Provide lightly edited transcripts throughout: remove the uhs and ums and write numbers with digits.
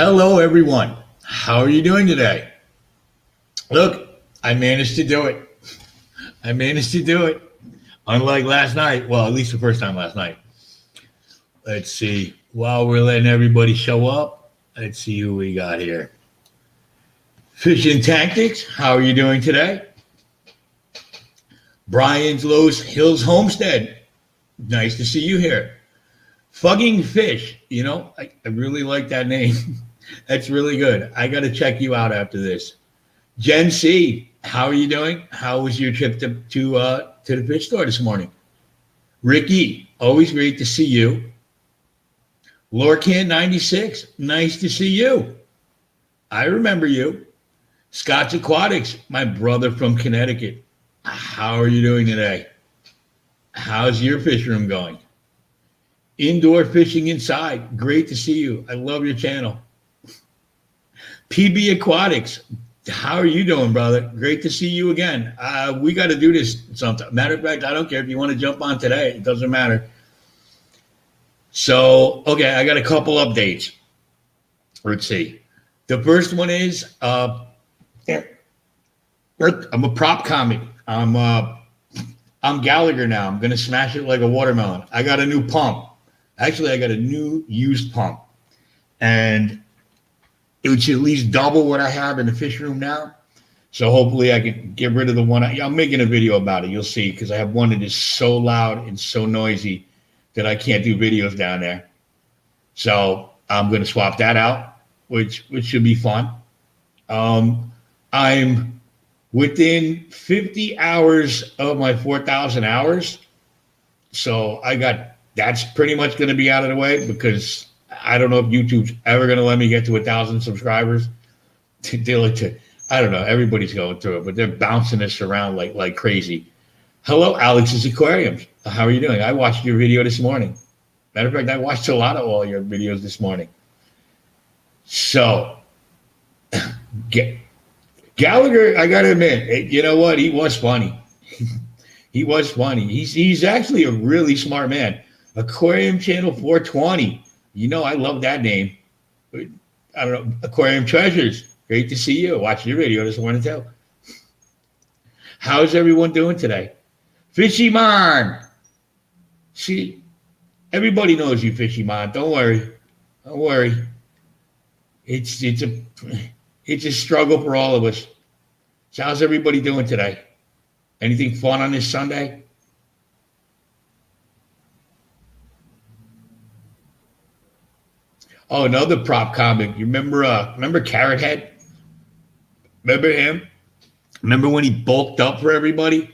Hello, everyone. How are you doing today? Look, I managed to do it. I managed to do it. Unlike last night, well, at least the first time last night. Let's see. While we're letting everybody show up, let's see who we got here. Fishing Tactics, how are you doing today? Brian's Los Hills Homestead, nice to see you here. Fugging Fish, I really like that name. That's really good. I got to check you out after this. Jen C, how are you doing? How was your trip to the fish store this morning? Ricky, always great to see you. Lorcan 96, nice to see you. I remember you. Scott's Aquatics, my brother from Connecticut. How are you doing today? How's your fish room going? Indoor Fishing Inside, great to see you. I love your channel. PB Aquatics, how are you doing, brother? Great to see you again. We got to do this sometime. Matter of fact, I don't care if you want to jump on today. It doesn't matter. So, okay, I got a couple updates. Let's see. The first one is I'm a prop comic. I'm Gallagher now. I'm going to smash it like a watermelon. I got a new pump. Actually, I got a new used pump. And it would at least double what I have in the fish room now. So hopefully I can get rid of the one. I'm making a video about it. You'll see, because I have one that is so loud and so noisy that I can't do videos down there. So I'm going to swap that out, which should be fun. I'm within 50 hours of my 4,000 hours. So that's pretty much going to be out of the way, because I don't know if YouTube's ever going to let me get to 1,000 subscribers. I don't know. Everybody's going through it, but they're bouncing this around like crazy. Hello, Alex's Aquarium. How are you doing? I watched your video this morning. Matter of fact, I watched a lot of all your videos this morning. So, Gallagher, I got to admit, you know what? He was funny. He was funny. He's actually a really smart man. Aquarium Channel 420. I love that name. I don't know. Aquarium Treasures. Great to see you. Watching your video this morning too. How's everyone doing today? Fishy Man. See, everybody knows you, Fishy Man. Don't worry. Don't worry. It's a struggle for all of us. So how's everybody doing today? Anything fun on this Sunday? Oh, another prop comic. You remember Carrot Head? Remember him? Remember when he bulked up for everybody?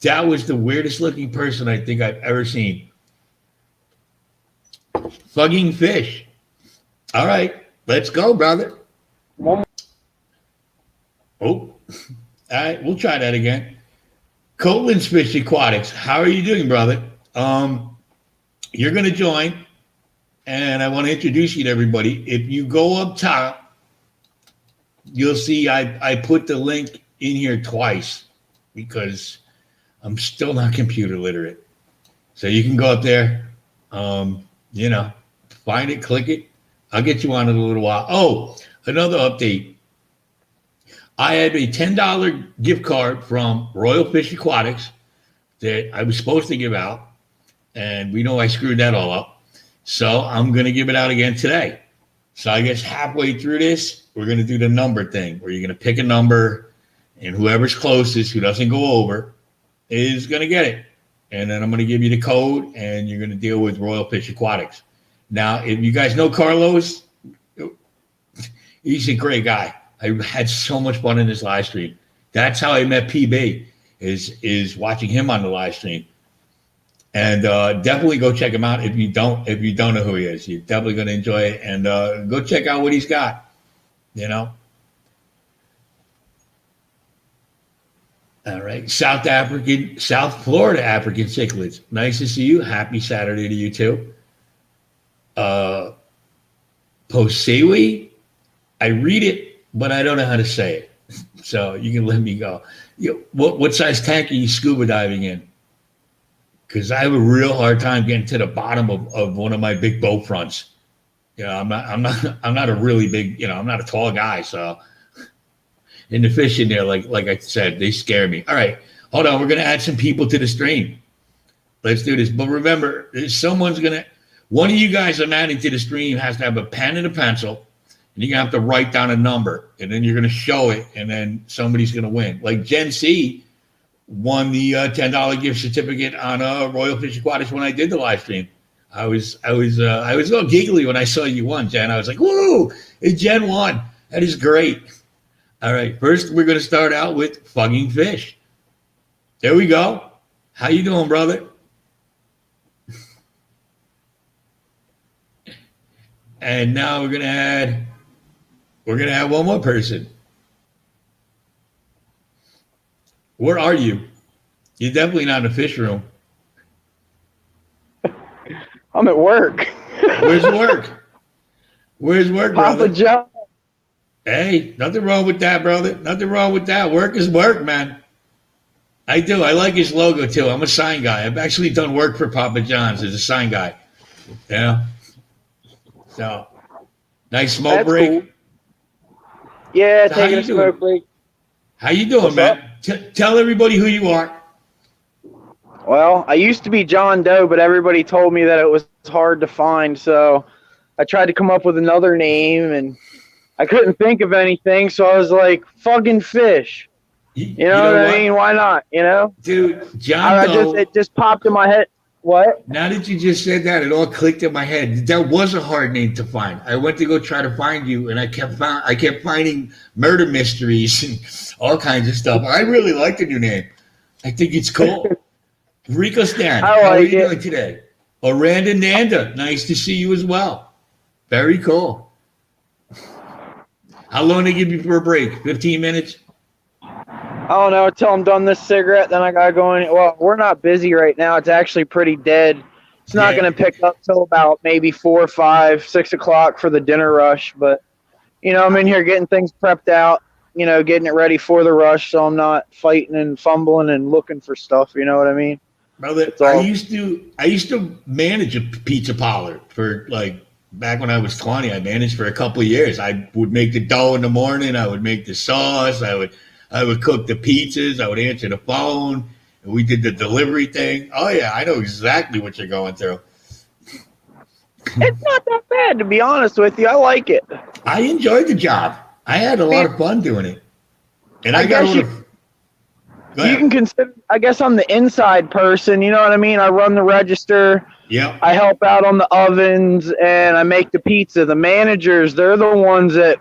That was the weirdest looking person I think I've ever seen. Fugging Fish. All right, let's go, brother. Oh, all right, we'll try that again. Colend's Fish Aquatics. How are you doing, brother? You're going to join. And I want to introduce you to everybody. If you go up top, you'll see I put the link in here twice because I'm still not computer literate. So you can go up there, find it, click it. I'll get you on in a little while. Oh, another update. I have a $10 gift card from Royal Fish Aquatics that I was supposed to give out. And we know I screwed that all up. So I'm going to give it out again today. So I guess halfway through this, we're going to do the number thing where you're going to pick a number and whoever's closest, who doesn't go over, is going to get it. And then I'm going to give you the code and you're going to deal with Royal Fish Aquatics. Now, if you guys know Carlos, he's a great guy. I had so much fun in this live stream. That's how I met PB, is watching him on the live stream. And definitely go check him out if you don't know who he is. You're definitely going to enjoy it. And go check out what he's got, All right. South Florida African cichlids. Nice to see you. Happy Saturday to you too. Posewi. I read it, but I don't know how to say it. So you can let me go. What size tank are you scuba diving in? Because I have a real hard time getting to the bottom of one of my big boat fronts. I'm not a really big, I'm not a tall guy. So, and the fish in there, like I said, they scare me. All right, hold on. We're going to add some people to the stream. Let's do this. But remember, one of you guys I'm adding to the stream has to have a pen and a pencil, and you're going to have to write down a number, and then you're going to show it, and then somebody's going to win. Like Gen C won the $10 gift certificate on Royal Fish Aquatics when I did the live stream. I was a little giggly when I saw you won, Jen. I was like, woo, Jen won. That is great. All right, first we're going to start out with fugging fish. There we go. How you doing, brother? And now we're gonna add one more person. Where are you? You're definitely not in the fish room. I'm at work. Where's work? Where's work, brother? Papa John. Hey, nothing wrong with that, brother. Nothing wrong with that. Work is work, man. I do. I like his logo too. I'm a sign guy. I've actually done work for Papa John's as a sign guy. Yeah. So, nice smoke That's break. cool. Yeah, So taking a smoke break. How you doing, What's man? Tell everybody who you are. Well, I used to be John Doe, but everybody told me that it was hard to find, so I tried to come up with another name, and I couldn't think of anything, so I was like, fugging fish. You know what I mean? Why not, Dude, John Doe. It just popped in my head. What? Now that you just said that, it all clicked in my head. That was a hard name to find. I went to go try to find you, and I kept finding murder mysteries and all kinds of stuff. I really like the new name. I think it's cool. Rico Stan, how are you doing today? Oranda Nanda, nice to see you as well. Very cool. How long did they give you for a break? 15 minutes? I don't know, until I'm done this cigarette, then I gotta go in. Well, we're not busy right now. It's actually pretty dead. It's not gonna pick up till about maybe 4, 5, 6 o'clock for the dinner rush. But I'm in here getting things prepped out. Getting it ready for the rush, so I'm not fighting and fumbling and looking for stuff. You know what I mean? Brother, I used to manage a pizza parlor for back when I was 20. I managed for a couple of years. I would make the dough in the morning. I would make the sauce. I would cook the pizzas. I would answer the phone. And we did the delivery thing. Oh, yeah, I know exactly what you're going through. It's not that bad, to be honest with you. I like it. I enjoyed the job. I had a lot of fun doing it. And I got you can consider, I guess I'm the inside person. You know what I mean? I run the register. Yeah. I help out on the ovens, and I make the pizza. The managers, they're the ones that,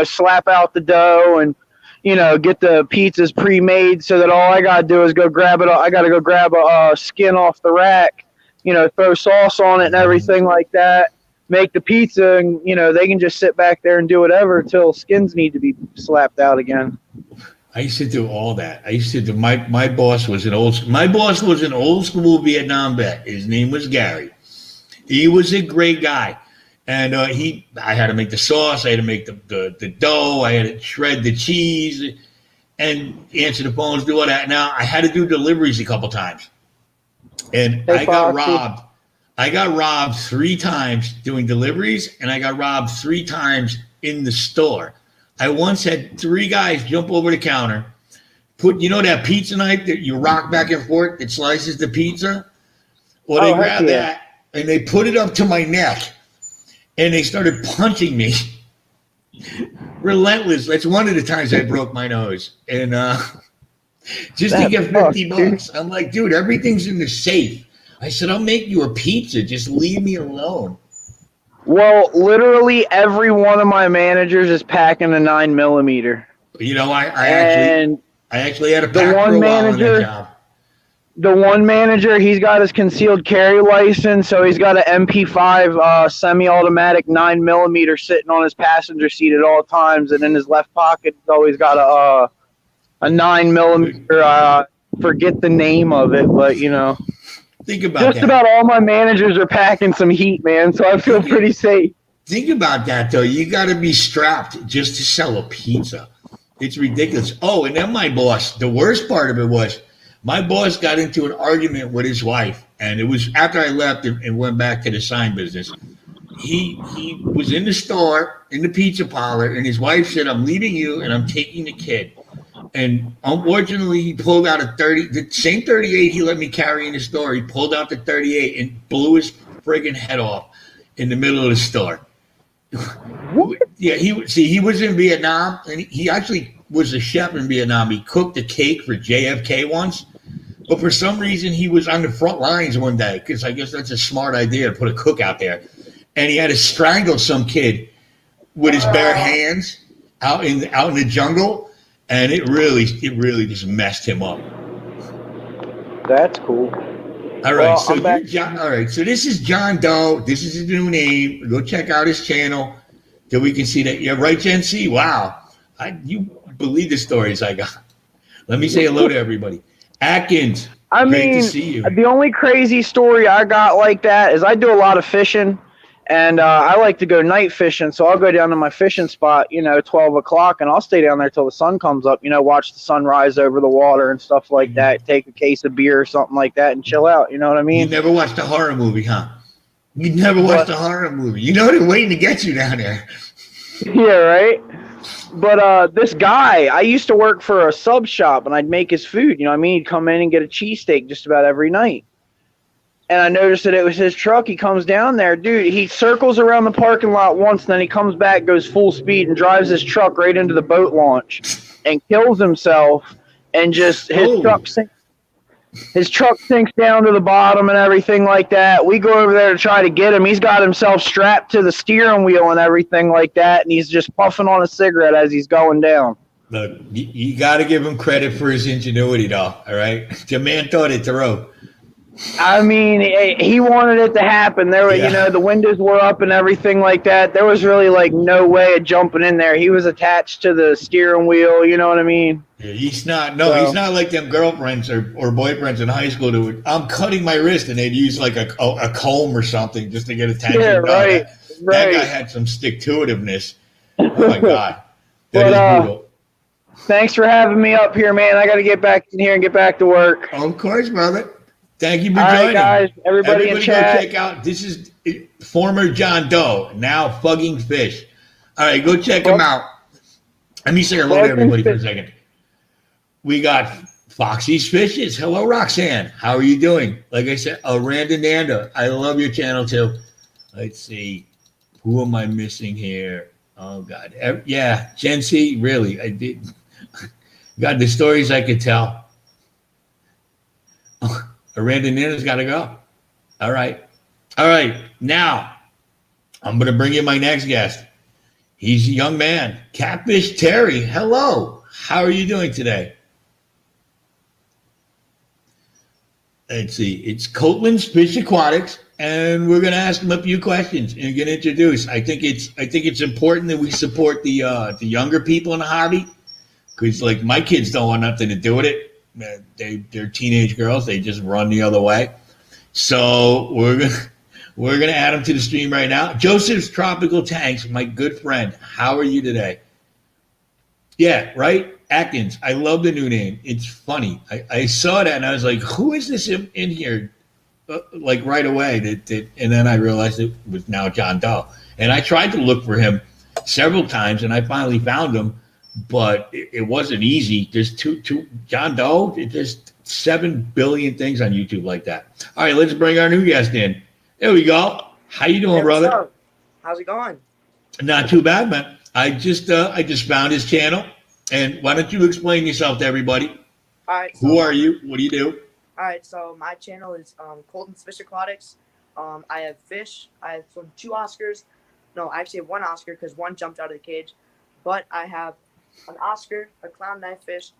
slap out the dough and, get the pizzas pre-made so that all I got to do is go grab it. I got to go grab a skin off the rack, throw sauce on it and everything like that, make the pizza, and, they can just sit back there and do whatever until skins need to be slapped out again. I used to do all that. I used to do, my boss was an old school Vietnam vet. His name was Gary. He was a great guy. And I had to make the sauce. I had to make the dough. I had to shred the cheese and answer the phones, do all that. Now, I had to do deliveries a couple times. And I got robbed. I got robbed 3 times doing deliveries, and I got robbed 3 times in the store. I once had 3 guys jump over the counter, put, that pizza knife that you rock back and forth that slices the pizza? Well, they grabbed that, and they put it up to my neck. And they started punching me. Relentless. That's one of the times I broke my nose. And just to get $50. I'm like, dude, everything's in the safe. I said, I'll make you a pizza. Just leave me alone. Well, literally every one of my managers is packing a 9mm. I actually had a pack for a while on that job. The one manager, he's got his concealed carry license, so he's got an MP5 semi-automatic 9mm sitting on his passenger seat at all times, and in his left pocket, he's always got a 9mm. Forget the name of it, but think about just about all my managers are packing some heat, man. So I feel pretty safe. Think about that, though. You got to be strapped just to sell a pizza. It's ridiculous. Oh, and then my boss. The worst part of it was, my boss got into an argument with his wife, and it was after I left and went back to the sign business. he was in the store in the pizza parlor, and his wife said, "I'm leaving you, and I'm taking the kid." And unfortunately, he pulled out a 30, the same 38 he let me carry in the store. He pulled out the 38 and blew his friggin' head off in the middle of the store. What? Yeah, he was in Vietnam, and he actually was a chef in Vietnam. He cooked a cake for JFK once, but for some reason he was on the front lines one day because I guess that's a smart idea to put a cook out there, and he had to strangle some kid with his bare hands out in the jungle, and it really just messed him up. That's cool. All right, Well, so I'm back. All right, so this is John Doe. This is his new name. Go check out his channel, so we can see that. Yeah, right, Gen C. Wow, you believe the stories I got. Let me say hello to everybody. Atkins, I great mean, to see you. the only crazy story I got like that is I do a lot of fishing, and I like to go night fishing. So I'll go down to my fishing spot, 12 o'clock, and I'll stay down there till the sun comes up. Watch the sun rise over the water and stuff like that. Take a case of beer or something like that and chill out. You know what I You mean? never watched a horror movie, huh? You never watched a horror movie. You know they're waiting to get you down there. Yeah, right. But this guy, I used to work for a sub shop, and I'd make his food. He'd come in and get a cheesesteak just about every night. And I noticed that it was his truck. He comes down there, dude. He circles around the parking lot once, and then he comes back, goes full speed, and drives his truck right into the boat launch, and kills himself. And just his truck sinks down to the bottom and everything like that. We go over there to try to get him. He's got himself strapped to the steering wheel and everything like that, and he's just puffing on a cigarette as he's going down. Look, you got to give him credit for his ingenuity, though. All right, the man thought it through. I mean, he wanted it to happen. There were, the windows were up and everything like that. There was really no way of jumping in there. He was attached to the steering wheel. You know what I mean? Yeah, he's not like them girlfriends or boyfriends in high school that would, I'm cutting my wrist, and they'd use like a comb or something just to get attention. Yeah, right. That guy had some stick-to-itiveness. Oh my God, that is brutal. Thanks for having me up here, man. I got to get back in here and get back to work. Of course, brother. Thank you for joining. All right, guys. Everybody in chat. Go check out. This is former John Doe, now fugging fish. All right, go check him out. Let me say hello to everybody for a second. We got Foxy's Fishes. Hello, Roxanne. How are you doing? Like I said, Randa Nanda. I love your channel too. Let's see. Who am I missing here? Oh God. Yeah, Gen C. Really, I did. God, the stories I could tell. Randa Nanda's got to go. All right. Now, I'm going to bring you my next guest. He's a young man. Catfish Terry. Hello. How are you doing today? Let's see. It's Copeland's Fish Aquatics, and we're going to ask him a few questions and get introduced. I think it's important that we support the younger people in the hobby, because like my kids don't want nothing to do with it. They're teenage girls. They just run the other way. So we're gonna add them to the stream right now. Joseph's Tropical Tanks, my good friend. How are you today? Yeah, right. Atkins. I love the new name. It's funny. I saw that and I was like, who is this in here? Like right away. And then I realized it was now John Doe. And I tried to look for him several times, and I finally found him. But it wasn't easy. There's two John Doe. There's 7 billion things on YouTube like that. All right, let's bring our new guest in. There we go. How you doing, brother? Up? How's it going? Not too bad, man. I just found his channel, and why don't you explain yourself to everybody? All right. So, who are you? What do you do? All right. So my channel is Colton's Fish Aquatics. I have fish. I have 2 Oscars. No, I actually have 1 Oscar because 1 jumped out of the cage. But I have an Oscar, a clown knife fish,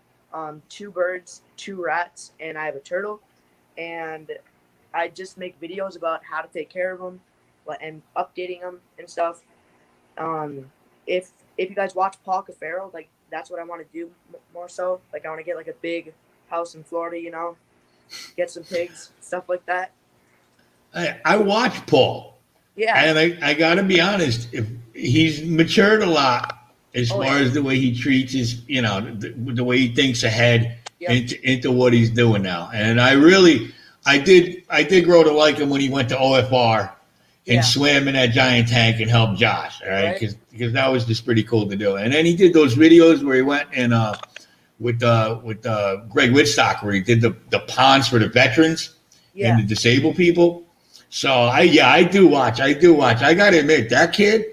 2 birds, 2 rats, and I have a turtle. And I just make videos about how to take care of them and updating them and stuff. If you guys watch Paul Cafaro, like that's what I want to do more so. Like I want to get like a big house in Florida, get some pigs, stuff like that. I watch Paul. Yeah. And I got to be honest, if he's matured a lot. As far as the way he treats his, the way he thinks ahead into what he's doing now. And I did grow to like him when he went to OFR. and Yeah. swam in that giant tank and helped Josh. All right, Right. because that was just pretty cool to do. And then he did those videos where he went and with Greg Whitstock, where he did the ponds for the veterans and Yeah. the disabled people. So I do watch. I gotta admit, that kid,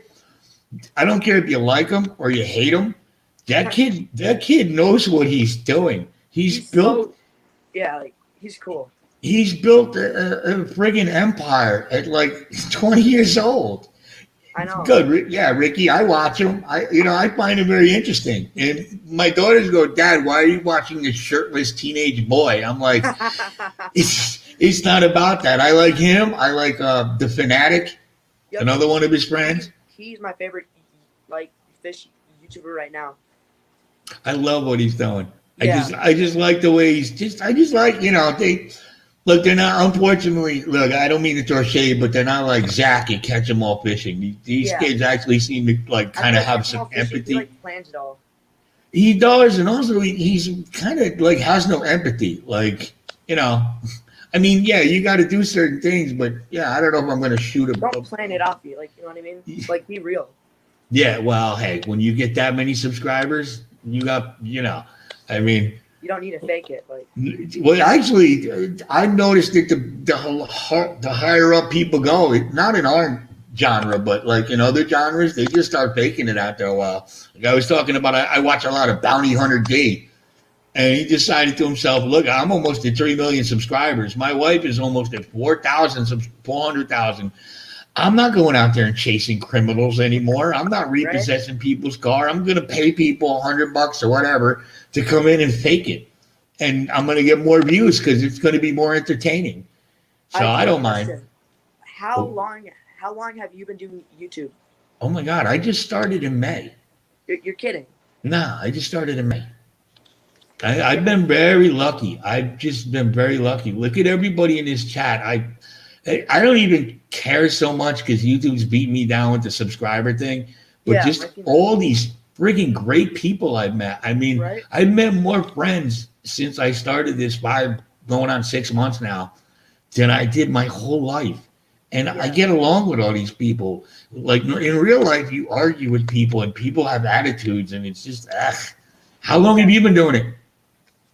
I don't care if you like him or you hate him. That kid knows what he's doing. He's so, yeah, like he's cool. He's built a friggin' empire at like 20 years old. I know. Good, yeah, Ricky. I watch him. I find him very interesting. And my daughters go, Dad, why are you watching this shirtless teenage boy? I'm like, it's not about that. I like him. I like the Fanatic, Yep. another one of his friends. He's my favorite, like, fish YouTuber right now. I love what he's doing. Yeah. I just like the way I just like, they're not, unfortunately, look, I don't mean to throw shade, but they're not like Zach and catch them all fishing. These Yeah. kids actually seem to like kind of have some empathy. He like plans it all. He does, and also he's kind of like has no empathy. Like, I mean, yeah, you got to do certain things, but yeah, I don't know if I'm going to shoot him. Don't plan it off you, like, you know what I mean? Like, be real. Yeah, well, hey, when you get that many subscribers, you got, I mean, You don't need to fake it. Like, well, actually, I noticed that the higher up people go, not in our genre, but like in other genres, they just start faking it out there a while. Like I was talking about, I watch a lot of Bounty Hunter Gate, and he decided to himself, look, I'm almost at 3 million subscribers. My wife is almost at 400,000. I'm not going out there and chasing criminals anymore. I'm not repossessing people's car. I'm going to pay people $100 or whatever to come in and fake it. And I'm going to get more views because it's going to be more entertaining. So I don't mind. How long have you been doing YouTube? Oh my God, I just started in May. You're kidding. No, I just started in May. I've been very lucky. I've just been very lucky. Look at everybody in this chat. I don't even care so much because YouTube's beating me down with the subscriber thing, but just all these freaking great people I've met. I mean, I've met more friends since I started this going on 6 months now than I did my whole life. And I get along with all these people. Like in real life, you argue with people and people have attitudes and it's just, How long have you been doing it?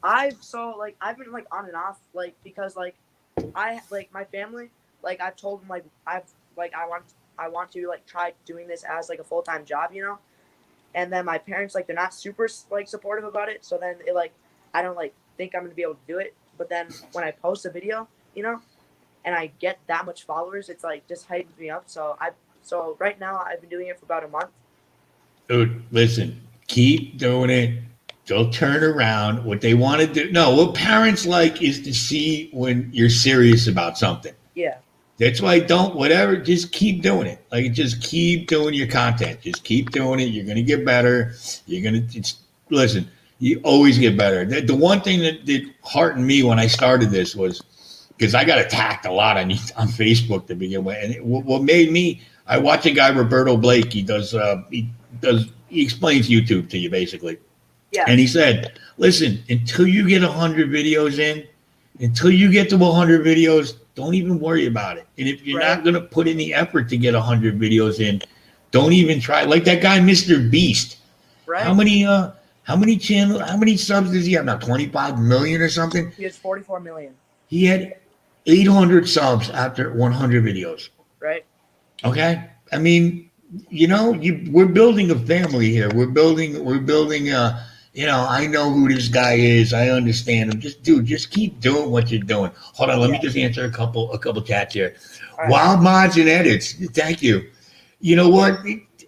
I've been like on and off, like, because like I like my family, like I've told them like I want to like try doing this as like a full-time job, and then my parents, like, they're not super like supportive about it, so then it like I don't like think I'm gonna be able to do it, but then when I post a video, and I get that much followers, it's like just hypes me up. So right now I've been doing it for about a month. Dude, listen, keep doing it. They'll turn around. What they want to do. No, what parents like is to see when you're serious about something. Yeah. That's why just keep doing it. Like, just keep doing your content. Just keep doing it. You're going to get better. Listen, you always get better. The one thing that heartened me when I started this was because I got attacked a lot on Facebook to begin with. And what made me, I watch a guy, Roberto Blake. He explains YouTube to you basically. Yeah. And he said, listen, until you get 100 videos in, until you get to 100 videos, don't even worry about it. And if you're not going to put in the effort to get 100 videos in, don't even try. Like that guy, Mr. Beast. Right. How many subs does he have now? 25 million or something? He has 44 million. He had 800 subs after 100 videos. Right. Okay. I mean, we're building a family here. We're building I know who this guy is. I understand him. Just keep doing what you're doing. Hold on, let me just answer a couple chats here. Right. Wild Mods and Edits. Thank you. You know what?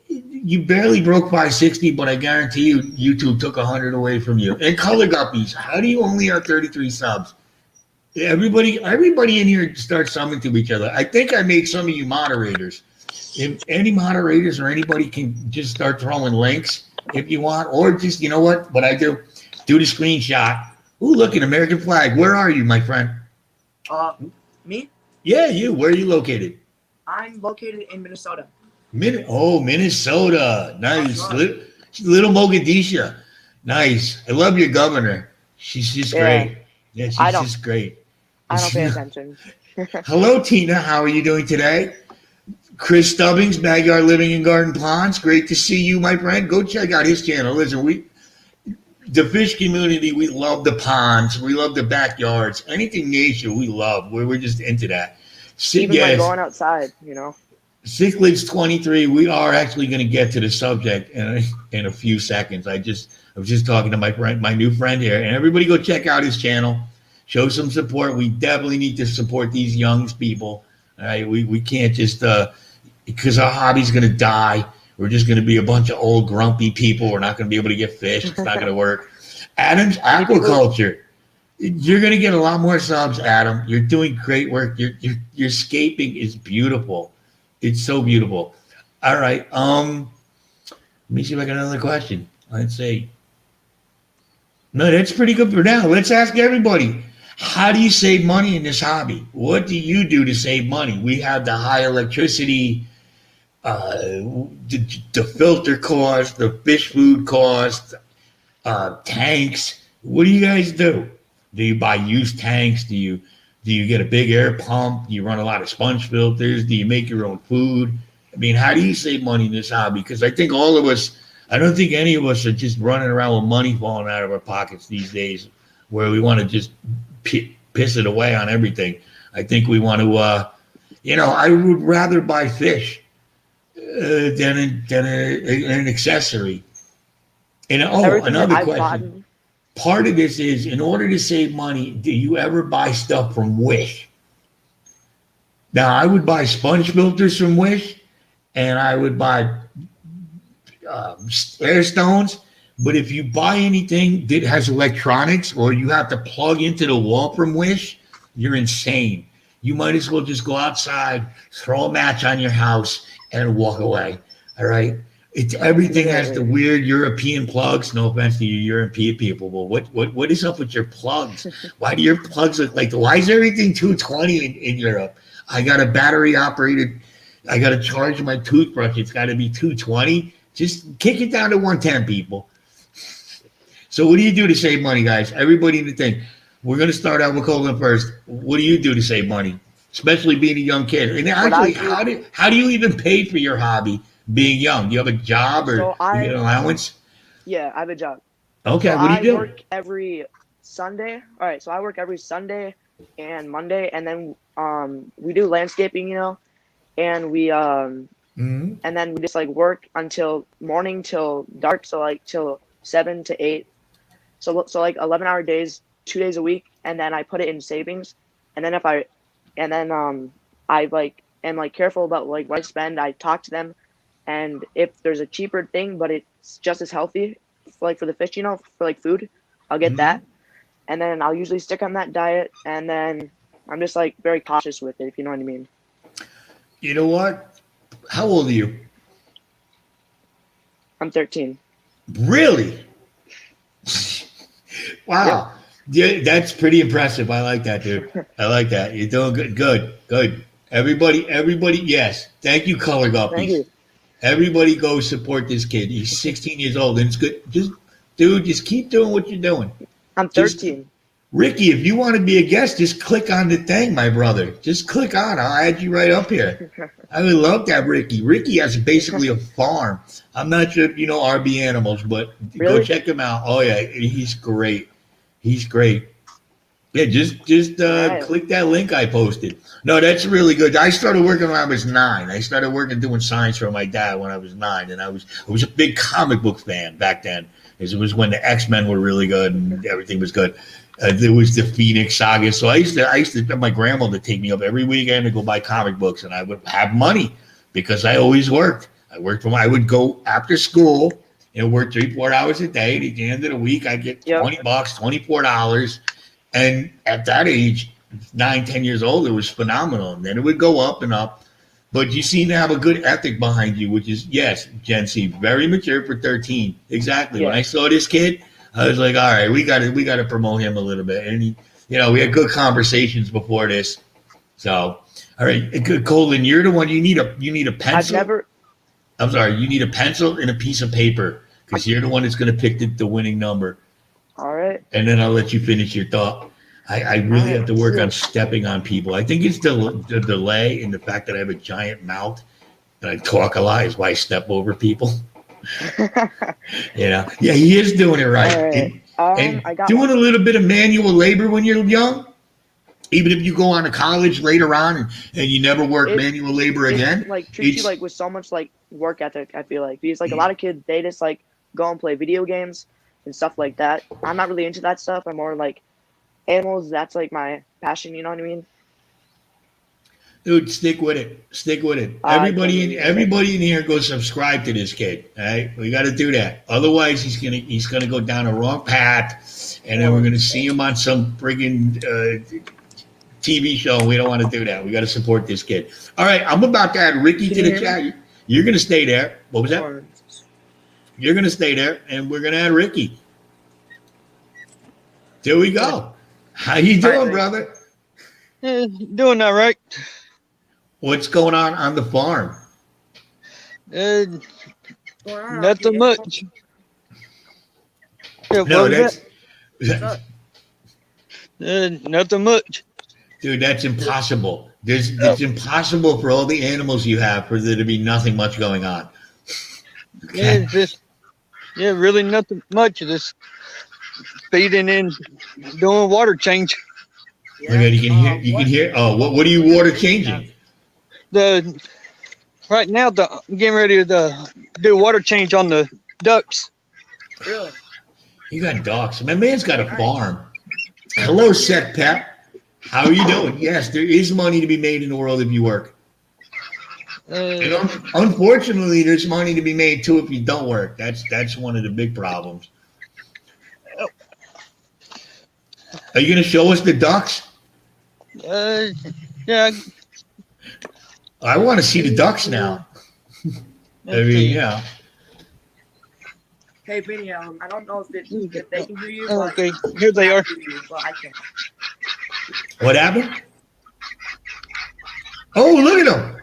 You barely broke 560, but I guarantee you, YouTube took 100 away from you. And Color Guppies, how do you only have 33 subs? Everybody in here starts summing to each other. I think I made some of you moderators. If any moderators or anybody can just start throwing links if you want, or just, you know what I do the screenshot. Ooh, look, an American flag. Where are you, my friend? Me? Yeah, you. Where are you located? I'm located in Minnesota. Minnesota. Nice. Little Mogadishu. Nice. I love your governor. She's just great. Yeah, she's just great. I don't pay attention. Hello, Tina. How are you doing today? Chris Stubbings, Backyard Living and Garden Ponds. Great to see you, my friend. Go check out his channel. Listen, the fish community, we love the ponds. We love the backyards. Anything nature, we love. We're just into that. Even like going outside, you know. Cichlids 23, we are actually going to get to the subject in a few seconds. I was just talking to my new friend here, and everybody go check out his channel. Show some support. We definitely need to support these young people. All right, we can't just because our hobby's going to die. We're just going to be a bunch of old grumpy people. We're not going to be able to get fish. It's not going to work. Adam's Aquaculture. You're going to get a lot more subs, Adam. You're doing great work. Your scaping is beautiful. It's so beautiful. All right. Let me see if I got another question. Let's see. No, that's pretty good for now. Let's ask everybody. How do you save money in this hobby? What do you do to save money? We have the high electricity, the filter cost, the fish food cost, tanks. What do you guys do? Do you buy used tanks? Do you get a big air pump? Do you run a lot of sponge filters? Do you make your own food? I mean, how do you save money in this hobby? Because I think all of us, I don't think any of us are just running around with money falling out of our pockets these days where we want to just piss it away on everything. I think we want to, I would rather buy fish than an accessory. And another question. Part of this is, in order to save money, do you ever buy stuff from Wish? Now, I would buy sponge filters from Wish, and I would buy air stones. But if you buy anything that has electronics or you have to plug into the wall from Wish, you're insane. You might as well just go outside, throw a match on your house, and walk away. All right? Everything has the weird European plugs. No offense to you European people, but what is up with your plugs? Why do your plugs look like? Why is everything 220 in Europe? I got a battery operated. I got to charge my toothbrush. It's got to be 220. Just kick it down to 110, people. So what do you do to save money, guys? Everybody in the thing. We're going to start out with Colin first. What do you do to save money, especially being a young kid? And actually, how do you even pay for your hobby? Being young, do you have a job or you get an allowance? Yeah, I have a job. Okay, so what do you do? I work every Sunday. All right, so I work every Sunday and Monday, and then we do landscaping, and we and then we just like work until morning till dark, so like till 7 to 8. So like 11-hour days, 2 days a week, and then I put it in savings, and then I like am like careful about like what I spend. I talk to them. And if there's a cheaper thing, but it's just as healthy, like for the fish, for like food, I'll get that. And then I'll usually stick on that diet. And then I'm just like very cautious with it, if you know what I mean. You know what? How old are you? I'm 13. Really? Wow. Yeah, that's pretty impressive. I like that, dude. I like that. You're doing good. Good. Everybody, yes. Thank you, Color Guppies. Thank you. Everybody go support this kid. He's 16 years old, and it's good. Just keep doing what you're doing. I'm 13. Ricky, if you want to be a guest, just click on the thing, my brother. Just click on. I'll add you right up here. I would love that, Ricky. Ricky has basically a farm. I'm not sure if you know RB Animals, but really? Go check him out. Oh, yeah, he's great. He's great. Yeah, just click that link I posted. No, that's really good. I started working when I was 9. I started working doing science for my dad when I was 9, and I was a big comic book fan back then. It was when the X-Men were really good and everything was good. There was the Phoenix Saga. So I used to get my grandmother to take me up every weekend to go buy comic books, and I would have money because I always worked. I would go after school and work 3-4 hours a day. At the end of the week, I'd get $20, $24. And at that age, 9, 10 years old, it was phenomenal. And then it would go up and up. But you seem to have a good ethic behind you, which is, yes, Gen C, very mature for 13. Exactly. Yeah. When I saw this kid, I was like, all right, we got to promote him a little bit. And, we had good conversations before this. So, all right, good. Colin, you're the one. You need a pencil. I'm sorry. You need a pencil and a piece of paper because you're the one that's going to pick the winning number. All right. And then I'll let you finish your thought. I really have to work on stepping on people. I think it's the delay and the fact that I have a giant mouth and I talk a lot is why I step over people. Yeah, he is doing it right. All right. And I got doing a one. little bit of manual labor when you're young, even if you go on to college later on and you never work manual labor again, like treats you like with so much like work ethic. I feel like because like a lot of kids they just like go and play video games and stuff like that. I'm not really into that stuff. I'm more like animals. That's like my passion. You know what I mean? dude, stick with it. Stick with it. Everybody in here go subscribe to this kid. All right, we got to do that. Otherwise, he's gonna go down a wrong path, and then we're gonna see him on some friggin' TV show. We don't want to do that. We got to support this kid. All right, I'm about to add Ricky to the chat. You're gonna stay there. What was that? You're gonna stay there, and we're gonna add Ricky. There we go. How you doing, brother? Doing all right. What's going on the farm? Nothing much. Yeah, No, that's nothing much. dude. That's impossible. It's impossible for all the animals you have for there to be nothing much going on. Okay. Really nothing much. Just feeding in, doing water change. Look at you can hear. Oh, what are you water changing? Right now I'm getting ready to do water change on the ducks. Really? You got ducks. My man's got a farm. Hello, Seth Pep. How are you doing? Yes, there is money to be made in the world if you work. And unfortunately, there's money to be made too if you don't work. That's one of the big problems. Are you going to show us the ducks? Yeah. I want to see the ducks now. I mean, yeah. Hey, Vinny, I don't know if they can hear you. But Okay, here they are. But I can. What happened? Oh, look at them.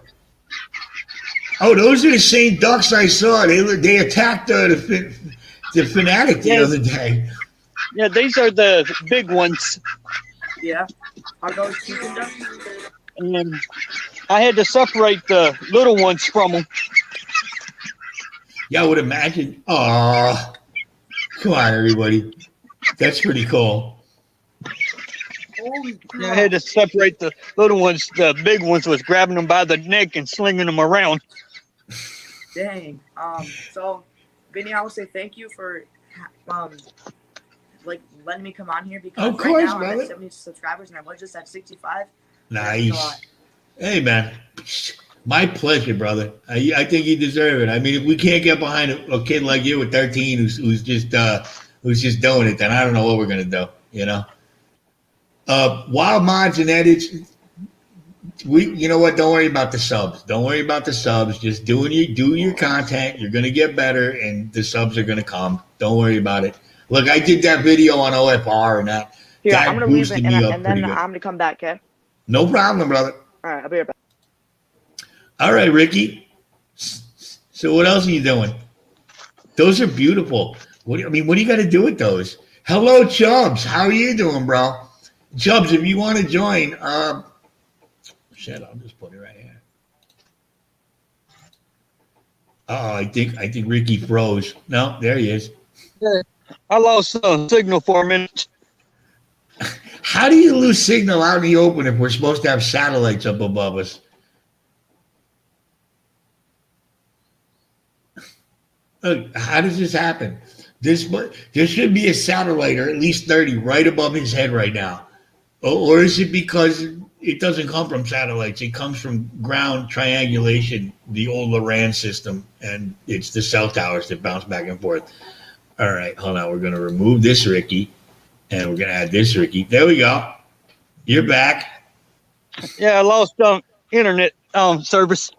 Oh, those are the same ducks I saw. They attacked the fanatic the other day. Yeah, these are the big ones. Yeah. Are those chicken ducks? And I had to separate the little ones from them. Yeah, I would imagine. Oh, come on, everybody. That's pretty cool. Holy crap. I had to separate the little ones. The big ones was grabbing them by the neck and slinging them around. Dang. So, Vinny, I will say thank you for like letting me come on here because Of course, right now brother. I'm at 70 subscribers and I was just at 65. Nice. Hey, man. My pleasure, brother. I think you deserve it. I mean, if we can't get behind a kid like you at 13 who's just doing it, then I don't know what we're gonna do. You know. Wild mods and edits. You know what? Don't worry about the subs. Don't worry about the subs. Just do your content. You're gonna get better, and the subs are gonna come. Don't worry about it. Look, I did that video on OFR, and that I'm gonna leave boosted it, me up and pretty then good. I'm gonna come back, okay? No problem, brother. All right, I'll be right back. All right, Ricky. So what else are you doing? Those are beautiful. What do you got to do with those? Hello, Chubbs. How are you doing, bro? Chubbs, if you want to join, shit, I'll just put it right here. Oh, I think Ricky froze. No, there he is. Yeah, I lost signal for a minute. How do you lose signal out in the open if we're supposed to have satellites up above us? Look, how does this happen? There should be a satellite, or at least 30, right above his head right now. Or is it because it doesn't come from satellites? It comes from ground triangulation, the old Loran system, and it's the cell towers that bounce back and forth. All right, hold on. We're going to remove this Ricky, and we're going to add this Ricky. There we go. You're back. Yeah, I lost internet service.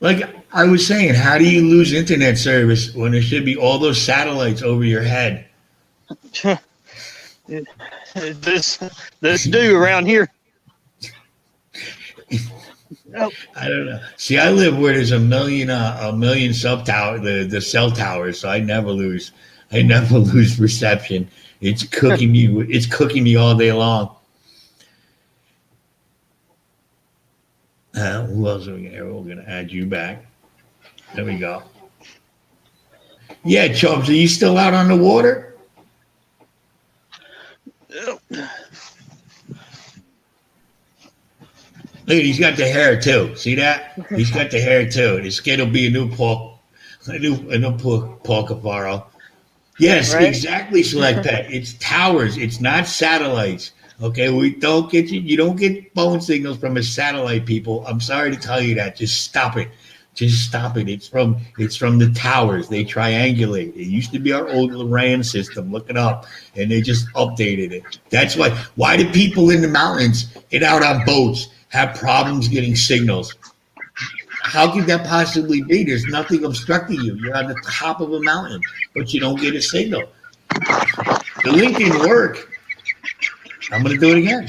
Like I was saying, how do you lose internet service when there should be all those satellites over your head? This do around here. I don't know. See, I live where there's a million sub tower, the cell towers, so I never lose reception. It's cooking me all day long. Who else are we gonna? We're gonna add you back. There we go. Yeah, Chubbs, are you still out on the water? Look, he's got the hair too. See that? He's got the hair too. This kid will be a new Paul, Paul Cafaro. Yes, Right? exactly, Select Pet. It's towers. It's not satellites. Okay, we don't get you. You don't get phone signals from a satellite, people. I'm sorry to tell you that. Just stop it. Just stop it. It's from the towers. They triangulate. It used to be our old Lorraine system. Look it up, and they just updated it. That's why. Why do people in the mountains and out on boats have problems getting signals? How could that possibly be? There's nothing obstructing you. You're on the top of a mountain, but you don't get a signal. The link didn't work. I'm going to do it again.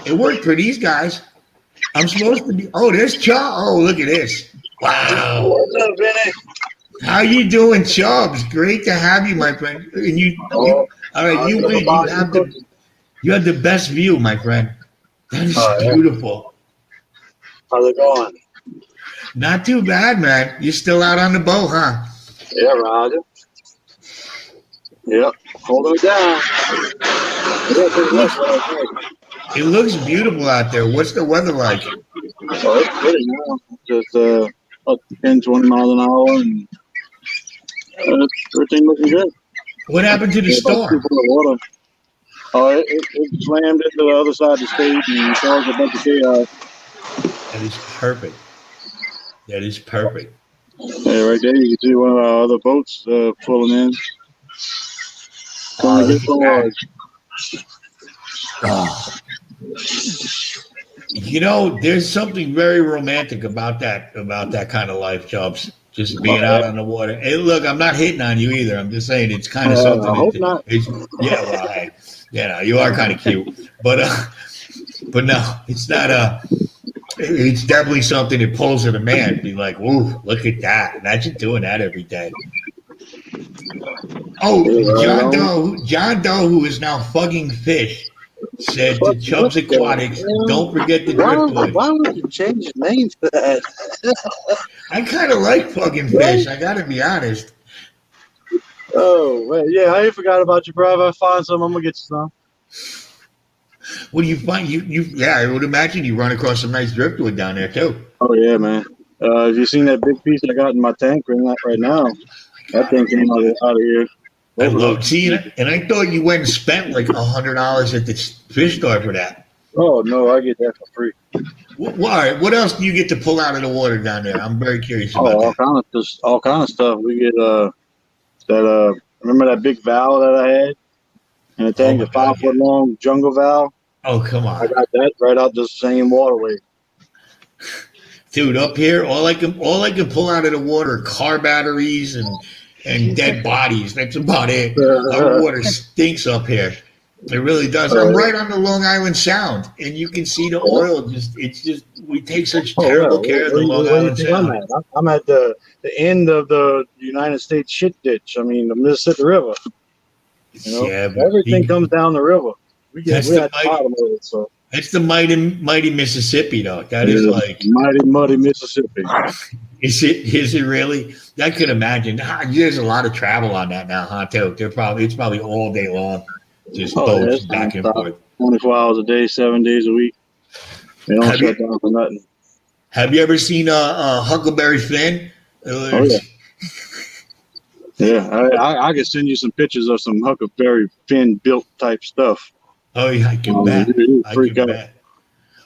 It worked for these guys. I'm supposed to be. Oh, there's Chubb. Oh, look at this. Wow. What's up, Vinny? How you doing, Chubbs? Great to have you, my friend. And all right, you win. You have the best view, my friend. That is beautiful. How's it going? Not too bad, man. You're still out on the boat, huh? Yeah, Roger. Yep, holding it down. It looks beautiful out there. What's the weather like? Oh, it's pretty now. Just up 10, 20 miles an hour, and everything looking good. What happened to the storm? Water. Oh, it slammed into the other side of the state and caused a bunch of chaos. That is perfect. That is perfect. Yeah, right there you can see one of our other boats pulling in. You know, there's something very romantic about that kind of life, Chubbs. Just being out on the water. Hey, look, I'm not hitting on you either. I'm just saying it's kind of something. I hope not. Yeah, well, hey, you are kind of cute, but no, it's not. It's definitely something that pulls at a man. Be like, whoa, look at that! Imagine doing that every day. Oh, John Doe, who is now fugging fish, said to Chubbs Aquatics, don't forget the driftwood. Why would you change your name to that? I kind of like fugging fish. I got to be honest. Oh, man. Yeah, I ain't forgot about you, bro. If I find some, I'm going to get you some. What do you find? Yeah, I would imagine you run across some nice driftwood down there, too. Oh, yeah, man. Have you seen that big piece I got in my tank right now? That thing came out of here. I love seeing it. And I thought you went and spent like $100 at the fish store for that. Oh, no, I get that for free. All right, what else do you get to pull out of the water down there? I'm very curious about that. All kind of stuff. We get remember that big valve that I had? And the tank, the 5-foot long jungle valve? Oh, come on. I got that right out the same waterway. Dude, up here, all I can pull out of the water are car batteries and dead bodies. That's about it. Our water stinks up here. It really does. I'm right on the Long Island Sound, and you can see the oil. We take such terrible care of the Long Island Sound. I'm at the end of the United States shit ditch. I mean, the Mississippi River. You know, everything comes down the river. We're at the bottom of it, so. That's the mighty Mississippi, though. That is like muddy Mississippi. Is it really? I could imagine. There's a lot of travel on that now, huh? Too. It's probably all day long, just boats back and forth. 24 hours a day, 7 days a week. They don't shut down for nothing. Have you ever seen Huckleberry Finn? Oh yeah. Yeah, I can send you some pictures of some Huckleberry Finn built type stuff. Oh yeah, I can bet.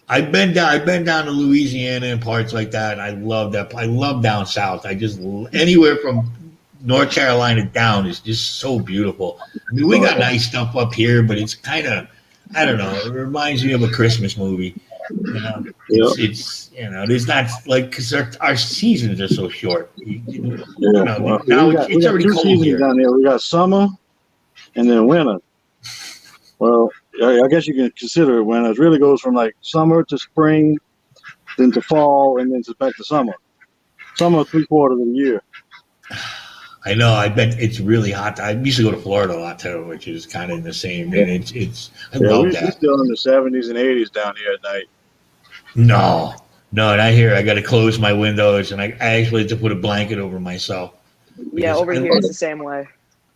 I've been down to Louisiana and parts like that, and I love that. I love down south. Anywhere from North Carolina down is just so beautiful. I mean, we got nice stuff up here, but it's kind of, I don't know. It reminds me of a Christmas movie. You know, it's there's not like because our seasons are so short. It's already cold here down there. We got summer and then winter. Well, I guess you can consider it winter. It really goes from like summer to spring, then to fall, and then back to summer. Summer 3/4 of the year. I know. I bet it's really hot. I used to go to Florida a lot too, which is kind of in the same. And I love that. We're still in the 70s and 80s down here at night. No, No, and I hear I got to close my windows, and I actually had to put a blanket over myself. Yeah, over I here it's the same way.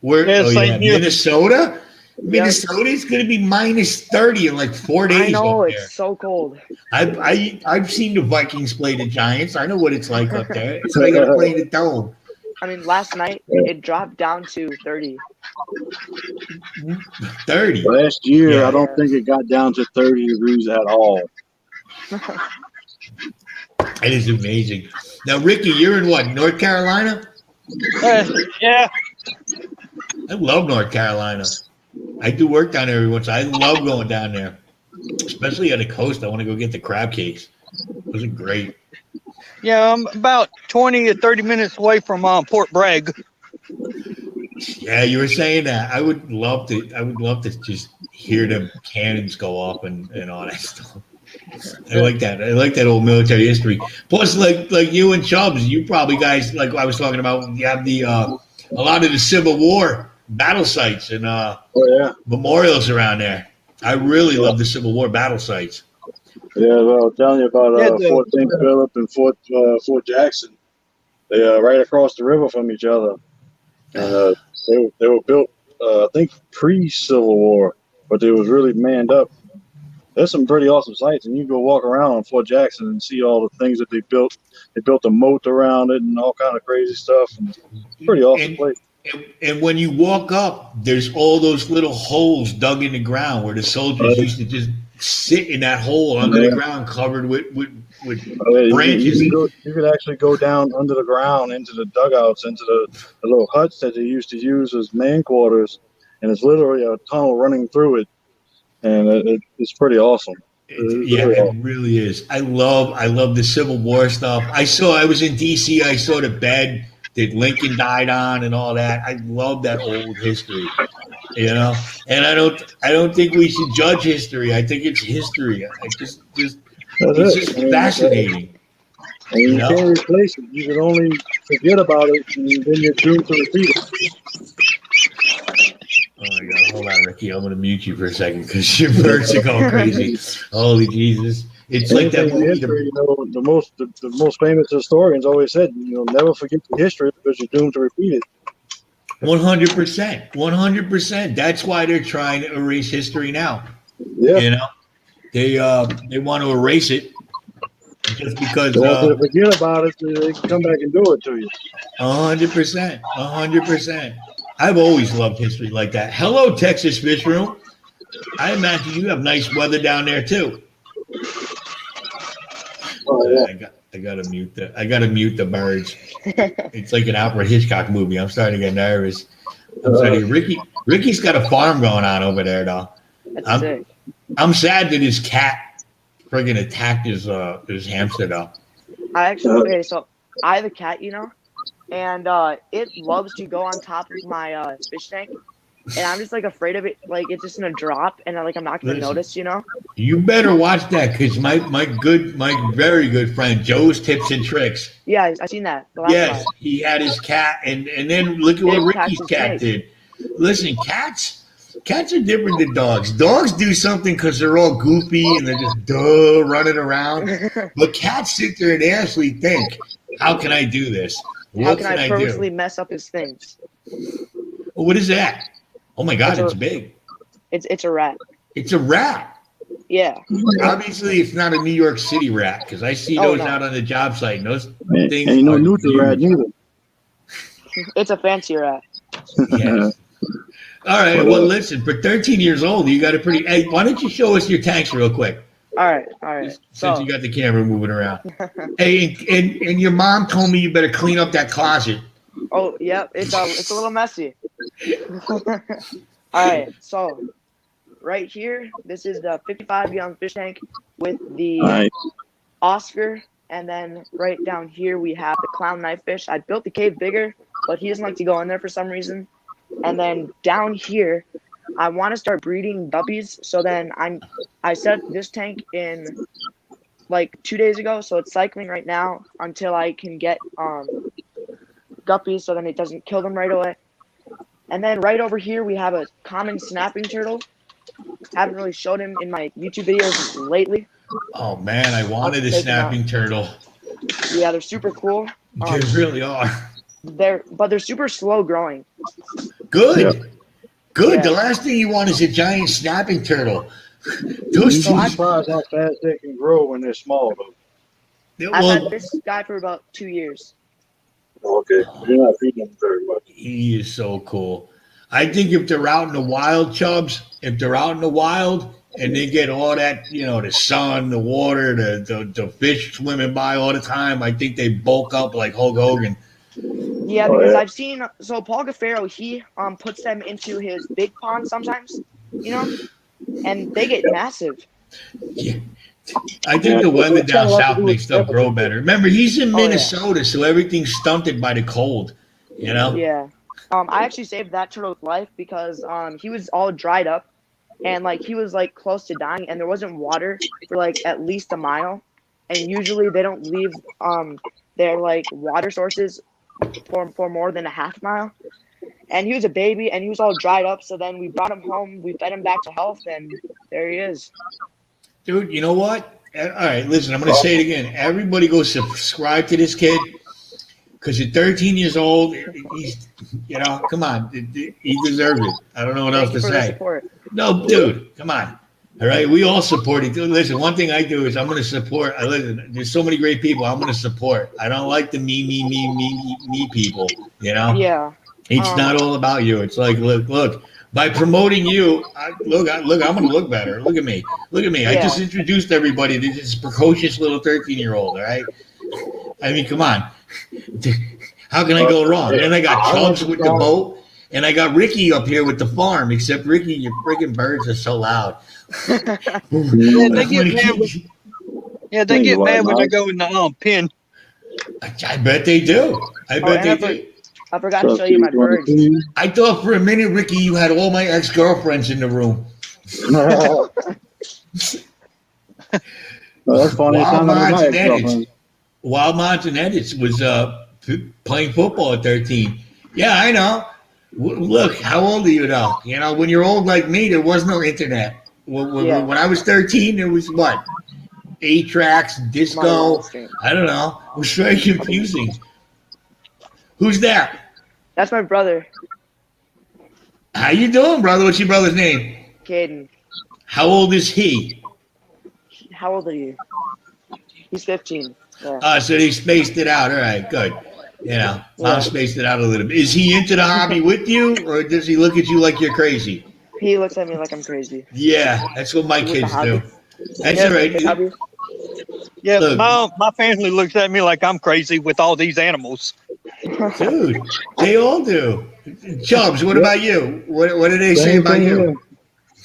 Where? Yeah, Oh yeah, same here. Minnesota. Yep. Minnesota is going to be minus 30 in like 4 days I know up it's there. so cold. I've seen the Vikings play the Giants. I know what it's like up there. It's like I'm playing the dome. I mean, last night it dropped down to 30. 30. Last year, Yeah. I don't think it got down to 30 degrees at all. It is amazing. Now, Ricky, you're in what? North Carolina? Yeah. I love North Carolina. I do work down there every once. I love going down there, especially on the coast. I want to go get the crab cakes. Those are great. Yeah, I'm about 20 to 30 minutes away from Port Bragg. Yeah, you were saying that. I would love to. I would love to just hear them cannons go off and all that stuff. I like that. I like that old military history. Plus, like you and Chubbs, you probably guys like I was talking about. You have the a lot of the Civil War battle sites and Oh yeah, memorials around there. I really love the Civil War battle sites. yeah. Well, I was telling you about Yeah, Fort St. Philip and Fort Jackson. They are right across the river from each other, and they were built, I think, pre-Civil War, but they was really manned up. There's some pretty awesome sites, and you go walk around on Fort Jackson and see all the things that they built. They built a moat around it and all kind of crazy stuff. And it's a pretty awesome place. And when you walk up, there's all those little holes dug in the ground where the soldiers used to just sit in that hole under the ground, covered with branches. You could actually go down under the ground into the dugouts, into the little huts that they used to use as man quarters, and it's literally a tunnel running through it, and it's pretty awesome. Yeah, it really is. I love the Civil War stuff. I was in DC. I saw the bed that Lincoln died on and all that. I love that old history, And I don't think we should judge history. I think it's history. It's just fascinating. And you can't replace it. You can only forget about it, and then you're doomed to repeat it. Oh my God! Hold on, Ricky. I'm gonna mute you for a second because your birds are going crazy. Holy Jesus! It's like that movie. History, the most famous historians always said, never forget the history because you're doomed to repeat it. 100%. 100%. That's why they're trying to erase history now. Yeah. They want to erase it just because. They want you to forget about it, so they can come back and do it to you. 100%. 100%. I've always loved history like that. Hello, Texas Fish Room. I imagine you have nice weather down there too. Oh, yeah. I gotta mute the birds. It's like an Alfred Hitchcock movie. I'm starting to get nervous. Ricky's got a farm going on over there though. That's sick. I'm sad that his cat friggin' attacked his hamster though. So I have a cat, and it loves to go on top of my fish tank, and I'm just like afraid of it. Like it's just gonna drop, and I'm not gonna notice. You better watch that because my very good friend Joe's Tips and Tricks. Yeah, I seen that. Yes, he had his cat, and then look at what Ricky's cat did. Listen, cats are different than dogs. Dogs do something because they're all goofy and they're just running around. But cats sit there and actually think, "How can I do this? How can I purposely mess up his things?" Well, what is that? Oh my God, it's big. It's a rat. It's a rat. Yeah. Obviously, it's not a New York City rat because I see those out on the job site. And those things ain't no neutral rat neither. It's a fancy rat. Yes. All right. Well, listen. For 13 years old, you got a pretty. Hey, why don't you show us your tanks real quick? All right. Since you got the camera moving around. Hey, and your mom told me you better clean up that closet. Oh, yeah. It's a little messy. All right. So, right here, this is the 55-gallon fish tank with the Oscar, and then right down here we have the clown knife fish. I built the cave bigger, but he doesn't like to go in there for some reason. And then down here, I want to start breeding guppies. So then I set this tank in like 2 days ago, so it's cycling right now until I can get guppies, so then it doesn't kill them right away. And then right over here we have a common snapping turtle. Haven't really showed him in my YouTube videos lately, Oh man, I wanted a Take 'em out. snapping turtle. Yeah, they're super cool. They really are. They're super slow growing. Good. Good. The Yeah. last thing you want is a giant snapping turtle. You'd Those be So I- surprised how fast they can grow when they're small, though. I've had well, this guy for about 2 years. Okay, you're not feeding them very much. he is so cool. I think if they're out in the wild, Chubbs, if they're out in the wild and they get all that, the sun, the water, the fish swimming by all the time, I think they bulk up like Hulk Hogan. Yeah, Oh, because yeah. I've seen Paul Gaffaro, he puts them into his big pond sometimes, and they get massive. Yeah. I think the weather It's got down a lot to south do with makes stuff grow temperature. better. Remember, he's in Oh, yeah. Minnesota, so everything's stunted by the cold. Yeah. I actually saved that turtle's life because he was all dried up and like he was like close to dying and there wasn't water for like at least a mile. And usually they don't leave their like water sources for more than a half mile. And he was a baby and he was all dried up, so then we brought him home, we fed him back to health, and there he is. Dude, you know what? All right, listen, I'm going to say it again. Everybody go subscribe to this kid because at 13 years old, he's, come on. He deserves it. I don't know what Thank else you to for the say. support. No, dude, come on. All right, we all support it. Dude, listen, one thing I do is I'm going to support. Listen, there's so many great people I'm going to support. I don't like the me people, Yeah. It's not all about you. It's like, look. By promoting you, look, I'm going to look better. Look at me. I Yeah. just introduced everybody to this precocious little 13-year-old. All right. I mean, come on. How can I go wrong? Then I got Chubbs with the boat, and I got Ricky up here with the farm. Except Ricky, your freaking birds are so loud. Yeah, they get mad. They get mad when they go in the pen. I bet they do. I bet they do. I forgot to show you my birds. I thought for a minute, Ricky, you had all my ex-girlfriends in the room. Well, that's funny. Wild Montanedis was playing football at 13. Yeah, I know. Look, how old are you now? When you're old like me, there was no internet. When I was 13, there was what? 8 tracks, disco. I don't know. It was very confusing. Who's that? That's my brother, How you doing, brother? What's your brother's name? Caden. How old is he? How old are you? He's 15. Yeah. So they spaced it out. All right, good. Mom spaced it out a little bit. Is he into the hobby with you, or does he look at you like you're crazy? He looks at me like I'm crazy. Yeah, that's what my kids do. That's all right. Yeah, Look. my family looks at me like I'm crazy with all these animals. Dude, they all do. Chubbs, what about you? What do they say about you?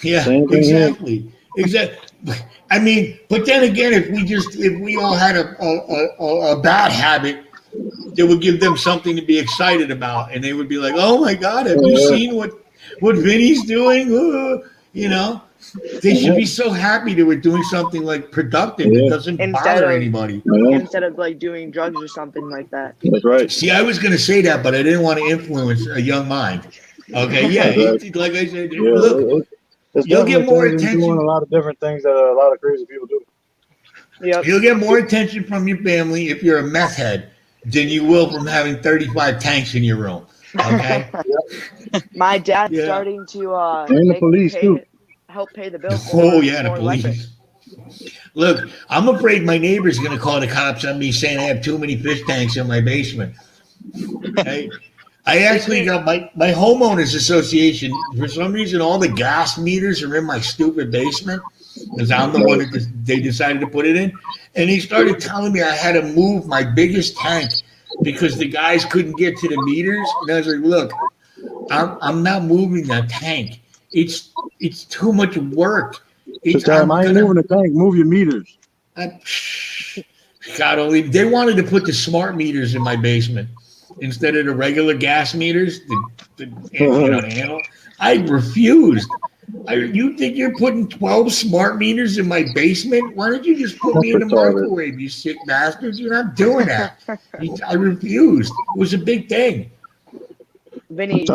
Yeah, exactly. I mean, but then again, if we all had a bad habit, that would give them something to be excited about, and they would be like, "Oh my God, have you seen what Vinny's doing?" They should be so happy they were doing something like productive that doesn't bother anybody. Instead of like doing drugs or something like that. That's right. See, I was going to say that, but I didn't want to influence a young mind. Okay, yeah, like I said, look, you'll get more attention. Doing a lot of different things that a lot of crazy people do. Yep. You'll get more attention from your family if you're a meth head than you will from having 35 tanks in your room. Okay. My dad's starting to and the police too. Help pay the bill. The police. Look, I'm afraid my neighbor's going to call the cops on me saying I have too many fish tanks in my basement. I actually got my homeowners association. For some reason, all the gas meters are in my stupid basement because I'm the one that they decided to put it in. And he started telling me I had to move my biggest tank because the guys couldn't get to the meters. And I was like, look, I'm not moving that tank. It's too much work. I ain't moving the tank. Move your meters. God only they wanted to put the smart meters in my basement instead of the regular gas meters. I refused. You think you're putting 12 smart meters in my basement? Why don't you just put me in the microwave, you sick bastards? You're not doing that. I refused. It was a big thing. Vinny,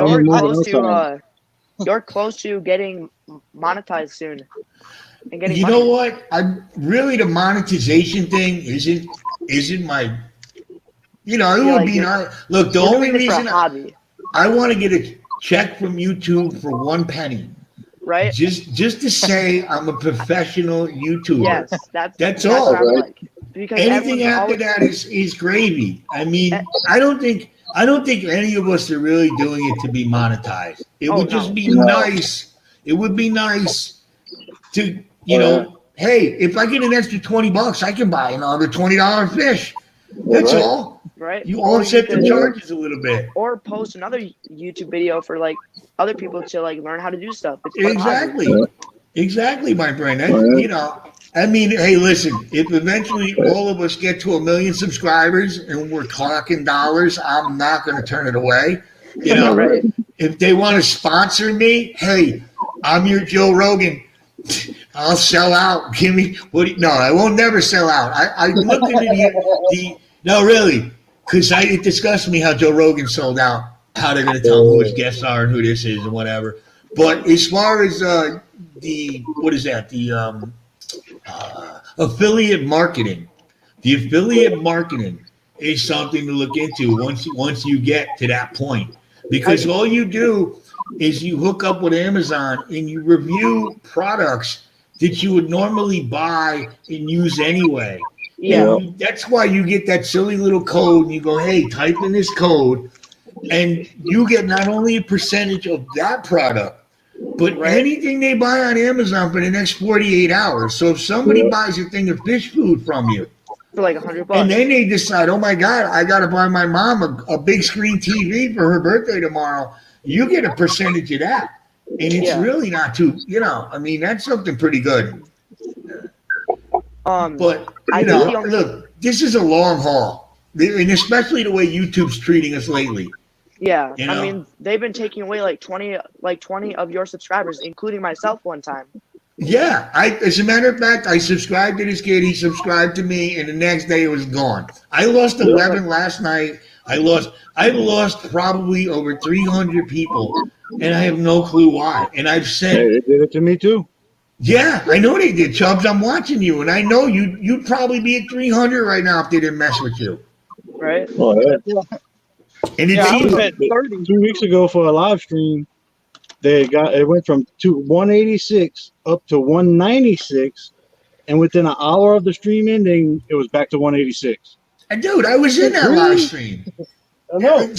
you're close to getting monetized soon. and getting You money. know what? I really the monetization thing isn't my. You know, it You're would like be you're, nice. Look, the you're only doing it for a reason hobby, I want to get a check from YouTube for 1 penny, right? just to say I'm a professional YouTuber. Yes, That's that's what all. I'm Right. like. Because Anything everyone's after always that is gravy. I eh, mean, I don't think any of us are really doing it to be monetized. It oh would just no, be No. nice. It would be nice to, Oh, yeah. hey, if I get an extra $20, I can buy another $20 fish. That's That's right. all. right? You Or you offset the could charges a little bit. or post another YouTube video for like other people to like learn how to do stuff. It's part of the hobby. Exactly. Exactly, my friend. Oh, yeah. I mean, hey, listen, if eventually all of us get to 1 million subscribers and we're talking dollars, I'm not going to turn it away. You No, know, right. Right? if they want to sponsor me, hey, I'm your Joe Rogan. I'll sell out. Give me no, I won't never sell out. I looked into the no, really, because it disgusts me how Joe Rogan sold out, how they're going to tell who his guests are and who this is and whatever. But as far as the what is that the affiliate marketing, the affiliate marketing is something to look into once you get to that point, because all you do is you hook up with Amazon and you review products that you would normally buy and use anyway. Yeah. Yeah. That's why you get that silly little code and you go, hey, type in this code, and you get not only a percentage of that product, but Right. anything they buy on Amazon for the next 48 hours. So if somebody Yeah. buys a thing of fish food from you, For like $100. and then they decide, oh my God, I got to buy my mom a big screen TV for her birthday tomorrow, you get a percentage of that. And it's Yeah. really not too, I mean, that's something pretty good. But, I think the only look, this is a long haul. And especially the way YouTube's treating us lately. yeah, You I know? mean they've been taking away like 20 of your subscribers, including myself one time. Yeah, as a matter of fact, I subscribed to this kid. He subscribed to me, and the next day it was gone. I lost 11 last night. I've lost probably over 300 people, and I have no clue why. And I've Hey, sent, they did it to me too. yeah, I know they did, Chubbs. I'm watching you, and I know you'd probably be at 300 right now if they didn't mess with you. Right? Oh, yeah. And it Yeah, I seems was at 30. 2 weeks ago for a live stream, it went from 186 up to 196, and within an hour of the stream ending, it was back to 186. dude, I was in that live Really? stream. I know.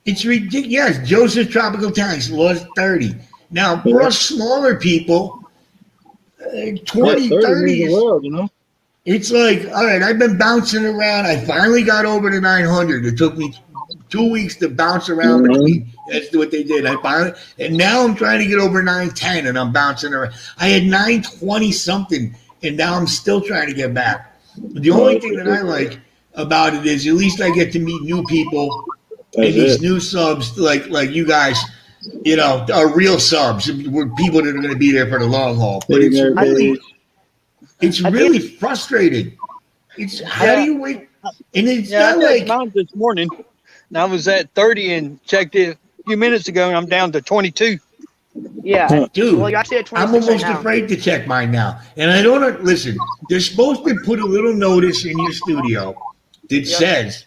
It's ridiculous. Yes, Joseph Tropical Tanks lost 30. Now, for us smaller people, 20, 30 30 means the is, world, you know. it's like, all right, I've been bouncing around. I finally got over to 900. It took me 2 weeks to bounce around between. That's what they did. And now I'm trying to get over 910, and I'm bouncing around. I had 920 something, and now I'm still trying to get back. The only thing that I like about it is at least I get to meet new people That's and these it. new subs like you guys, are real subs. We're people that are going to be there for the long haul. But it's Big nerd really, page. it's I really frustrating. It's how do you wait? And it's Yeah, I not checked like, mine this morning, and I was at 30 and checked it a few minutes ago, and I'm down to 22. Yeah. Huh. dude, Well, you're actually at I'm 26 right almost now. afraid to check mine now. And I don't listen. They're supposed to put a little notice in your studio that Yep. says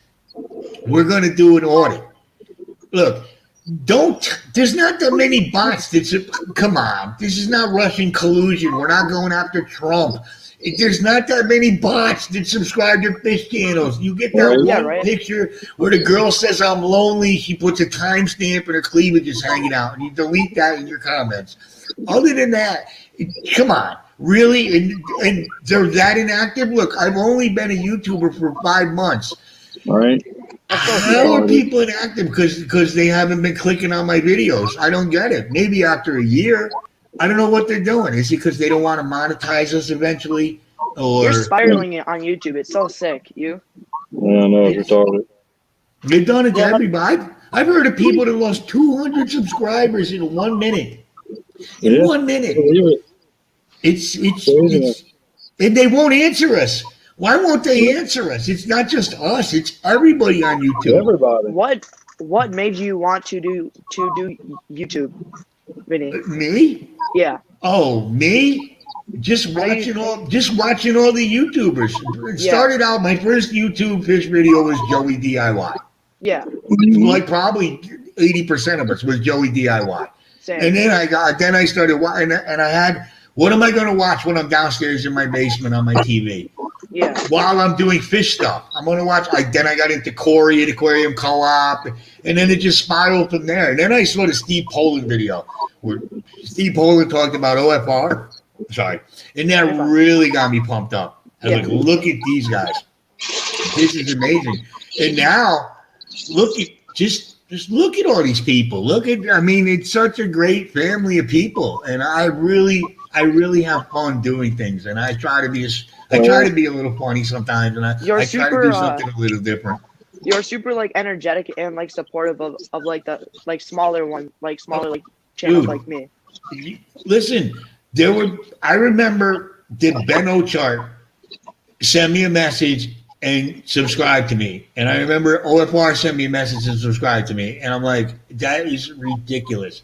we're going to do an audit. Look, there's not that many bots come on. This is not Russian collusion. We're not going after Trump. There's not that many bots that subscribe to fish channels. You get that Yeah, one right. picture where the girl says I'm lonely. She puts a timestamp and her cleavage is hanging out, and you delete that in your comments. Other than that, come on, really? And they're that inactive? Look, I've only been a YouTuber for 5 months. All right. How are people inactive? Because they haven't been clicking on my videos. I don't get it. Maybe after a year. I don't know what they're doing. Is it because they don't want to monetize us eventually? Or You're spiraling it on YouTube. It's so sick. You. Yeah, I know, it's retarded. they've done it to Yeah. everybody? I've heard of people that lost 200 subscribers in 1 minute. In Yeah. 1 minute. Believe it. It's and they won't answer us. Why won't they answer us? It's not just us. It's everybody on YouTube. Everybody. What made you want to do YouTube, Vinny? Me? Yeah. Oh, me? just watching all the YouTubers. It Yeah. started out, my first YouTube fish video was Joey DIY. Yeah. Like probably 80% of us was Joey DIY. Same. And then I started watching, and I had, what am I going to watch when I'm downstairs in my basement on my TV? Yeah. While I'm doing fish stuff, I'm going to watch. Then I got into Corey at Aquarium Co-op, and then it just spiraled from there. And then I saw the Steve Poland video where Steve Poland talked about OFR. Sorry, and that really got me pumped up. I was like, look at these guys. This is amazing. And now, look at just look at all these people. I mean, it's such a great family of people, and I really have fun doing things. And I try to be a little funny sometimes, and I try to do something a little different. You're super like energetic and like supportive of like the like smaller like channels like me. Listen, I remember did Ben Ochart send me a message and subscribe to me. And I remember OFR sent me a message and subscribe to me. And I'm like, that is ridiculous.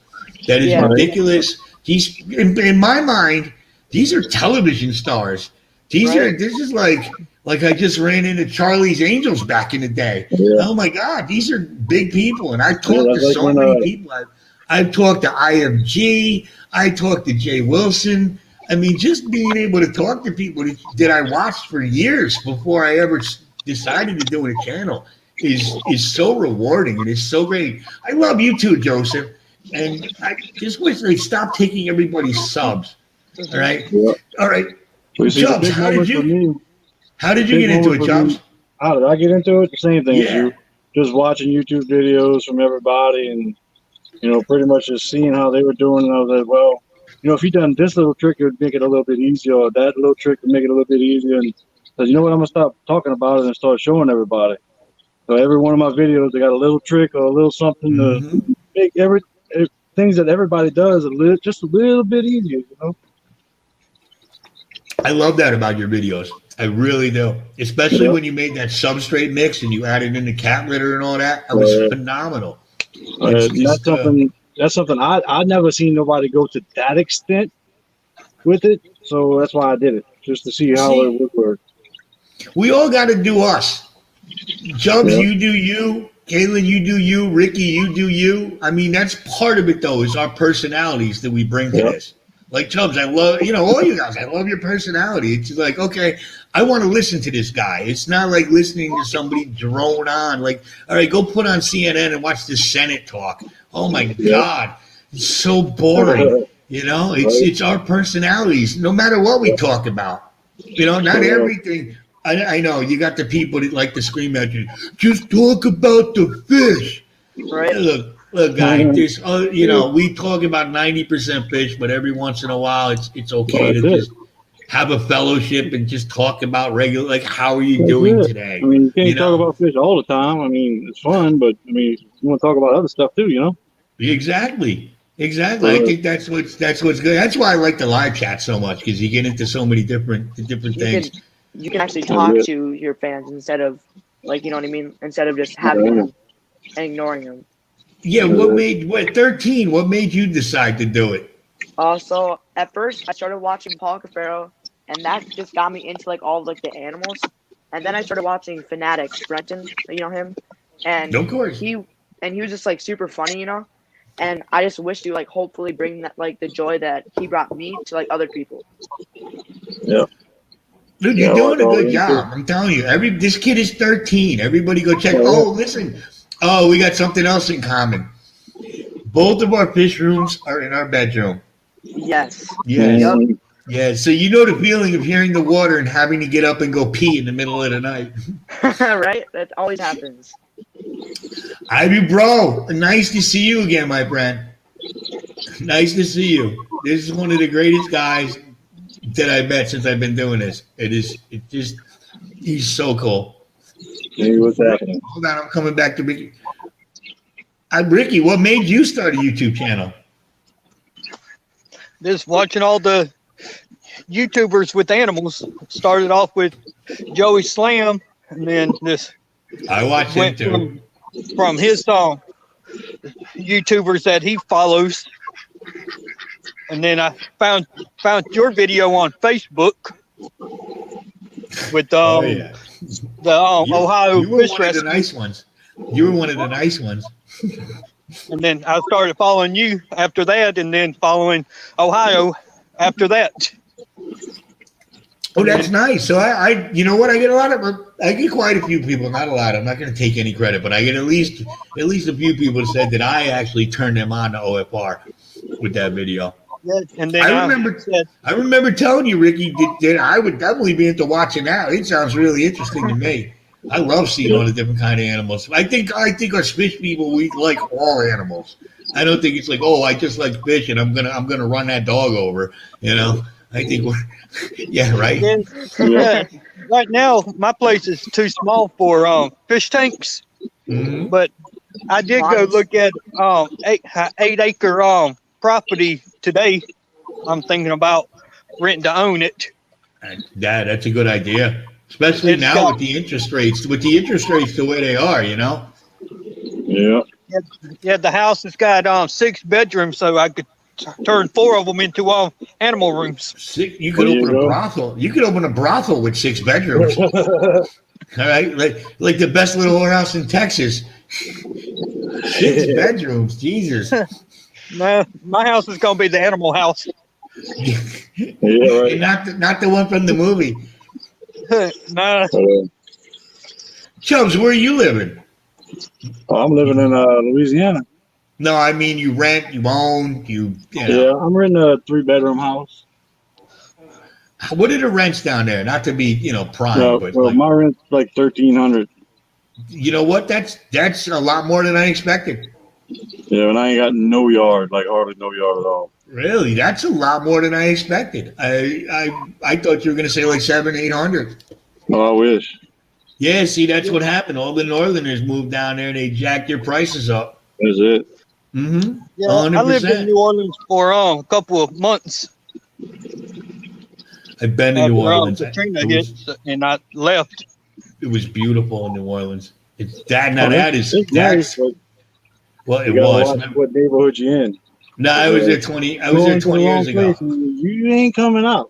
That is ridiculous. These, in my mind, these are television stars. This is like I just ran into Charlie's Angels back in the day. Yeah. Oh my God, these are big people. And I've talked to so many people. I've talked to IFG. I talked to Jay Wilson. I mean, just being able to talk to people that I watched for years before I ever decided to do a channel is so rewarding and it's so great. I love you too, Joseph. And I just wish they stopped taking everybody's subs. All right? Yeah. All right. Chubbs, how did you get into it, Chubbs? How did I get into it? The same thing as you. Just watching YouTube videos from everybody and, pretty much just seeing how they were doing. And I was like, well, if you done this little trick, it would make it a little bit easier, or that little trick would make it a little bit easier. And said, you know what, I'm going to stop talking about it and start showing everybody. So every one of my videos, they got a little trick or a little something to make things that everybody does just a little bit easier, I love that about your videos. I really do. Especially when you made that substrate mix and you added in the cat litter and all that. That was phenomenal. That's something I'd never seen nobody go to that extent with it. So that's why I did it, just to see how it would work. We all got to do us. Chubbs, you do you. Kaylin, you do you. Ricky, you do you. I mean, that's part of it, though, is our personalities that we bring to this. Like Chubbs, I love, all you guys, I love your personality. It's like, okay, I want to listen to this guy. It's not like listening to somebody drone on. Like, all right, go put on CNN and watch the Senate talk. Oh, my God. It's so boring. It's our personalities, no matter what we talk about. Not everything. I know you got the people that like to scream at you. Just talk about the fish. Right. Look, guys. We talk about 90% fish, but every once in a while, it's okay to just have a fellowship and just talk about regular. Like, how are you doing today? I mean, you can't talk about fish all the time. I mean, it's fun, but I mean, you want to talk about other stuff too, Exactly. I think that's what's good. That's why I like the live chat so much, because you get into so many different things. You can actually talk to your fans instead of, like, you know what I mean? Instead of just having them and ignoring them. Yeah, 13? What made you decide to do it? So at first I started watching Paul Cafaro, and that just got me into like all of, like the animals. And then I started watching Fanatics, Brenton, you know him? And of course. He was just like super funny, And I just wish to like hopefully bring that like the joy that he brought me to like other people. Yeah. Dude, you're doing a good job. I'm telling you. This kid is 13. Everybody go check. Oh, listen. Oh, we got something else in common. Both of our fish rooms are in our bedroom. Yes. Yep. Yeah. So you know the feeling of hearing the water and having to get up and go pee in the middle of the night. Right? That always happens. Ivy, bro. Nice to see you again, my friend. Nice to see you. This is one of the greatest guys that I've met since I've been doing this. He's so cool. Hey, what's happening? Hold on, I'm coming back to Ricky. Ricky, what made you start a YouTube channel? Just watching all the YouTubers with animals. Started off with Joey Slam, and then I watched him too. From his YouTubers that he follows. And then I found your video on Facebook with Oh yeah, the Ohio you were Fish one of the Rescue. nice ones. You were one of the nice ones. And then I started following you after that, and then following Ohio after that. Oh, that's nice. So you know what? I get quite a few people. Not a lot. I'm not going to take any credit, but I get at least a few people said that I actually turned them on to OFR with that video. Yeah, and then I remember telling you, Ricky, that I would definitely be into watching that. It sounds really interesting to me. I love seeing all the different kind of animals. I think us fish people, we like all animals. I don't think it's like, oh, I just like fish and I'm gonna run that dog over. You know, I think we're yeah, right. yeah. Right now, my place is too small for fish tanks, Mm-hmm. but I did go look at 8-acre property today. I'm thinking about renting to own it. That's a good idea, especially now with the interest rates. With the interest rates the way they are, you know. Yeah. Yeah, the house has got 6 bedrooms, so I could turn 4 of them into animal rooms. You could open a brothel. You could open a brothel with 6 bedrooms. All right, like the best little whorehouse in Texas. 6 bedrooms, Jesus. No, my house is gonna be the animal house. Yeah, right. And not the one from the movie. No. Chubbs, where are you living? I'm living in Louisiana. No, I mean you rent, you own, you know. Yeah, I'm renting a 3-bedroom house. What are the rents down there? Not to be, prime, but well, my rent's like $1,300. You know what? That's a lot more than I expected. Yeah, and I ain't got no yard, like hardly no yard at all. Really, that's a lot more than I expected. I thought you were going to say like 700-800. Oh, I wish. Yeah, see, that's what happened. All the Northerners moved down there and they jacked their prices up. That's it. Mm-hmm. Yeah, 100%. I lived in New Orleans for a couple of months. I've been to New Orleans. Katrina hit, and I left. It was beautiful in New Orleans. Well, it was. What neighborhood you in? No, I was there 20 years ago. You ain't coming out.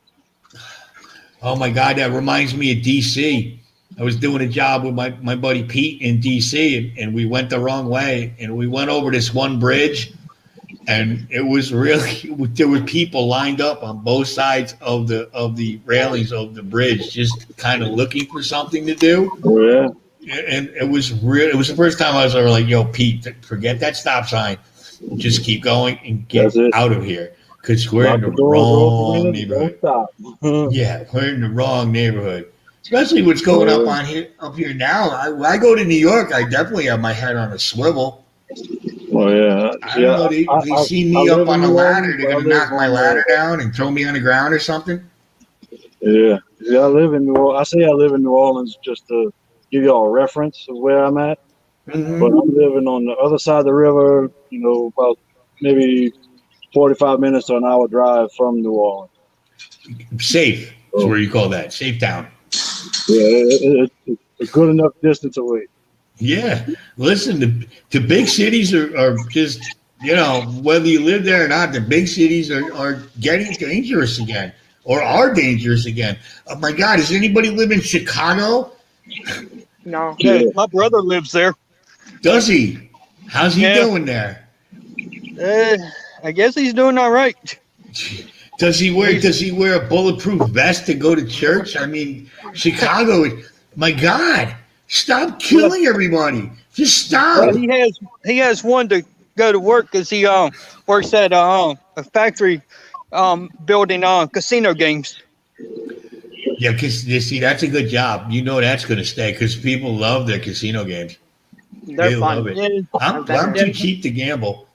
Oh my God, that reminds me of DC. I was doing a job with my buddy Pete in DC, and we went the wrong way, and we went over this one bridge, and it was really, there were people lined up on both sides of the railings of the bridge, just kind of looking for something to do. Oh, yeah. And it was the first time I was ever like, yo, Pete, forget that stop sign. Just keep going and get out of here. Because we're in the wrong neighborhood. Yeah, we're in the wrong neighborhood. Especially what's going up here now. I go to New York, I definitely have my head on a swivel. Oh, yeah. I don't know, they see me up on a ladder, they're going to knock my ladder down and throw me on the ground or something. Yeah. See, I live in New Orleans. I say I live in New Orleans just to give y'all a reference of where I'm at. Mm-hmm. But I'm living on the other side of the river, about maybe 45 minutes to an hour drive from New Orleans. Safe is where you call that. Safe town. Yeah, it's a good enough distance away. Yeah. Listen, the big cities are just, whether you live there or not, the big cities are getting dangerous again or are dangerous again. Oh, my God. Does anybody live in Chicago? No. Yeah, my brother lives there. Does he? How's he doing there? I guess he's doing all right. Does he wear a bulletproof vest to go to church? I mean, Chicago, my God, stop killing everybody. Just stop. He has one to go to work because he works at a factory building casino games. Yeah, because you see, that's a good job. That's going to stay because people love their casino games. They love it. Yeah. I'm too cheap to gamble.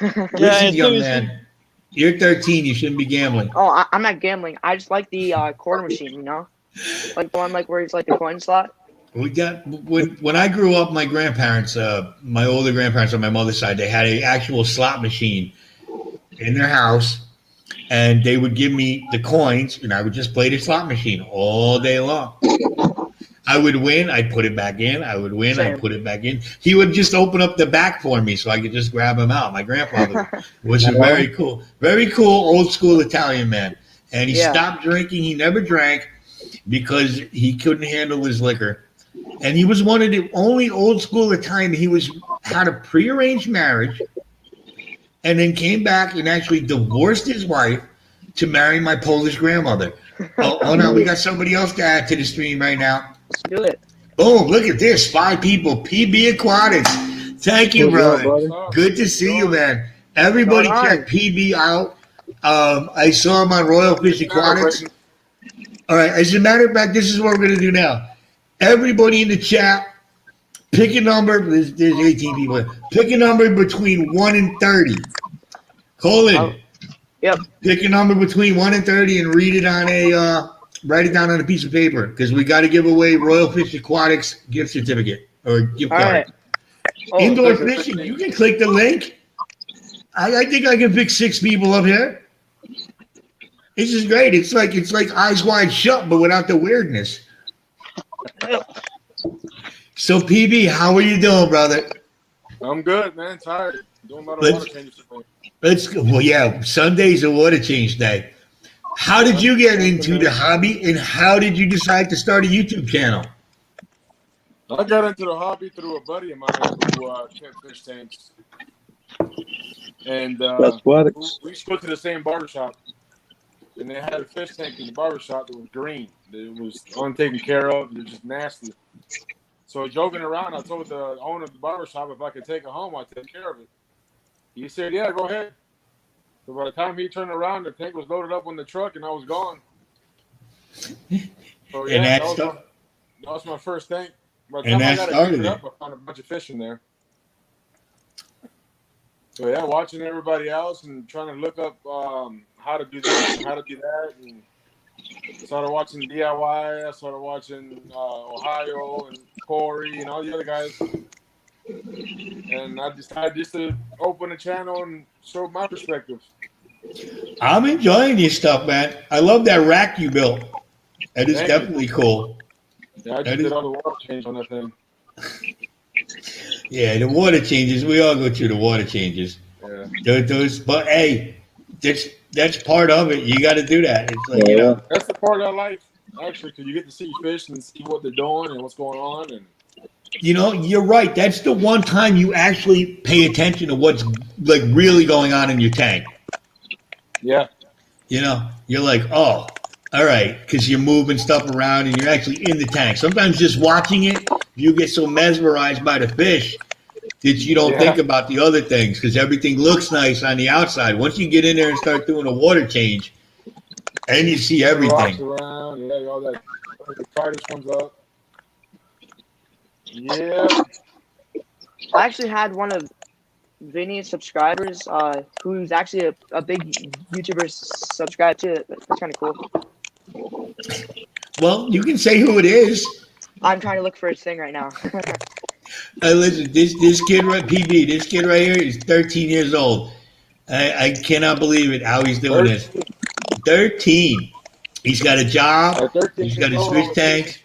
Listen, young man, you're 13. You shouldn't be gambling. Oh, I'm not gambling. I just like the quarter machine, like the one where it's like the coin slot. We got when I grew up, my grandparents, my older grandparents on my mother's side, they had an actual slot machine in their house. And they would give me the coins, and I would just play the slot machine all day long. I would win, I'd put it back in. I would win, Same. I'd put it back in. He would just open up the back for me so I could just grab him out. My grandfather was a very cool old school Italian man. And he Yeah. stopped drinking. He never drank because he couldn't handle his liquor. And he was one of the only old school Italian. Had a prearranged marriage and then came back and actually divorced his wife to marry my Polish grandmother. Oh no, we got somebody else to add to the stream right now. Let's do it. Boom, look at this. 5 people. PB Aquatics. Thank you, What's up, brother. buddy? Good to see you, man. Everybody Going on. check PB out. I saw him on Royal Fish Aquatics. All right, as a matter of fact, this is what we're going to do now. Everybody in the chat, pick a number. There's 18 people. Pick a number between 1 and 30. Colin. Yep. Pick a number between 1 and 30 and write it down on a piece of paper because we got to give away Royal Fish Aquatics gift certificate or gift All card. right. Oh, Indoor fishing, you can click the link. I think I can pick 6 people up here. This is great. It's like Eyes Wide Shut, but without the weirdness. So PB, how are you doing, brother? I'm good, man. Tired. Doing a lot of Let's- water changes today. Well, yeah, Sunday's a water change day. How did you get into the hobby, and how did you decide to start a YouTube channel? I got into the hobby through a buddy of mine who kept fish tanks. And That's what. we used to go to the same barbershop. And they had a fish tank in the barbershop that was green. It was untaken care of. It was just nasty. So joking around, I told the owner of the barbershop if I could take it home, I'd take care of it. He said, yeah, go ahead. So by the time he turned around, the tank was loaded up on the truck and I was gone. So yeah, And that that was my first tank. By the And time I that got started it it. up, I found a bunch of fish in there. So yeah, watching everybody else and trying to look up how to do this, how to do that, and started watching DIY. I started watching Ohio and Corey and all the other guys. And I decided just to open a channel and show my perspective. I'm enjoying your stuff, man. I love that rack you built. That is Thank you. definitely cool. Yeah, I That just is- did all the water change on that thing. Yeah, the water changes. We all go through the water changes. Yeah. But hey, that's part of it. You got to do that. It's like, you know, That's the part I like, actually, because you get to see fish and see what they're doing and what's going on. And you're right. That's the one time you actually pay attention to what's like really going on in your tank. yeah, You know, you're like, oh, all right, because you're moving stuff around and you're actually in the tank. Sometimes just watching it, you get so mesmerized by the fish that you don't Yeah. think about the other things because everything looks nice on the outside. Once you get in there and start doing a water change, and you see rocks everything. around, yeah, all that. The Titus comes up. Yeah, I actually had one of Vinny's subscribers, who's actually a big YouTuber subscribed to it. That's kind of cool. Well, you can say who it is. I'm trying to look for his thing right now. Listen, this kid right, PB, this kid right here is 13 years old. I cannot believe it how he's doing this. 13. He's got a job. at 13 He's got his years fish old, tank.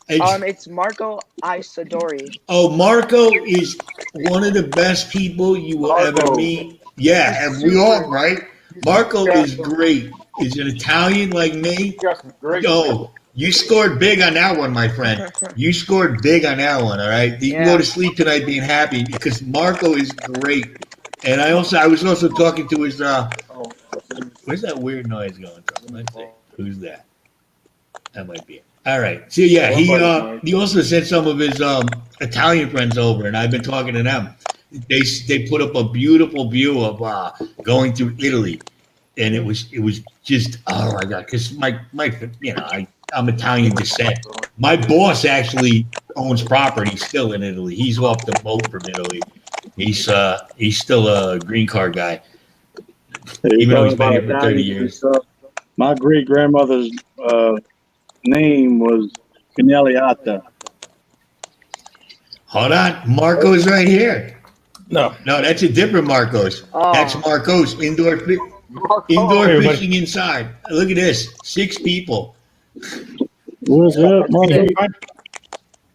It's- It's Marco Isadori. Oh, Marco is one of the best people you will ever Marco. meet. Yeah, and we all, right? Marco is great. He's an Italian like me. He got some great Oh, you scored big on that one, my friend. You scored big on that one, all right? You can go Yeah. to sleep tonight being happy because Marco is great. And I was also talking to his, Oh, where's that weird noise going from? Let's see. Who's that? That might be it. All right. So yeah, he also sent some of his Italian friends over, and I've been talking to them. They put up a beautiful view of going through Italy, and it was just, oh my god, because my I'm Italian descent. My boss actually owns property still in Italy. He's off the boat from Italy. He's still a green card guy, even though he's been here for 30 years. My great grandmother's name was Canelliata. Hold on, Marco's right here. No. No, that's a different Marcos. Oh. That's Marcos indoor Marco. indoor everybody. fishing inside. Look at this, 6 people. What's up, Marco? All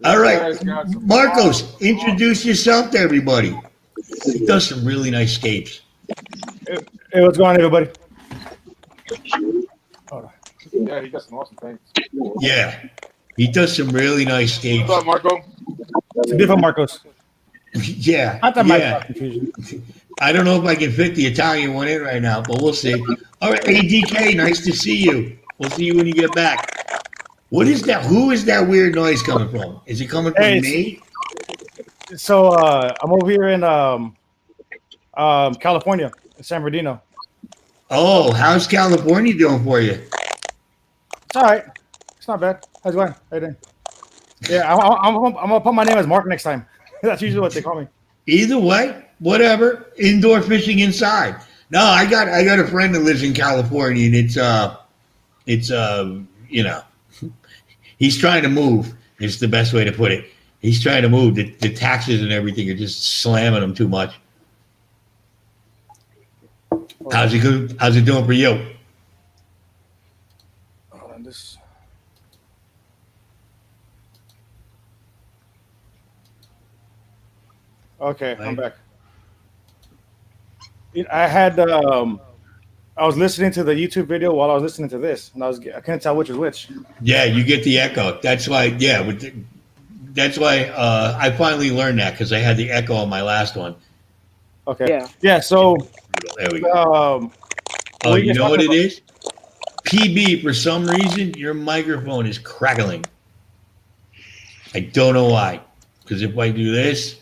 This right, guy's got some Marcos, introduce yourself to everybody. He does some really nice scapes. Hey, what's going on, everybody? Yeah, he got some awesome things. Yeah, he does some really nice scapes. What's up, Marco? It's a different Marcos. Yeah, Not that my yeah. confusion. I don't know if I can fit the Italian one in right now, but we'll see. All right, ADK, nice to see you. We'll see you when you get back. What is that? Who is that weird noise coming from? Is it coming from Hey, me? So I'm over here in California, in San Bernardino. Oh, how's California doing for you? It's all right. It's not bad. How's it going? How you doing? Yeah, I'm gonna put my name as Mark next time. That's usually what they call me. Either way, whatever. Indoor fishing inside. No, I got a friend that lives in California, and it's you know, he's trying to move. Is the best way to put it. He's trying to move. The taxes and everything are just slamming him too much. How's it good? How's it doing for you? Hold on, this. Okay, I'm back. I had I was listening to the YouTube video while I was listening to this, and I couldn't tell which was which. Yeah, you get the echo. That's why. Yeah, that's why I finally learned that because I had the echo on my last one. Okay. Yeah. So. There we go. Oh, you know what it is? PB, for some reason, your microphone is crackling. I don't know why. Because if I do this,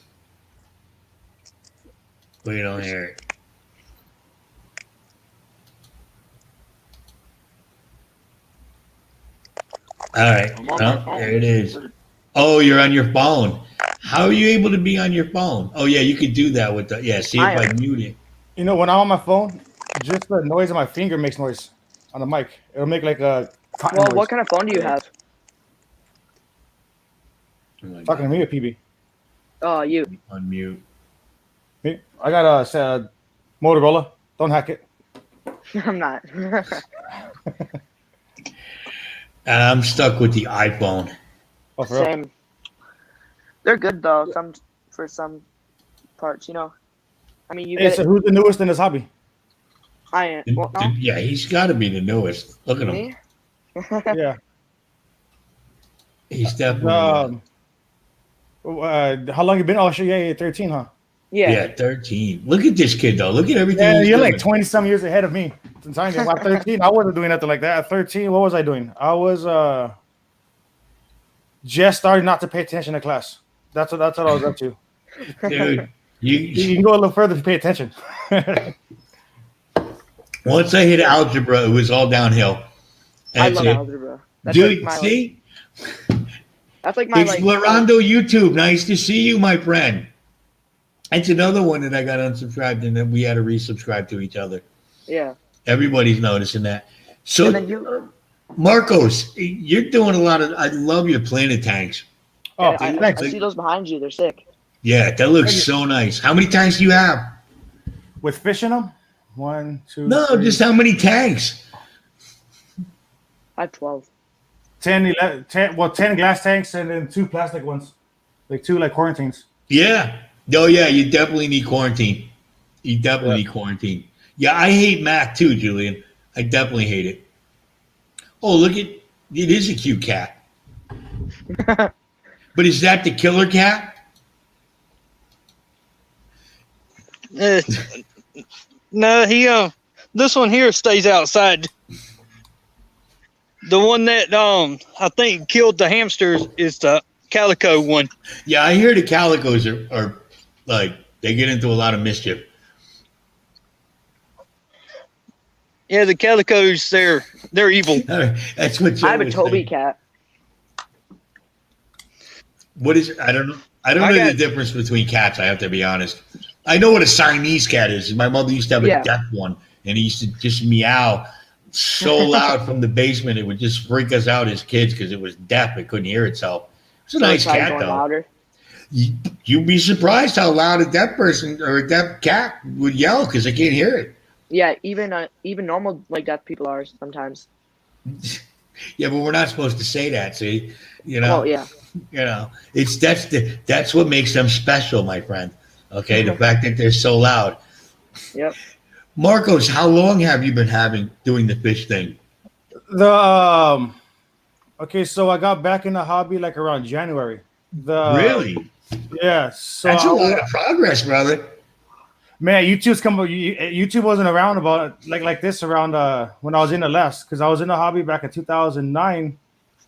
we don't hear it. All right. Oh, there it is. Oh, you're on your phone. How are you able to be on your phone? Oh, yeah, you could do that with the. Yeah, see if I mute it. You know, when I'm on my phone, just the noise of my finger makes noise on the mic. It'll make like a. Well, noise. what kind of phone do you have? Talking to me or PB? Oh, you. Unmute. Me? I got a Motorola. Don't hack it. I'm not. I'm stuck with the iPhone. Oh, for real? Same. They're good though. For some parts, you know. I mean, you. Hey, so who's the newest in this hobby? I am. Well, no. Yeah, he's got to be the newest. Look at him. Me? Yeah. He's definitely. How long you been? Oh, sure, yeah, 13, huh? Yeah. 13. Look at this kid, though. Look at everything. Yeah, he's you're doing. like 20 some years ahead of me. At 13, I wasn't doing nothing like that. At 13, what was I doing? I was just starting not to pay attention to class. That's what I was up to. Dude, You can go a little further to pay attention. once I hit algebra, it was all downhill. I That's love it. algebra. That's Dude, like see? That's like my Explorando YouTube. Nice to see you, my friend. That's another one that I got unsubscribed and then we had to resubscribe to each other. Yeah. Everybody's noticing that. So, And then you. Marcos, you're doing a lot of. I love your planet tanks. Oh, I thanks. see those behind you. They're sick. Yeah, that looks so nice. How many tanks do you have? With fish in them? 1, 2. No, 3, just how many tanks? I have 12. 10, 11, 10, well, 10 glass tanks and then 2 plastic ones. Like 2 like quarantines. Yeah. Oh, yeah, you definitely need quarantine. You definitely need quarantine. Yeah, I hate Mac too, Julian. I definitely hate it. Oh, look at it is a cute cat. But is that the killer cat? No, he this one here stays outside. The one that I think killed the hamsters is the calico one. Yeah, I hear the calicos are like they get into a lot of mischief. Yeah, the calicos they're evil. That's what Joe I have a was Toby saying. cat. What is it? I don't know. I don't know the difference between cats. I have to be honest. I know what a Siamese cat is. My mother used to have a deaf one, and he used to just meow so loud from the basement it would just freak us out as kids because it was deaf. It couldn't hear itself. It's a nice cat though. Louder. You'd be surprised how loud a deaf person or a deaf cat would yell because they can't hear it. Yeah, even normal like deaf people are sometimes. Yeah, but we're not supposed to say that. See, Well, yeah. that's what makes them special, my friend. Okay, the fact that they're so loud. Yep. Marcos, how long have you been doing the fish thing? The okay, so I got back in the hobby like around January. Really? Yeah, so That's a lot of progress, brother. man, YouTube wasn't around about like this around when I was in the last, because I was in the hobby back in 2009.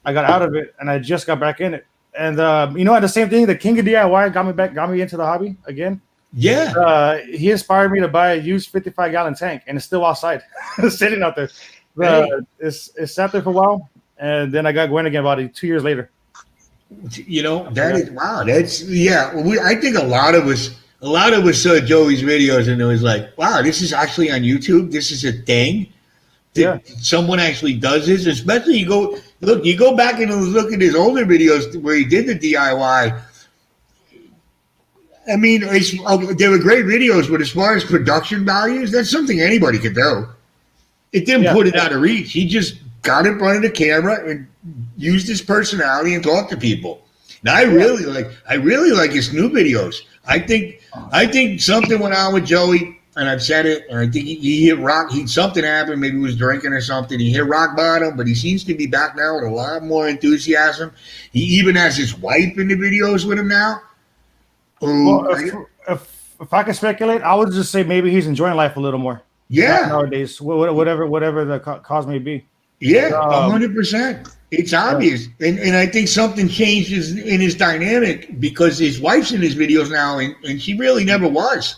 I got out of it and I just got back in it. And the same thing, the King of DIY got me into the hobby again. Yeah. He inspired me to buy a used 55-gallon tank, and it's still outside, sitting out there. Hey. It sat there for a while, and then I got going again about 2 years later. That is wow. That's yeah. I think a lot of us saw Joey's videos and it was like, wow, this is actually on YouTube. This is a thing. Yeah. Someone actually does this. Especially you go back and look at his older videos where he did the DIY. I mean, they were great videos, but as far as production values, that's something anybody could do. It didn't put it out of reach. He just got in front of the camera and used his personality and talked to people. Now I really like his new videos. I think something went on with Joey, and I've said it, and I think he hit rock. Something happened. Maybe he was drinking or something. He hit rock bottom, but he seems to be back now with a lot more enthusiasm. He even has his wife in the videos with him now. Well, if I could speculate, I would just say maybe he's enjoying life a little more. Yeah. Nowadays, whatever the cause may be. Yeah, 100%. It's obvious, and I think something changes in his dynamic because his wife's in his videos now, and she really never was.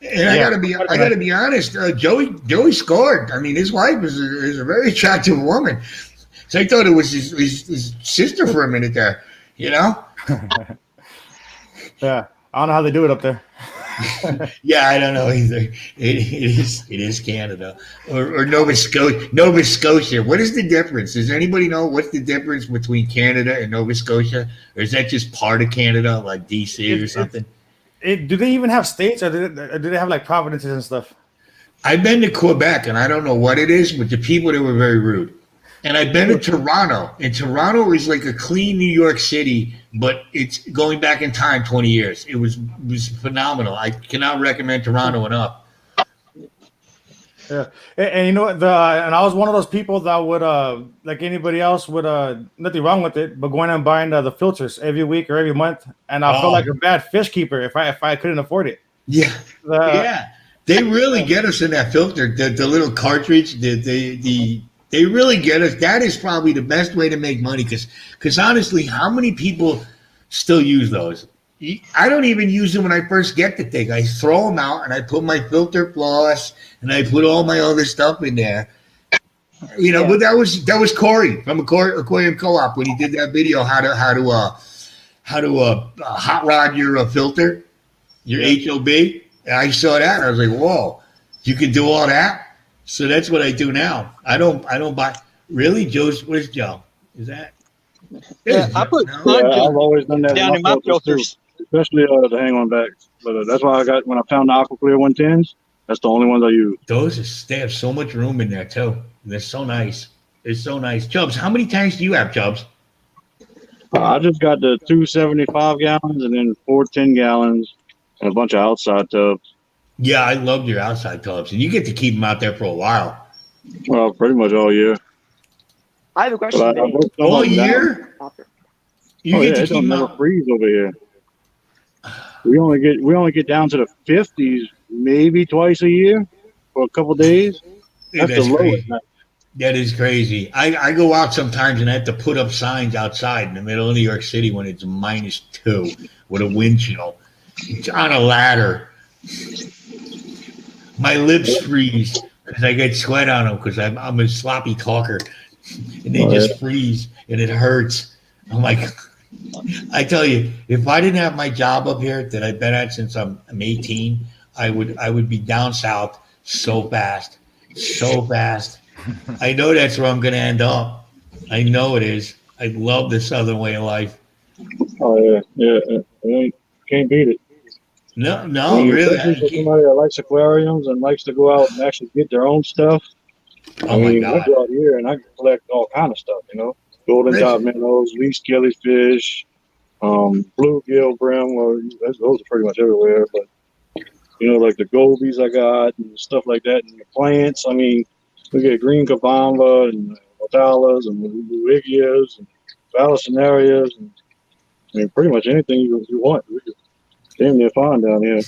And I gotta be honest, Joey scored. I mean, his wife is a very attractive woman. So I thought it was his sister for a minute there. Yeah, I don't know how they do it up there. Yeah, I don't know either. It is Canada or Nova Scotia. What is the difference? Does anybody know what's the difference between Canada and Nova Scotia? Or is that just part of Canada, like DC or something? Do they even have states, or do they have like provinces and stuff? I've been to Quebec, and I don't know what it is, but the people there were very rude. And I've been to Toronto, and Toronto is like a clean New York City, but it's going back in time 20 years. It was phenomenal. I cannot recommend Toronto enough. Yeah, and you know what? And I was one of those people that would, like anybody else, would nothing wrong with it, but going and buying the filters every week or every month, and I felt like a bad fish keeper if I couldn't afford it. Yeah, yeah, they really get us in that filter. The little cartridge, they really get us. That is probably the best way to make money because honestly, how many people still use those? I don't even use them when I first get the thing. I throw them out and I put my filter floss and I put all my other stuff in there. But that was Corey from Aquarium Co-op when he did that video how to hot rod your filter, your HOB. And I saw that and I was like, whoa, you can do all that. So that's what I do now. I don't buy. Really, Joe's? Where's Joe? Is that? Yeah, I put I've always done that down in my filters. Especially the hang on backs. But that's why I got when I found the Aquaclear 110s. That's the only ones I use. They have so much room in there too. They're so nice. It's so nice. Chubbs, how many tanks do you have, Chubbs? I just got the 2 75 gallons and then 4 10 gallons and a bunch of outside tubs. Yeah, I love your outside tubs, and you get to keep them out there for a while. Well, pretty much all year. I have a question. All year? You get to keep never freeze over here. We only get down to the 50s maybe twice a year for a couple days. That's the lowest. That is crazy. I go out sometimes and I have to put up signs outside in the middle of New York City when it's -2 with a wind chill. It's on a ladder. My lips freeze because I get sweat on them because I'm a sloppy talker, and they just freeze and it hurts. I'm like, I tell you, if I didn't have my job up here that I've been at since I'm 18, I would be down south so fast. I know that's where I'm going to end up. I know it is. I love the Southern way of life. Oh yeah. Can't beat it. No, really. Somebody that likes aquariums and likes to go out and actually get their own stuff, Oh my I God. go out here and I can collect all kind of stuff, golden top minnows, least jellyfish, bluegill brim. Well, those are pretty much everywhere, but like the gobies I got and stuff like that, and the plants. I mean, we get green kabamba and motalas and luigias and vallisnerias, and I mean, pretty much anything you want. We could damn near find down here.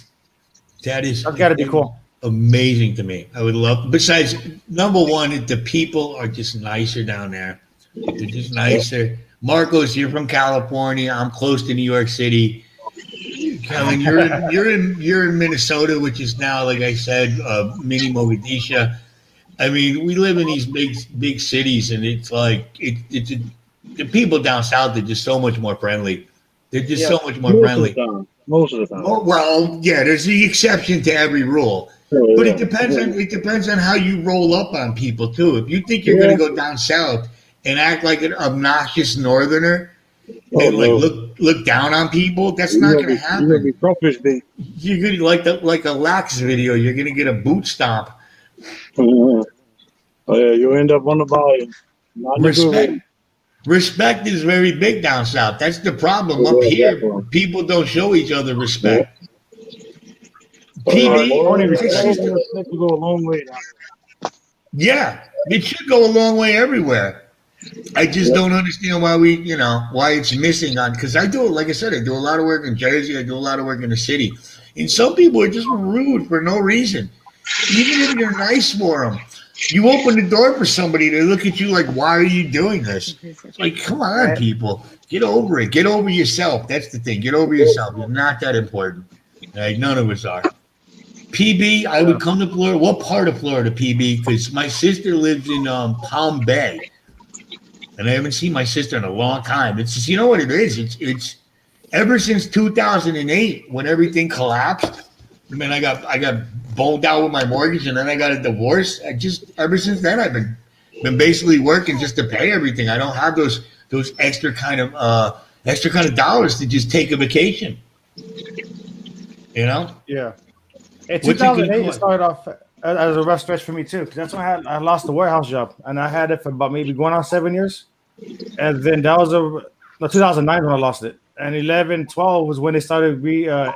That is That's got to be cool. amazing to me. I would love. Besides, number one, the people are just nicer down there. They're just nicer. Marcos, you're from California. I'm close to New York City. Kevin, you're in Minnesota, which is now, like I said, mini Mogadishu. I mean, we live in these big cities, and it's like the people down south are just so much more friendly. They're just so much more friendly. Most of the time. Well, yeah, there's the exception to every rule, but it depends on how you roll up on people too. If you think you're going to go down south and act like an obnoxious northerner and look down on people, that's not going to happen. You're going to be crawfish bait. You're going to like a lax video. You're going to get a boot stomp. Oh yeah, you end up on the volume. Respect is very big down south. That's the problem. Up here, people don't show each other respect. PB, respect will go a long way down there. Yeah, it should go a long way everywhere. I just don't understand why why it's missing on, because like I said, I do a lot of work in Jersey. I do a lot of work in the city. And some people are just rude for no reason. Even if you're nice for them. You open the door for somebody, they look at you like, why are you doing this? It's like, come on, people. Get over it. Get over yourself. That's the thing. Get over yourself. You're not that important. Right? None of us are. PB, I would come to Florida. What part of Florida, PB? Because my sister lives in Palm Bay. And I haven't seen my sister in a long time. It's just, you know what it is? It's ever since 2008 when everything collapsed. I mean, I got boned out with my mortgage, and then I got a divorce. Ever since then, I've been basically working just to pay everything. I don't have those extra kind of dollars to just take a vacation. Yeah. In 2008, it started off as a rough stretch for me too, because that's when I lost the warehouse job, and I had it for about maybe going on 7 years, and then that was 2009 when I lost it, and 11, 12 was when they started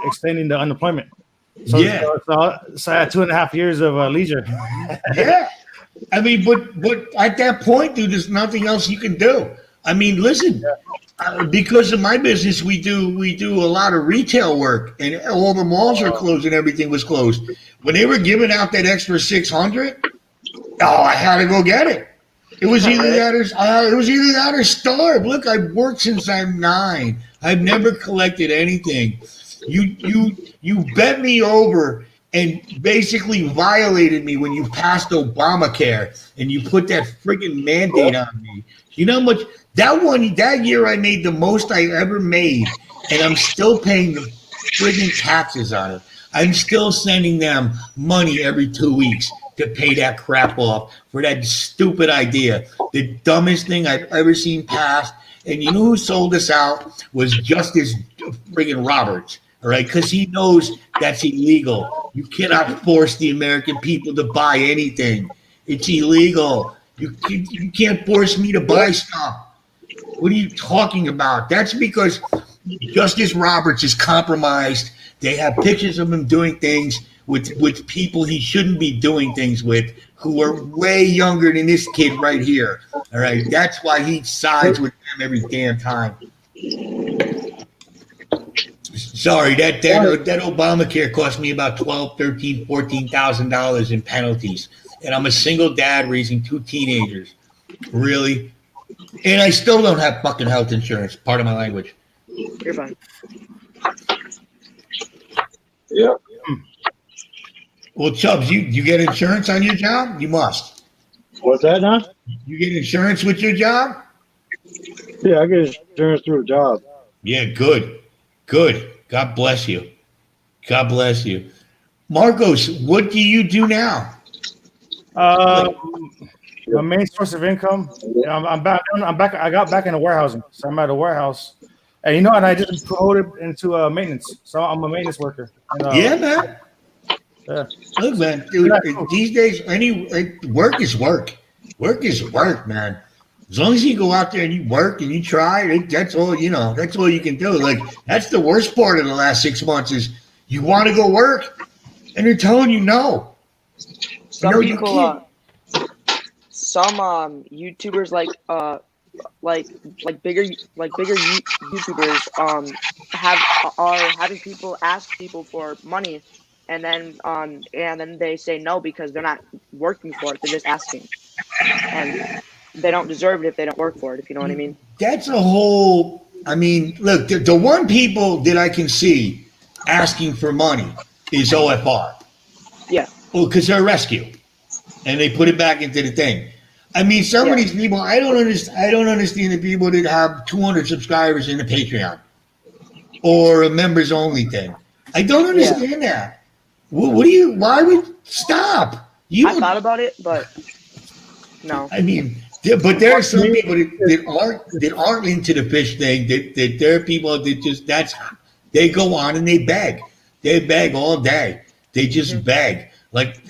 extending the unemployment. So I had 2.5 years of leisure. Yeah, I mean, but at that point, dude, there's nothing else you can do. I mean, listen, because of my business, we do a lot of retail work, and all the malls are closed, and everything was closed. When they were giving out that extra $600, I had to go get it. It was either that or starve. Look, I've worked since I'm 9. I've never collected anything. You bent me over and basically violated me when you passed Obamacare and you put that friggin' mandate on me. You know how much that year I made the most I ever made, and I'm still paying the friggin' taxes on it. I'm still sending them money every 2 weeks to pay that crap off for that stupid idea. The dumbest thing I've ever seen passed. And you know who sold us out was Justice friggin' Roberts. All right, because he knows that's illegal. You cannot force the American people to buy anything. It's illegal. You can't force me to buy stuff. What are you talking about? That's because Justice Roberts is compromised. They have pictures of him doing things with people he shouldn't be doing things with, who are way younger than this kid right here. All right, that's why he sides with them every damn time. Sorry, that Obamacare cost me about $12,000, $13,000, $14,000 in penalties, and I'm a single dad raising 2 teenagers. Really, and I still don't have fucking health insurance. Part of my language. You're fine. Yeah. Well, Chubbs, you get insurance on your job? You must. What's that now? You get insurance with your job? Yeah, I get insurance through a job. Yeah, good. God bless you. God bless you. Marcos, what do you do now? My main source of income. I'm back. I got back into warehousing, so I'm at a warehouse. And and I just promoted into maintenance, so I'm a maintenance worker. And, Yeah, man. Look, man, dude, these days, work is work. Work is work, man. As long as you go out there and you work and you try, that's all That's all you can do. Like that's the worst part of the last 6 months is you want to go work, and they're telling you no. Some No, people, some YouTubers like bigger YouTubers are having people ask people for money, and then they say no because they're not working for it. They're just asking, and they don't deserve it if they don't work for it. If you know what I mean. That's a whole. I mean, look, the one people that I can see asking for money is OFR. Yeah. Well, because they're a rescue, and they put it back into the thing. I mean, some of these people, I don't understand the people that have 200 subscribers in the Patreon or a members only thing. I don't understand that. Why would stop? I thought about it, but no. I mean, but there are some people that aren't into the fish thing. That there are people that just they go on and they beg. They beg all day. They just beg. Like,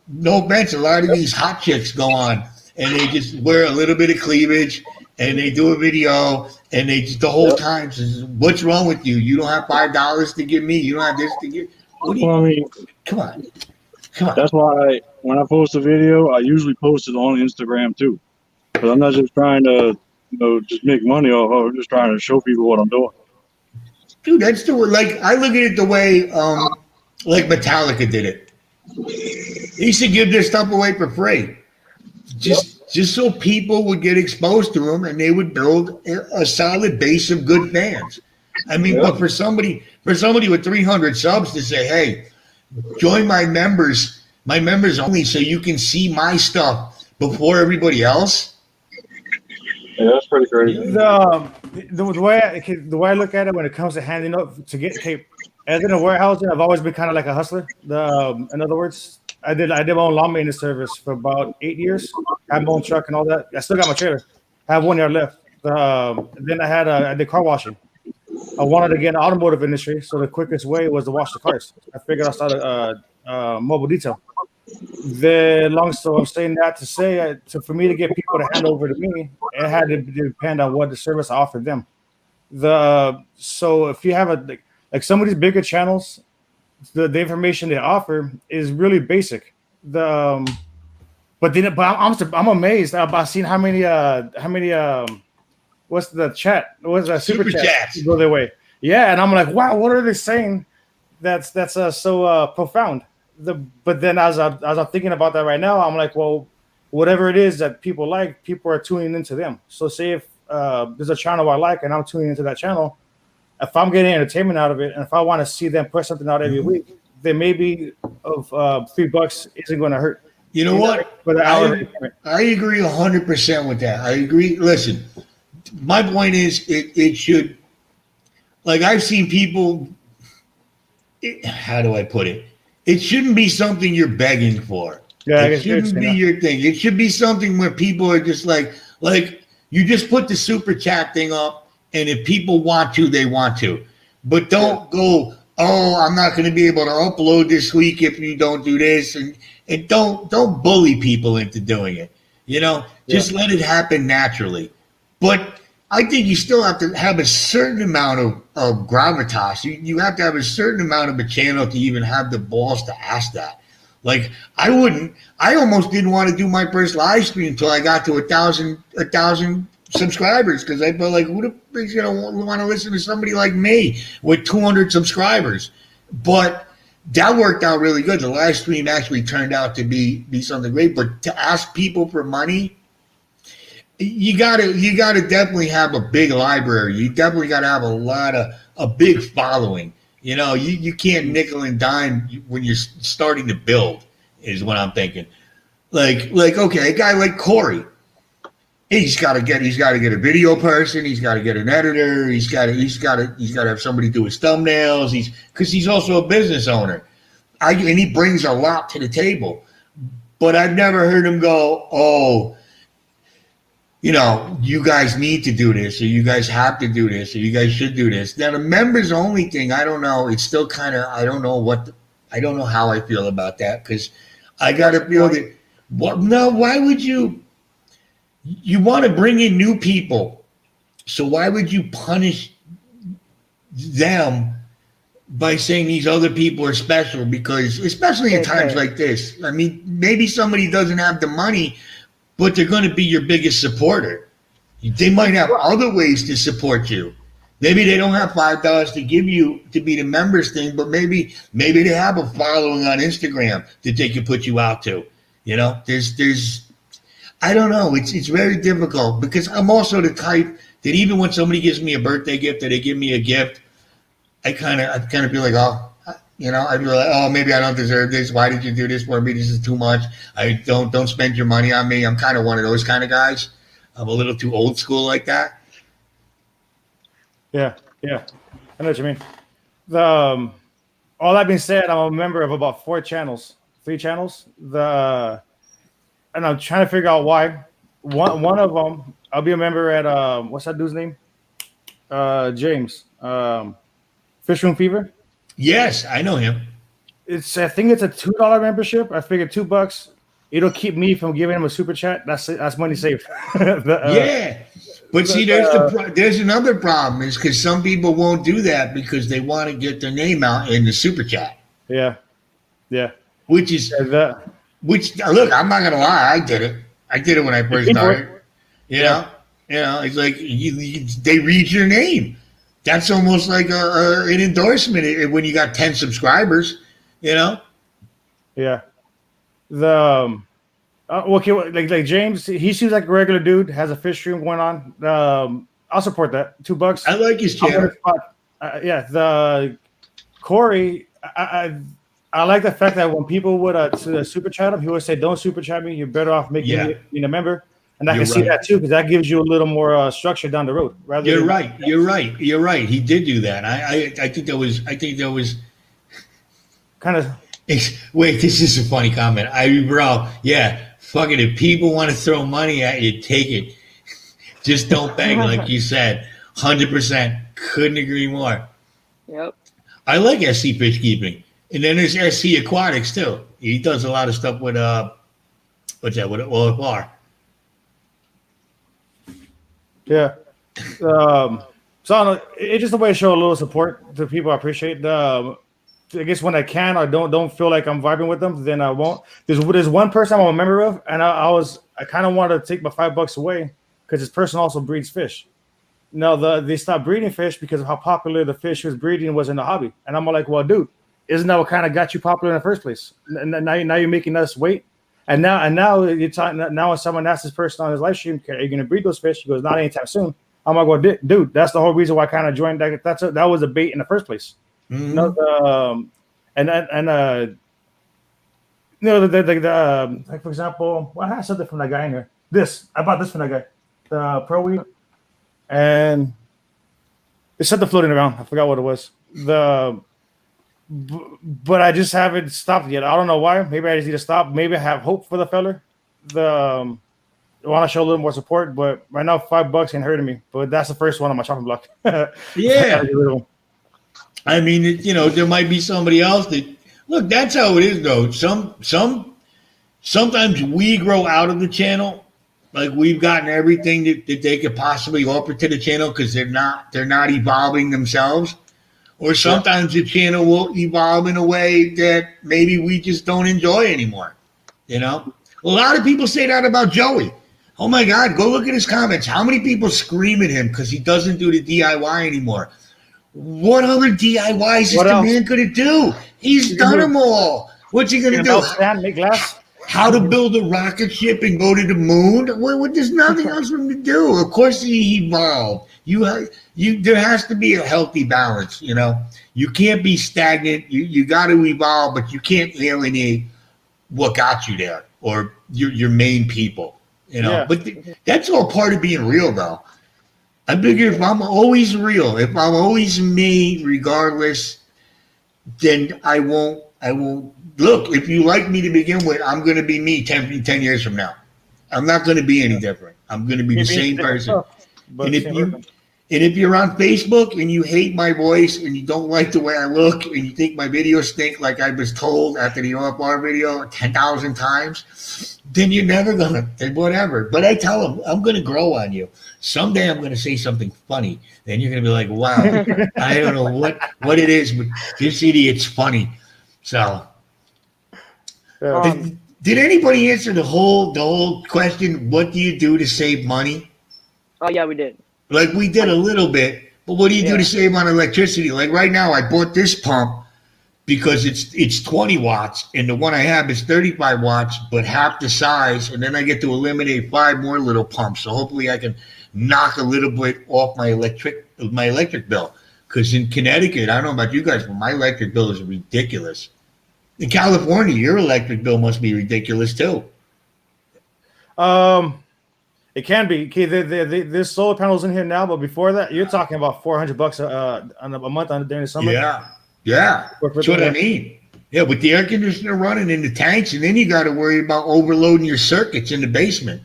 no offense, a lot of these hot chicks go on and they just wear a little bit of cleavage and they do a video and they just the whole time says, "What's wrong with you? You don't have $5 to give me. You don't have this to give." Come on. That's why when I post a video, I usually post it on Instagram too, because I'm not just trying to just make money off of it. I'm just trying to show people what I'm doing. Dude, that's I look at it the way like Metallica did it. They used to give their stuff away for free. Just so people would get exposed to them and they would build a solid base of good fans. I mean, but for somebody with 300 subs to say, "Hey, join my members only so you can see my stuff before everybody else." Yeah, that's pretty crazy. The way I look at it when it comes to handing up to get as in a warehousing, I've always been kind of like a hustler. In other words, I did my own lawn maintenance service for about 8 years. I had my own truck and all that. I still got my trailer. I have 1 year left. Then I did car washing. I wanted to get in the automotive industry, so the quickest way was to wash the cars. I figured I'd start a mobile detail. So I'm saying that to say, for me to get people to hand over to me, it had to depend on what the service I offered them. So if you have like some of these bigger channels, the information they offer is really basic. But I'm amazed about seeing how many what's the chat? What's that super chats go their way? Yeah, and I'm like, wow, what are they saying? That's so profound. But then as I'm thinking about that right now, I'm like, well, whatever it is that people like, people are tuning into them. So say if there's a channel I like and I'm tuning into that channel, if I'm getting entertainment out of it, and if I want to see them put something out every week, then maybe of $3 isn't going to hurt. You know what? I agree 100% with that. I agree. Listen, my point is it should, like I've seen people, how do I put it? It shouldn't be something you're begging for. Yeah, it shouldn't be your thing. It should be something where people are just like you just put the super chat thing up, and if people want to, they want to. But don't go, "Oh, I'm not going to be able to upload this week if you don't do this," and don't bully people into doing it. Just let it happen naturally. But I think you still have to have a certain amount of gravitas. You have to have a certain amount of a channel to even have the balls to ask that. Like I almost didn't want to do my first live stream until I got to 1,000 subscribers, because I felt like, who the freak's gonna want to listen to somebody like me with 200 subscribers? But that worked out really good. The live stream actually turned out to be something great. But to ask people for money, you gotta definitely have a big library. You definitely gotta have a big following. You can't nickel and dime when you're starting to build, is what I'm thinking. Like okay, a guy like Corey, he's got to get a video person. He's got to get an editor. He's got to have somebody do his thumbnails. Because he's also a business owner. And he brings a lot to the table. But I've never heard him go, "Oh, you guys need to do this, or you guys have to do this, or you guys should do this." Now the members only thing, I don't know. It's still kind of, I don't know I don't know how I feel about that because I got to feel that. Well, no, why would you? You want to bring in new people, so why would you punish them by saying these other people are special? Because especially in times like this, I mean, maybe somebody doesn't have the money, but they're going to be your biggest supporter. They might have other ways to support you. Maybe they don't have $5 to give you to be the members thing, but maybe they have a following on Instagram that they can put you out to. You know, there's I don't know. It's very difficult because I'm also the type that even when somebody gives me a birthday gift or they give me a gift, I kind of feel like, oh, you know, I'd be like, oh, maybe I don't deserve this. Why did you do this for me? This is too much. I don't spend your money on me. I'm kind of one of those kind of guys. I'm a little too old school like that. Yeah, I know what you mean. All that being said, I'm a member of about 3 channels. And I'm trying to figure out why. One of them, I'll be a member at what's that dude's name? James. Fish Room Fever. Yes, I know him. I think it's a $2 membership. I figured $2. It'll keep me from giving him a super chat. That's money saved. Yeah. But see, there's another problem is because some people won't do that because they want to get their name out in the super chat. Yeah. Which look, I'm not gonna lie, I did it when I first started. You know, it's like they read your name. That's almost like an endorsement when you got 10 subscribers. You know. Yeah. Okay, like James, he seems like a regular dude. Has a fish stream going on. I'll support that. $2. I like his channel. The Corey, I like the fact that when people would super chat him, he would say, "Don't super chat me. You're better off making me being a member." And I can see that too because that gives you a little more structure down the road. You're right. He did do that. I think that was kind of. Wait, this is a funny comment. Fucking if people want to throw money at you, take it. Just don't beg, like you said. 100%. Couldn't agree more. Yep. I like SC Fish Keeping. And then there's SC Aquatics, too. He does a lot of stuff with, with OFR. Yeah. So it's just a way to show a little support to people I appreciate. I guess when I can or don't feel like I'm vibing with them, then I won't. There's one person I'm a member of, and I kind of want to take my $5 away because this person also breeds fish. No, they stopped breeding fish because of how popular the fish was breeding was in the hobby, and I'm like, well, dude, isn't that what kind of got you popular in the first place? And now you're making us wait, and now you're talking. Now when someone asks this person on his live stream, are you going to breed those fish? He goes, not anytime soon. I'm like, well, dude, that's the whole reason why I kind of joined that. That was a bait in the first place. Mm-hmm. Like for example, I had something from that guy in here. I bought this from that guy, the Pro Weed, and it's something floating around. I forgot what it was. But I just haven't stopped yet. I don't know why. Maybe I just need to stop. Maybe I have hope for the feller. I want to show a little more support, but right now $5 ain't hurting me. But that's the first one on my chopping block. Yeah. I mean, there might be somebody else that look. That's how it is, though. Sometimes we grow out of the channel, like we've gotten everything that they could possibly offer to the channel because they're not evolving themselves. Or sometimes the channel will evolve in a way that maybe we just don't enjoy anymore. You know, a lot of people say that about Joey. Oh my God, go look at his comments. How many people scream at him because he doesn't do the DIY anymore? What other DIYs is the man going to do? He's done them all. What's he going to do? Make glass. How to build a rocket ship and go to the moon? There's nothing else for him to do. Of course he evolved. There has to be a healthy balance, you know. You can't be stagnant. You got to evolve, but you can't alienate what got you there or your main people, you know. Yeah. But that's all part of being real, though. I figure if I'm always real, if I'm always me, regardless, then I won't look. If you like me to begin with, I'm going to be me 10 years from now. I'm not going to be any different. I'm going to be the same person. And And if you're on Facebook and you hate my voice and you don't like the way I look and you think my videos stink like I was told after the OFR video 10,000 times, then you're never gonna, then whatever. But I tell them, I'm gonna grow on you. Someday I'm gonna say something funny. Then you're gonna be like, wow, I don't know what it is, but this idiot's funny. So Yeah. did anybody answer the whole question? What do you do to save money? Oh yeah, we did. Like we did a little bit, but what do you do Yeah. to save on electricity? Like right now, I bought this pump because it's 20 watts, and the one I have is 35 watts, but half the size, and then I get to eliminate 5 more little pumps. So hopefully, I can knock a little bit off my electric bill. Because in Connecticut, I don't know about you guys, but my electric bill is ridiculous. In California, your electric bill must be ridiculous too. It can be. Okay, there's solar panels in here now, but before that, you're talking about $400 on a month during the summer. Yeah, that's what I mean. Yeah, with the air conditioner running in the tanks, and then you got to worry about overloading your circuits in the basement.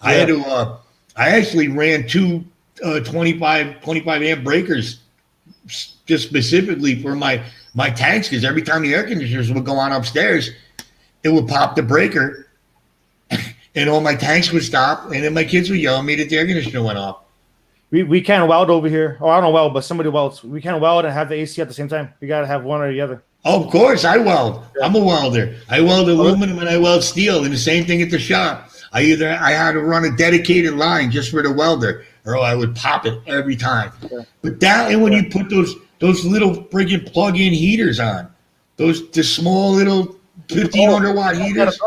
I had to. I actually ran two 25 amp breakers just specifically for my tanks, because every time the air conditioners would go on upstairs, it would pop the breaker. And all my tanks would stop, and then my kids would yell at me that the air conditioner went off. We can't weld over here. Oh, I don't weld, but somebody welds. We can't weld and have the AC at the same time. We got to have one or the other. Oh, of course, I weld. I'm a welder. I weld aluminum and I weld steel, and the same thing at the shop. I had to run a dedicated line just for the welder, or I would pop it every time. Yeah. But that, and when you put those little friggin' plug-in heaters on, the small little 1,500 watt heaters.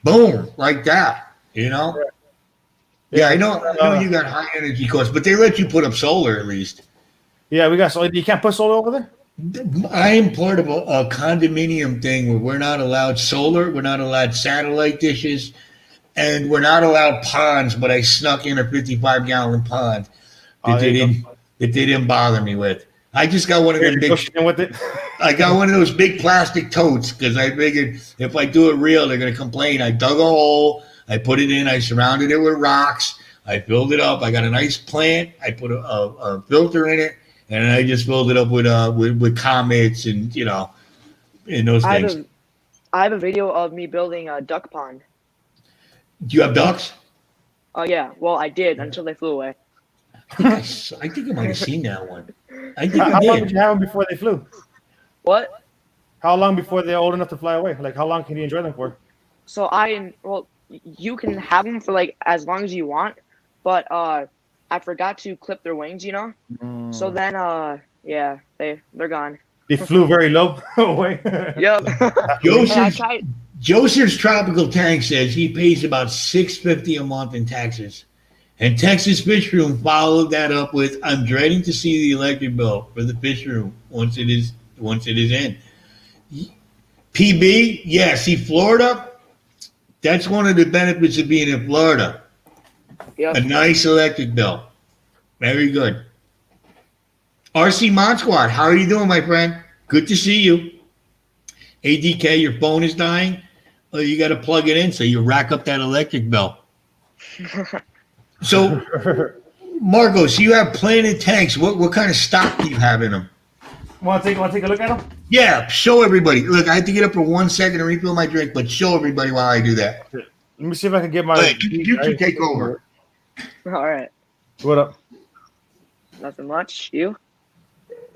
Boom, like that, you know? Yeah, I know you got high energy costs, but they let you put up solar at least. Yeah, we got solar. You can't put solar over there? I am part of a condominium thing where we're not allowed solar, we're not allowed satellite dishes, and we're not allowed ponds, but I snuck in a 55-gallon pond that they didn't bother me with. I just got one of them big. With it. I got one of those big plastic totes because I figured if I do it real, they're going to complain. I dug a hole, I put it in, I surrounded it with rocks, I filled it up. I got a nice plant. I put a filter in it, and I just filled it up with comets and and those things. I have a video of me building a duck pond. Do you have ducks? Oh yeah, well I did until they flew away. I think I might have seen that one. I think How long did you have them before they flew? What? How long before they're old enough to fly away? Like, how long can you enjoy them for? So you can have them for like as long as you want, but I forgot to clip their wings, So then they're gone. They flew very low away. Yep. Joseph's Tropical Tank says he pays about $650 a month in taxes. And Texas Fish Room followed that up with, I'm dreading to see the electric bill for the fish room once it is in. PB, yeah, see Florida, that's one of the benefits of being in Florida. Yep. A nice electric bill. Very good. RC Mod Squad, how are you doing, my friend? Good to see you. ADK, your phone is dying. Well, you got to plug it in so you rack up that electric bill. So, Marcos, you have planted tanks. What kind of stock do you have in them? Want to take a look at them? Yeah, show everybody. Look, I have to get up for 1 second to refill my drink, but show everybody while I do that. Let me see if I can get my. Right, you can take over. All right. What up? Nothing much. You?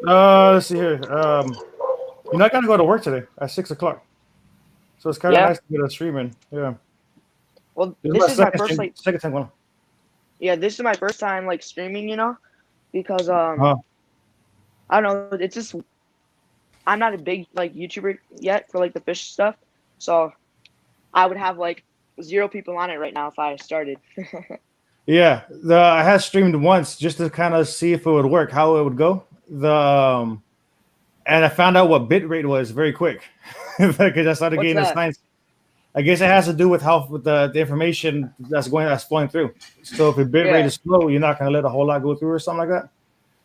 Let's see here. You're not gonna go to work today at 6:00, so it's kind of nice to get a stream in. Yeah. Well, this is my first stream, second time. Yeah, this is my first time streaming, because I don't know, it's just I'm not a big YouTuber yet for the fish stuff, so I would have 0 people on it right now if I started. Yeah, I had streamed once just to kind of see if it would work, how it would go. And I found out what bit rate was very quick because I started getting the signs. I guess it has to do with the information that's flowing through. So if your bit rate is slow, you're not going to let a whole lot go through or something like that.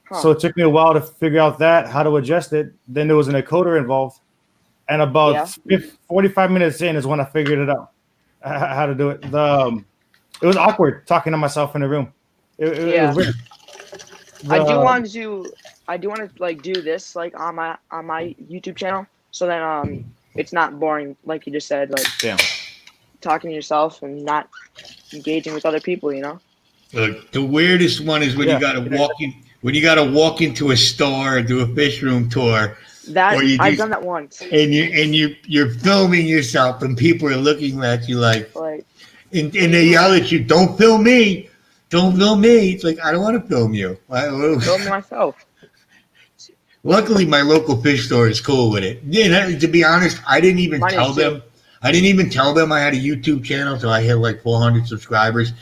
Huh. So it took me a while to figure out how to adjust it. Then there was an encoder involved. And about 45 minutes in is when I figured it out, how to do it. It was awkward talking to myself in the room. It was weird. I do want to like do this like on my YouTube channel, so then it's not boring like you just said, like Yeah. talking to yourself and not engaging with other people, you know. Look, the weirdest one is when you got to walk into a store and do a fish room tour, That or you I've do, done that once. and you're filming yourself, and people are looking at you like, Like, and they yell at you, "Don't film me! Don't film me!" It's like, I don't want to film you. film myself. Luckily, my local fish store is cool with it. Yeah, to be honest, I didn't even Mine is tell too. them. I didn't even tell them I had a YouTube channel until I hit like 400 subscribers.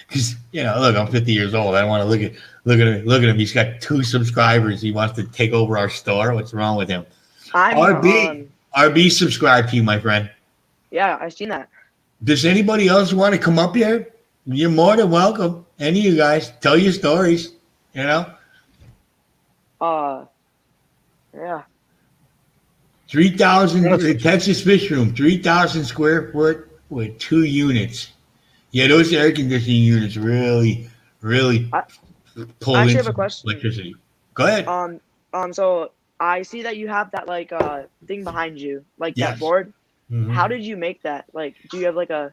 Because look, I'm 50 years old. I don't want to look at him. He's got 2 subscribers. He wants to take over our store. What's wrong with him? RB, subscribe to you, my friend. Yeah, I've seen that. Does anybody else want to come up here? You're more than welcome. Any of you guys, tell your stories. Yeah. 3,000 Texas Fish Room, 3,000 square foot with 2 units. Yeah, those air conditioning units really pull I actually in have a some question. electricity. Go ahead. So I see that you have that like thing behind you, like Yes. that board. Mhm. How did you make that? Like, do you have like a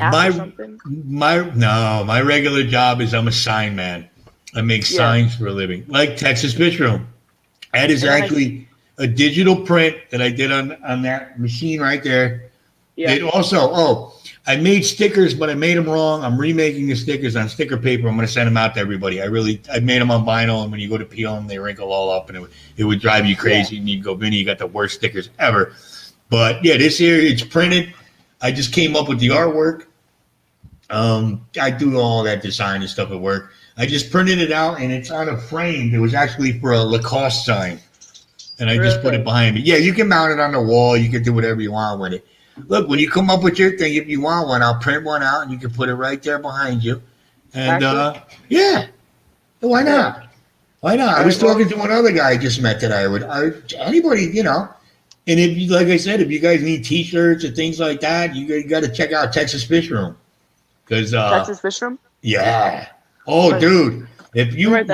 app or something? My regular job is I'm a sign man. I make signs for a living, like Texas Fish Room. That is actually a digital print that I did on that machine right there. Yeah. It also, I made stickers, but I made them wrong. I'm remaking the stickers on sticker paper. I'm going to send them out to everybody. I made them on vinyl, and when you go to peel them, they wrinkle all up, and it would drive you crazy. And you'd go, Vinny, you got the worst stickers ever. But yeah, this here, it's printed. I just came up with the artwork. I do all that design and stuff at work. I just printed it out, and it's on a frame. It was actually for a Lacoste sign, and I just put it behind me. Yeah, you can mount it on the wall. You can do whatever you want with it. Look, when you come up with your thing, if you want one, I'll print one out, and you can put it right there behind you. And yeah, why not? Why not? I was talking to one other guy I just met today. Anybody, and if you, like I said, if you guys need T-shirts or things like that, you got to check out Texas Fish Room. Because Texas Fish Room. Yeah. Oh, dude. If you're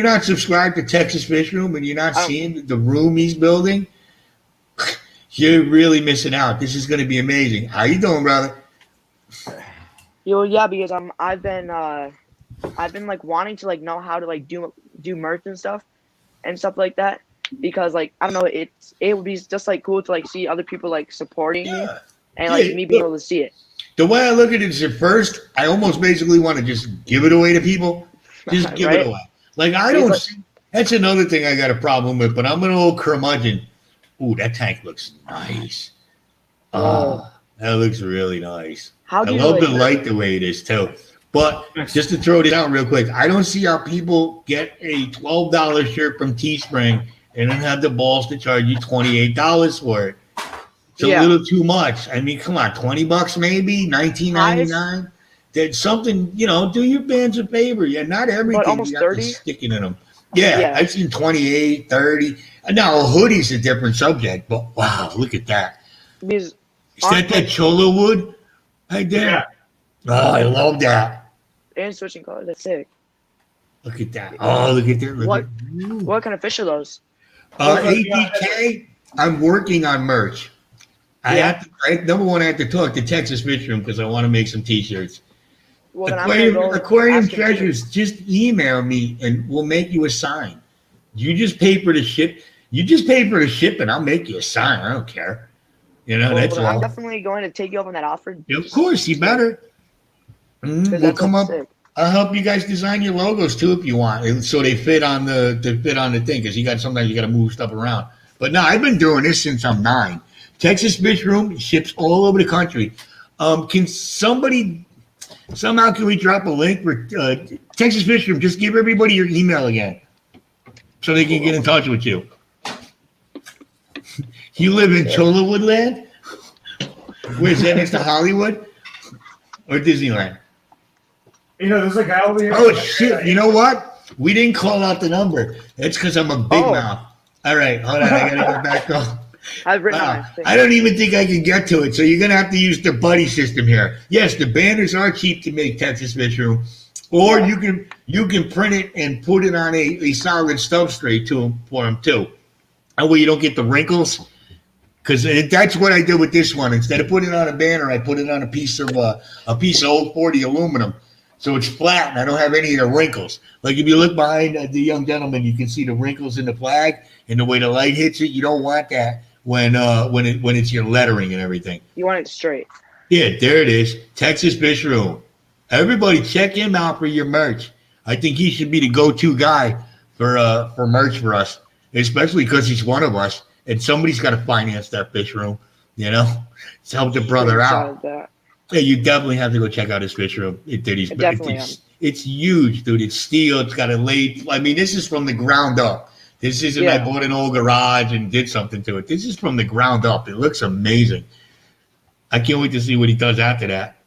not subscribed to Texas Fish Room and you're not seeing the room he's building, you're really missing out. This is going to be amazing. How you doing, brother? Yeah, because I've been like wanting to like know how to like do merch and stuff like that, because like I don't know, it would be just like cool to like see other people like supporting me and like me being able to see it. The way I look at it is, at first, I almost basically want to just give it away to people. Just give it away. Like, that's another thing I got a problem with, but I'm an old curmudgeon. Ooh, that tank looks nice. Oh, that looks really nice. I love the light the way it is, too. But just to throw this out real quick, I don't see how people get a $12 shirt from Teespring and then have the balls to charge you $28 for it. It's a little too much. I mean, come on, $20 maybe, $19.99. That's something, do your fans a favor. Yeah, not everything almost you have 30? to sticking in them. Yeah, I've seen 28, 30. Now, a hoodie's a different subject, but wow, look at that. Is that Cholo wood right there? Yeah. Oh, I love that. And switching colors, that's sick. Look at that. Oh, look at that. What kind of fish are those? ADK, I'm working on merch. Number one, I have to talk to Texas Fish Room because I want to make some T-shirts. Well, Aquarium Treasures, just email me and we'll make you a sign. You just pay for the ship. And I'll make you a sign. I don't care. That's all. I'm definitely going to take you up on that offer. Of course, you better. We'll come up. Sick. I'll help you guys design your logos too if you want, so they fit on the thing. Because sometimes you got to move stuff around. But no, I've been doing this since I'm 9. Texas Fish Room ships all over the country. Can we drop a link for Texas Fish Room? Just give everybody your email again so they can get in touch with you. You live in Cholowood land? Where's that, next to Hollywood or Disneyland? There's a guy over here. Oh, shit. You know what? We didn't call out the number. That's because I'm a big mouth. All right. Hold on. I got to go back up. I've written I don't even think I can get to it, so you're going to have to use the buddy system here. Yes, the banners are cheap to make, Texas Fish Room. Or you can print it and put it on a solid substrate for them too. That way you don't get the wrinkles. Because that's what I did with this one. Instead of putting it on a banner, I put it on a piece of old 40 aluminum, so it's flat and I don't have any of the wrinkles. Like if you look behind the young gentleman, you can see the wrinkles in the flag and the way the light hits it. You don't want that when it's your lettering and everything. You want it straight. Yeah, there it is. Texas Fish Room. Everybody, check him out for your merch. I think he should be the go-to guy for merch for us, especially because he's one of us. And somebody's got to finance that fish room, to help the brother out. Yeah, you definitely have to go check out his fish room. It's huge, dude. It's steel. It's got a lathe. I mean, this is from the ground up. This isn't I bought an old garage and did something to it. This is from the ground up. It looks amazing. I can't wait to see what he does after that.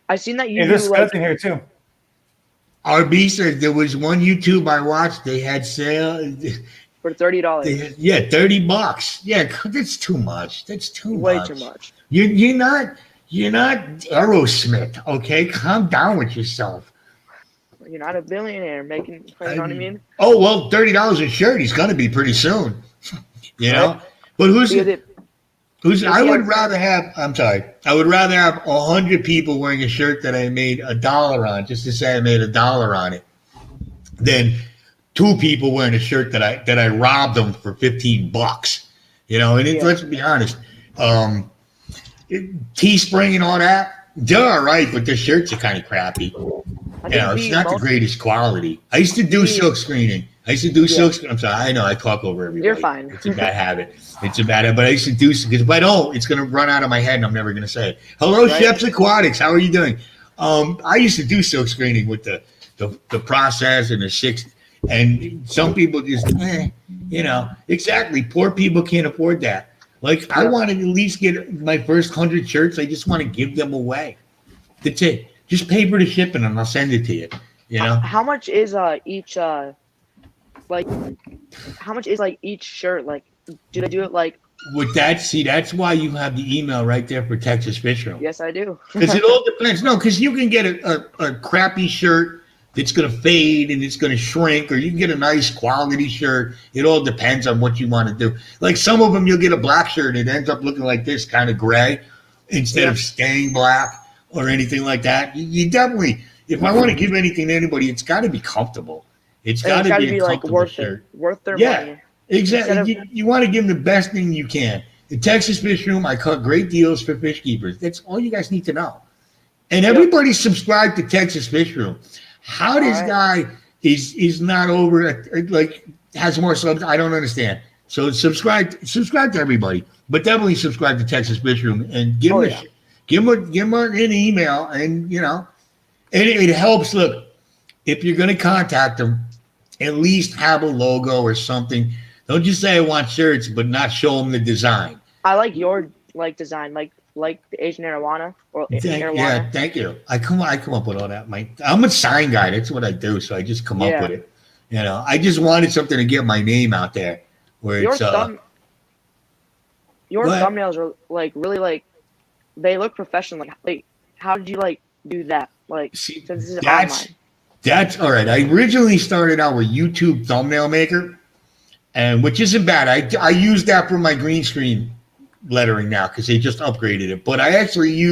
I seen that you there's skeleton here too. RB says there was one YouTube I watched. They had sale. For $30. Yeah, $30. Yeah, that's too much. That's Way too much. You're not Aerosmith, okay? Calm down with yourself. You're not a billionaire making. You know what I mean? Oh well, $30 a shirt. He's gonna be pretty soon. Right? But I would rather have 100 people wearing a shirt that I made $1 on, just to say I made $1 on it, than 2 people wearing a shirt that I robbed them for $15. Let's be honest. Teespring and all that, they're all right, but their shirts are kind of crappy. It's not the greatest quality. I used to do silk screening. I'm sorry, I know I talk over everybody. You're fine. It's a bad habit. But I used to do, because if I don't, it's going to run out of my head and I'm never going to say it. Hello, right. Chefs Aquatics. How are you doing? I used to do silk screening with the process and the 6. And some people just, exactly. Poor people can't afford that. Like, I want to at least get my first 100 shirts. I just want to give them away. That's it. Just pay for the shipping and I'll send it to you. How much is each how much is each shirt? Like, do they do it like? With that, that's why you have the email right there for Texas Fish Room. Yes, I do. Because it all depends. No, because you can get a crappy shirt that's going to fade and it's going to shrink, or you can get a nice quality shirt. It all depends on what you want to do. Like some of them, you'll get a black shirt and it ends up looking like this, kind of gray, instead of staying black or anything like that. You definitely, if I want to give anything to anybody, it's got to be comfortable. It's got to be a comfortable worth shirt. Worth their money. Exactly. You want to give them the best thing you can. The Texas Fish Room, I cut great deals for fish keepers. That's all you guys need to know. And everybody subscribe to Texas Fish Room. How this guy is not over, has more subs, I don't understand. So subscribe to everybody, but definitely subscribe to Texas Fish Room and give him an email, and it helps. Look, if you're going to contact them, at least have a logo or something. Don't just say I want shirts, but not show them the design. I like your design, like the Asian arowana or arowana. Yeah, thank you. I come up with all that. I'm a sign guy. That's what I do. So I just come up with it. I just wanted something to get my name out there. Where your thumbnails are really they look professional. Like how did you do that? Since this is online. That's all right. I originally started out with YouTube Thumbnail Maker, and which isn't bad. I use that for my green screen lettering now because they just upgraded it. But I actually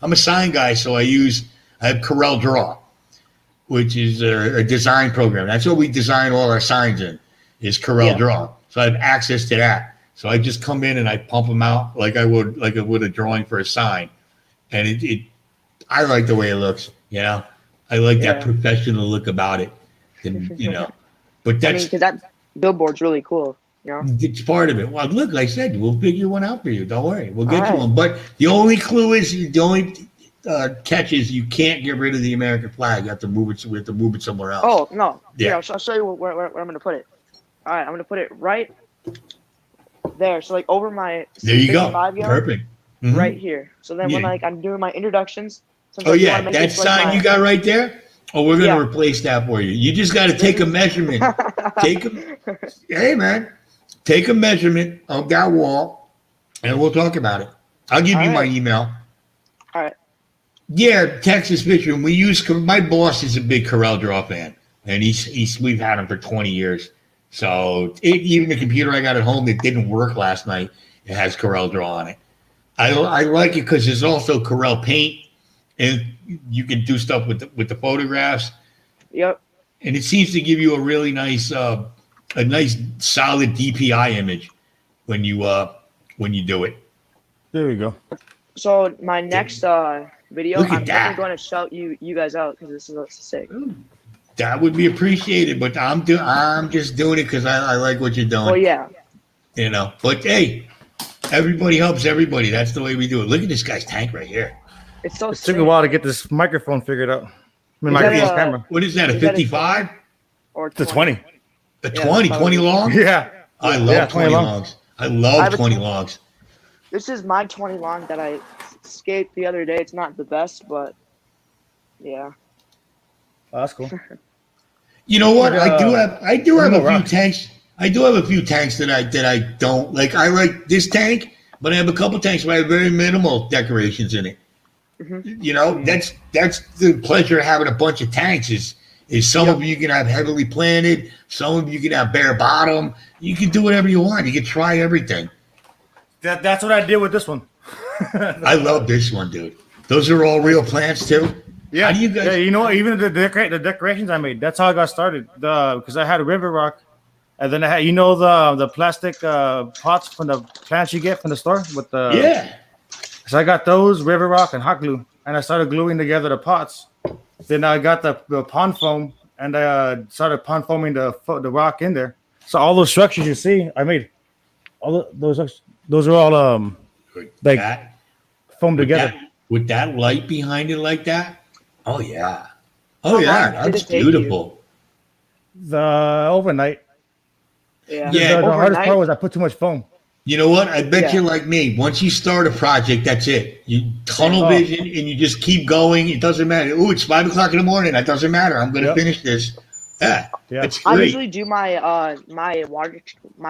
I'm a sign guy, so I have Corel Draw, which is a design program. That's what we design all our signs in, is Corel Draw. So I have access to that. So I just come in and I pump them out like I would a drawing for a sign, and I like the way it looks. I like that professional look about it, and But that's because that billboard's really cool. It's part of it. Well, look, like I said, we'll figure one out for you. Don't worry, we'll get you one. But the only clue is catch is you can't get rid of the American flag. You have to move it. We have to move it somewhere else. Oh no! Yeah, I'll show you where I'm going to put it. All right, I'm going to put it right there. So over my there you go. Perfect. Mm-hmm. Right here. So then when I'm doing my introductions. That sign you got right there. Oh, we're going to replace that for you. You just got to take a measurement. Hey man, take a measurement of that wall, and we'll talk about it. I'll give you my email. All right. Yeah, Texas Fishery. We use. My boss is a big Corel Draw fan, and we've had him for 20 years. So even the computer I got at home that didn't work last night, it has Corel Draw on it. I like it because there's also Corel Paint, and you can do stuff with the photographs. Yep. And it seems to give you a really nice, a nice solid DPI image when you do it. There we go. So my next video, Look at I'm that. definitely going to shout you guys out because this is sick. That would be appreciated, but I'm just doing it because I like what you're doing. Well, yeah. You know, but hey, everybody helps everybody. That's the way we do it. Look at this guy's tank right here. It's so It sick. took a while to get this microphone figured out. I mean, Is that microphone a- camera. What is that? A Is that a 55? Or It's a 20. A Yeah, 20? that's 20 long? Yeah. I love Yeah, 20 20 long. longs. I I love have a 20 tw- longs. This is my 20 long that I escaped the other day. It's not the best, but yeah. Oh, that's cool. You know what? I do have no a few rocks. tanks. I do have a few tanks that I don't like. I like this tank, but I have a couple tanks where I have very minimal decorations in it. Mhm. You know, that's the pleasure of having a bunch of tanks. Is some of you can have heavily planted, some of you can have bare bottom. You can do whatever you want. You can try everything. That's what I did with this one. I love this one, dude. Those are all real plants too. Yeah, How do you guys? yeah, you know what? Even the decorations I made, that's how I got started. Because I had a river rock, and then I had the plastic pots from the plants you get from the store with the Yeah. So I got those river rock and hot glue, and I started gluing together the pots. Then I got the pond foam, and I started pond foaming the rock in there. So all those structures you see, I made all those are all like That, foamed together. with that light behind it like that. Oh yeah. Oh How yeah. long did That's it take you? beautiful. The overnight. Yeah. Yeah. The hardest Overnight? part was I put too much foam. You know what? I bet Yeah. you're like me. Once you start a project, that's it. You tunnel Oh. vision and you just keep going. It doesn't matter. Oh, it's 5 o'clock in the morning. That doesn't matter. I'm going to Yep. finish this. Yeah, Yeah. that's I great. usually do my my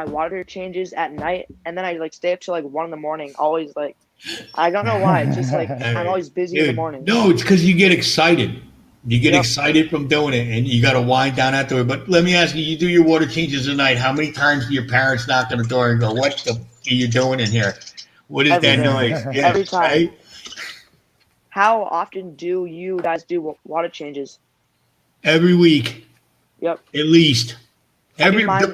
water changes at night, and then I like stay up till like 1 in the morning. Always like, I don't know why. It's just like I'm always busy in the Dude, morning. no, it's because you get excited. You get Yep. excited from doing it, and you got to wind down afterward. But let me ask you: you do your water changes at night. How many times do your parents knock on the door and go, "What the are you doing in here? What is Every that time. noise?" Yeah, Every time. right? How often do you guys do water changes? Every week, Yep. at least. I do Every mine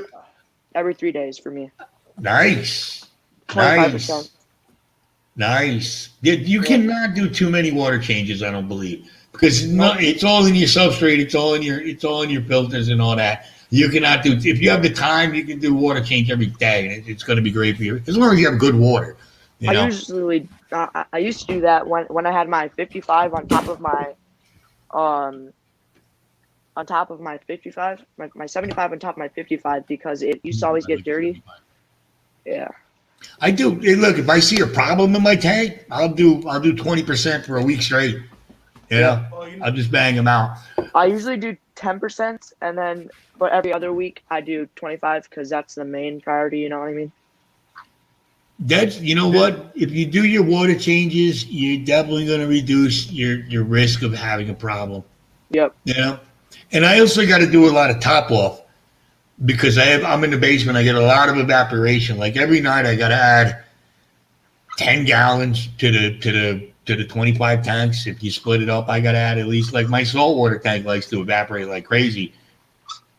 every 3 days for me. nice, 25%. nice. You cannot do too many water changes. I don't believe because it's all in your substrate. It's all in your filters and all that. You cannot do if you have the time. You can do water change every day, and it's going to be great for you as long as you have good water. You know? I used to do that when I had my 55 on top of my 55, my 75 on top of my 55 because it used to always get dirty. Yeah. I do. Hey, look, if I see a problem in my tank, I'll do 20% for a week straight. You know, I'll just bang them out. I usually do 10% and then but every other week I do 25 because that's the main priority, you know what I mean? That's you know what? If you do your water changes, you're definitely going to reduce your risk of having a problem. Yep. You know, and I also got to do a lot of top off because I'm in the basement. I get a lot of evaporation. Like every night, I got to add 10 gallons to the 25 tanks. If you split it up, I got to add at least like my saltwater tank likes to evaporate like crazy.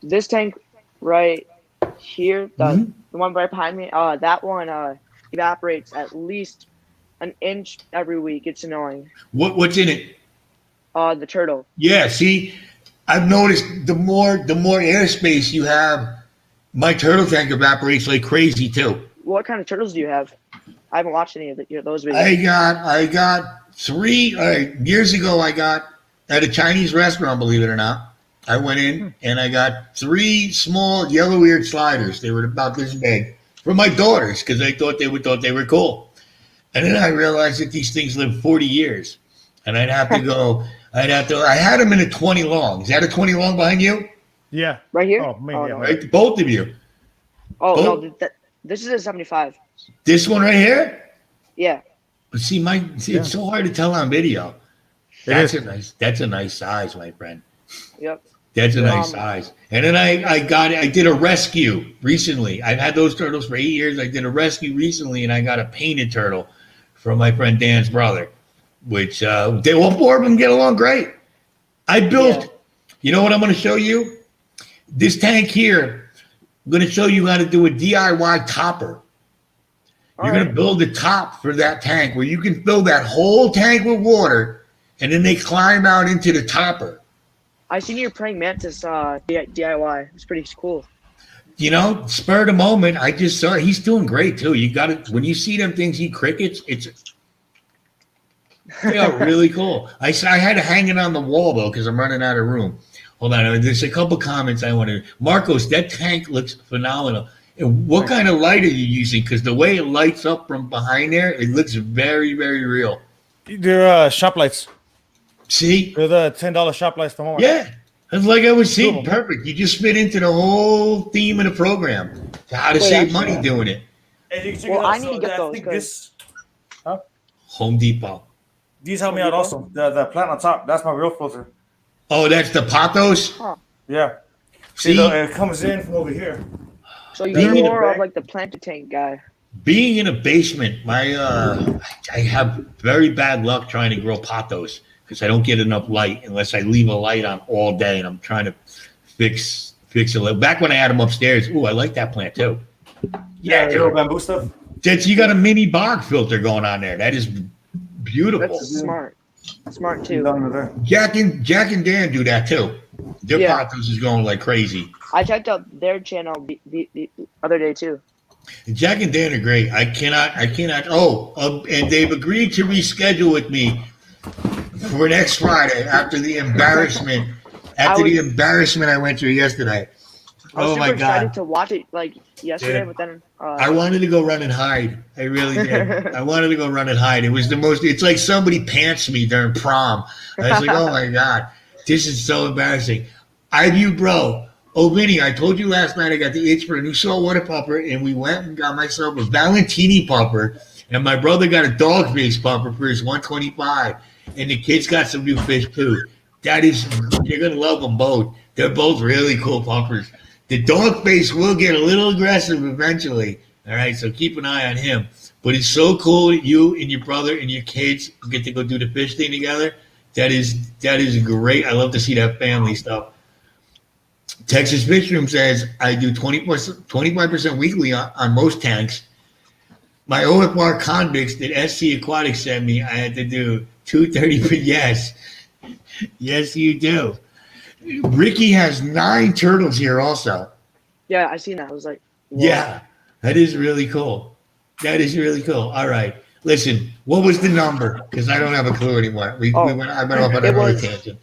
This tank right here, Mhm. the one right behind me, that one evaporates at least an inch every week. It's annoying. What's in it? The turtle. Yeah, see, I've noticed the more airspace you have, my turtle tank evaporates like crazy too. What kind of turtles do you have? I haven't watched any of those videos. I got 3 years ago. I got at a Chinese restaurant. Believe it or not, I went in and I got 3 small yellow-eared sliders. They were about this big for my daughters because I thought they were cool. And then I realized that these things live 40 years, and I'd have to go. I had them in a 20 long. Is that a 20 long behind you? Yeah. Right here? Oh, man, Oh, yeah. no. Right, both of you. Oh, Oh. no, this is a 75. This one right here. Yeah. But see, it's so hard to tell on video. That's a nice size, my friend. Yep. That's a nice size. And then I did a rescue recently. I've had those turtles for 8 years. I did a rescue recently, and I got a painted turtle from my friend Dan's brother, which they all four of them get along great. I built, you know what I'm going to show you? This tank here, I'm going to show you how to do a DIY topper. You're going to build a top for that tank where you can fill that whole tank with water, and then they climb out into the topper. I seen your praying mantis DIY. It's pretty cool. You know, spur of the moment, I just saw it. He's doing great too. You got it when you see them things eat crickets. They are really cool. I had to hang it on the wall though because I'm running out of room. Hold on, there's a couple comments I wanted. Marcos, that tank looks phenomenal. And what kind of light are you using? Because the way it lights up from behind there, it looks very, very real. They're shop lights. See? They're the $10 shop lights from Walmart. Yeah. It's like I was saying, perfect. You just fit into the whole theme of the program. How to save money doing it. Well, I need to get those. Home Depot. These help me out also. The plant on top, that's my real filter. Oh, that's the pothos? Huh. Yeah. See? It comes in from over here. So you're more of like the planted tank guy. Being in a basement, I have very bad luck trying to grow pothos because I don't get enough light unless I leave a light on all day, and I'm trying to fix a little. Back when I had them upstairs, I like that plant too. Yeah, little bamboo stuff. You got a mini bog filter going on there. That is beautiful. That's smart. Smart too. Jack and Dan do that too. Their pothos is going like crazy. I checked out their channel the other day too. Jack and Dan are great. I cannot. And they've agreed to reschedule with me for next Friday after the embarrassment. I went through yesterday. I was my super excited God! to watch it like yesterday, but then I wanted to go run and hide. I really did. I wanted to go run and hide. It was the most. It's like somebody pants me during prom. I was like, oh my God, this is so embarrassing. Bro. Oh, Vinny, I told you last night I got the itch for a new saltwater pupper, and we went and got myself a Valentini pupper, and my brother got a dogfish pupper for his 125, and the kids got some new fish too. You're going to love them both. They're both really cool puppers. The dogfish will get a little aggressive eventually, all right, so keep an eye on him. But it's so cool that you and your brother and your kids get to go do the fish thing together. That is great. I love to see that family stuff. Texas Fish Room says, I do 25% weekly on most tanks. My OFR convicts that SC Aquatics sent me, I had to do 230 for yes. Yes, you do. Ricky has 9 turtles here also. Yeah, I seen that. I was like, whoa. Yeah, that is really cool. All right. Listen, what was the number? Because I don't have a clue anymore. I went off on another tangent.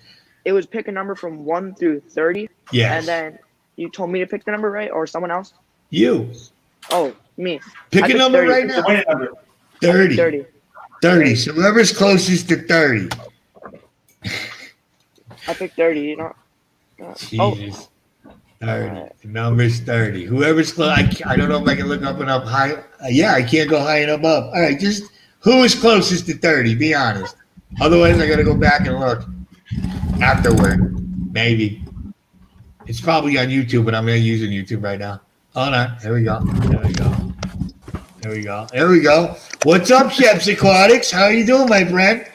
It was pick a number from 1 through 30. Yes. And then you told me to pick the number, right? Or someone else? You. Oh, me. Pick a number 30. Right now. 30. 30. So whoever's closest to 30. I picked 30, you know. Jesus. 30. The number's 30. Whoever's close. I don't know if I can look up and up high. I can't go high enough up. All right, just who is closest to 30? Be honest. Otherwise, I got to go back and look afterward. Maybe. It's probably on YouTube, but I'm not using YouTube right now. Hold on. There we go. What's up, Chefs Aquatics? How are you doing, my friend?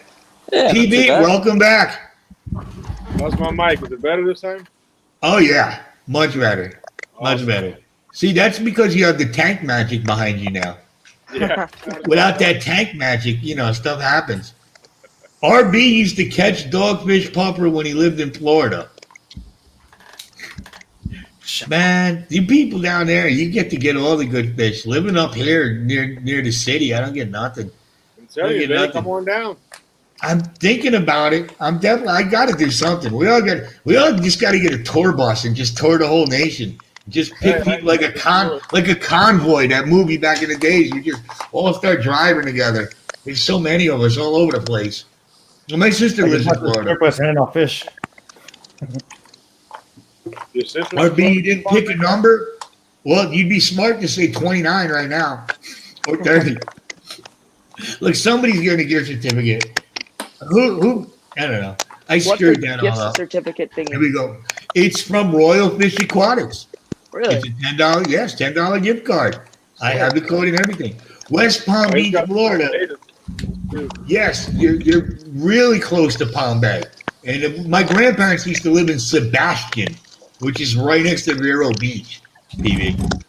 Yeah, PB, welcome back. How's my mic? Is it better this time? Oh, yeah. Much better. Much better. See, that's because you have the tank magic behind you now. Yeah. Without that tank magic, stuff happens. RB used to catch dogfish pupper when he lived in Florida. Man, you people down there, you get to get all the good fish. Living up here near the city, I don't get nothing. I'm telling you, baby, come on down. I'm thinking about it. I got to do something. We all just got to get a tour bus and just tour the whole nation. Just pick people like a convoy. That movie back in the days, you just all start driving together. There's so many of us all over the place. Well, my sister lives in Florida. Fish. Your sister? RB, you didn't pick a number? Well, you'd be smart to say 29 right now. Or 30. Look, somebody's getting a gift certificate. Who I don't know. I What's the screwed that all gift up. certificate thing? Here we go. It's from Royal Fish Aquatics. Really? It's a $10, yes, $10 gift card. I have the code and everything. West Palm He's Beach, got Florida. native, too. Yes, you're really close to Palm Bay. And my grandparents used to live in Sebastian, which is right next to Vero Beach, PB.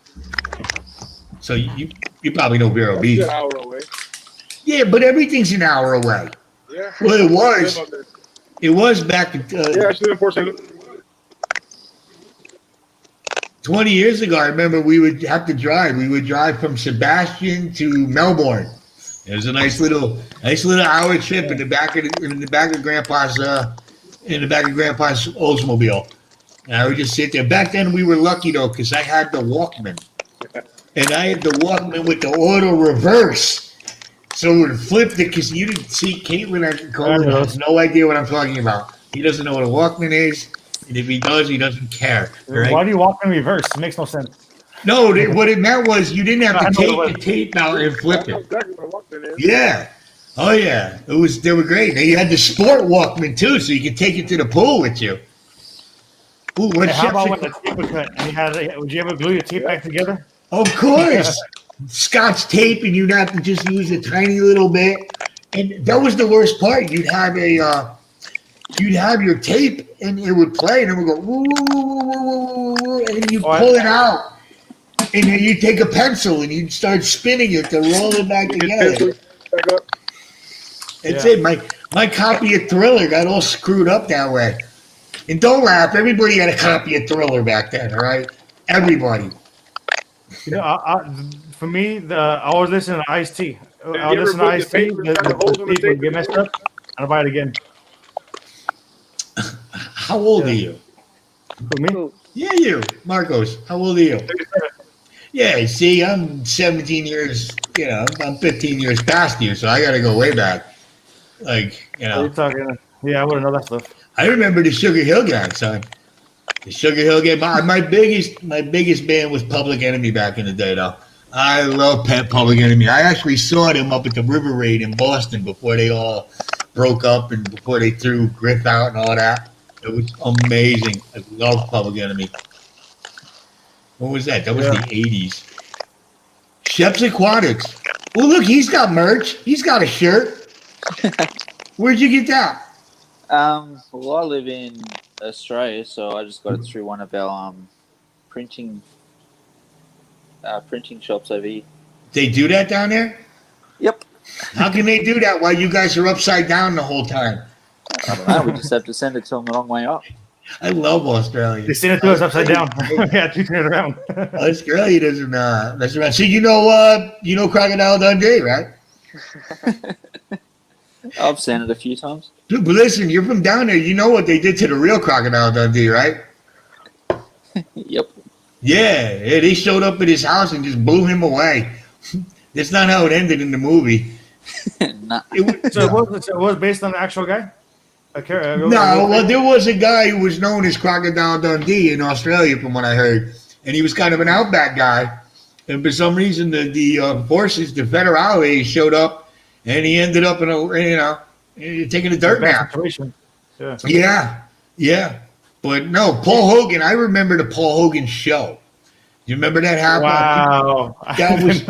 So you probably know Vero That's a Beach. good hour away. Yeah, but everything's an hour away. Yeah. Well, it I was. live up there. It was back Yeah, I still in Port St. Louis. 20 years ago. I remember we would have to drive. We would drive from Sebastian to Melbourne. It was a nice little hour trip in the back of Grandpa's Oldsmobile. And I would just sit there. Back then we were lucky though, because I had the Walkman, and I had the Walkman with the auto reverse. So it would flip it because you didn't see Caitlin has no idea what I'm talking about. He doesn't know what a Walkman is, and if he does, he doesn't care. Right? Why do you walk in reverse? It makes no sense. No, what it meant was you didn't have to take the tape out and I flip know it. exactly what Walkman is. Yeah. Oh yeah. They were great. Now you had the sport Walkman too, so you could take it to the pool with you. Ooh, what How about when chef's the tape was cut and would you ever glue your tape back together? Of course. Scotch tape, and you'd have to just use a tiny little bit. And that was the worst part. You'd have your tape, and it would play, and it would go woo, woo, woo, woo, woo, woo, and then you pull it out, and then you take a pencil and you'd start spinning it to roll it back together. That's it. My copy of Thriller got all screwed up that way. And don't laugh. Everybody had a copy of Thriller back then, all right? Everybody. You know, for me, I always listen to Ice-T. I you listen ever to put the Ice-T. paper inside the holes on the The tape would tape? get messed up. I'll buy it again. How old are you? For me? Yeah, you. Marcos, how old are you? Yeah, see, I'm 17 years, I'm 15 years past you, so I got to go way back. Like, You're talking. Yeah, I wouldn't know that stuff. I remember the Sugar Hill Gang, son. The Sugar Hill Gang. My biggest band was Public Enemy back in the day, though. I love Public Enemy. I actually saw them up at the River Raid in Boston before they all broke up and before they threw Griff out and all that. It was amazing. I love Public Enemy. What was that? That was the 80s. Chef's Aquatics. Oh, look, he's got merch. He's got a shirt. Where'd you get that? Well, I live in Australia, so I just got it through one of our printing shops over here. They do that down there? Yep. How can they do that while you guys are upside down the whole time? I don't know. We just have to send it to them the long way up. I love Australia. They send it to us upside down. Yeah, to turn it around. Australia doesn't mess around. So you know Crocodile Dundee, right? I've sent it a few times. Dude, but listen, you're from down there. You know what they did to the real Crocodile Dundee, right? Yep. Yeah, they showed up at his house and just blew him away. That's not how it ended in the movie. Nah. So it was based on the actual guy? No, well, there was a guy who was known as Crocodile Dundee in Australia, from what I heard, and he was kind of an outback guy. And for some reason, the forces, the federales, showed up, and he ended up taking a dirt nap. Yeah. But no, Paul Hogan. I remember the Paul Hogan show. You remember that happened? Wow. That was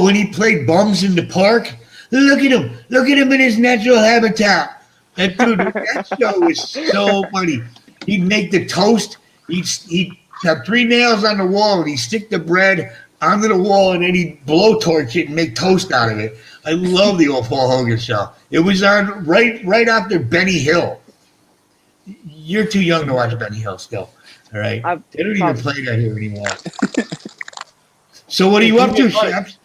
when he played bums in the park. Look at him in his natural habitat. That show was so funny. He'd make the toast. He'd have 3 nails on the wall, and he'd stick the bread onto the wall, and then he'd blowtorch it and make toast out of it. I love the old Paul Hogan show. It was on right after Benny Hill. You're too young to watch Benny Hill still. All right. They don't even play that here anymore. So what are you up to, Chefs?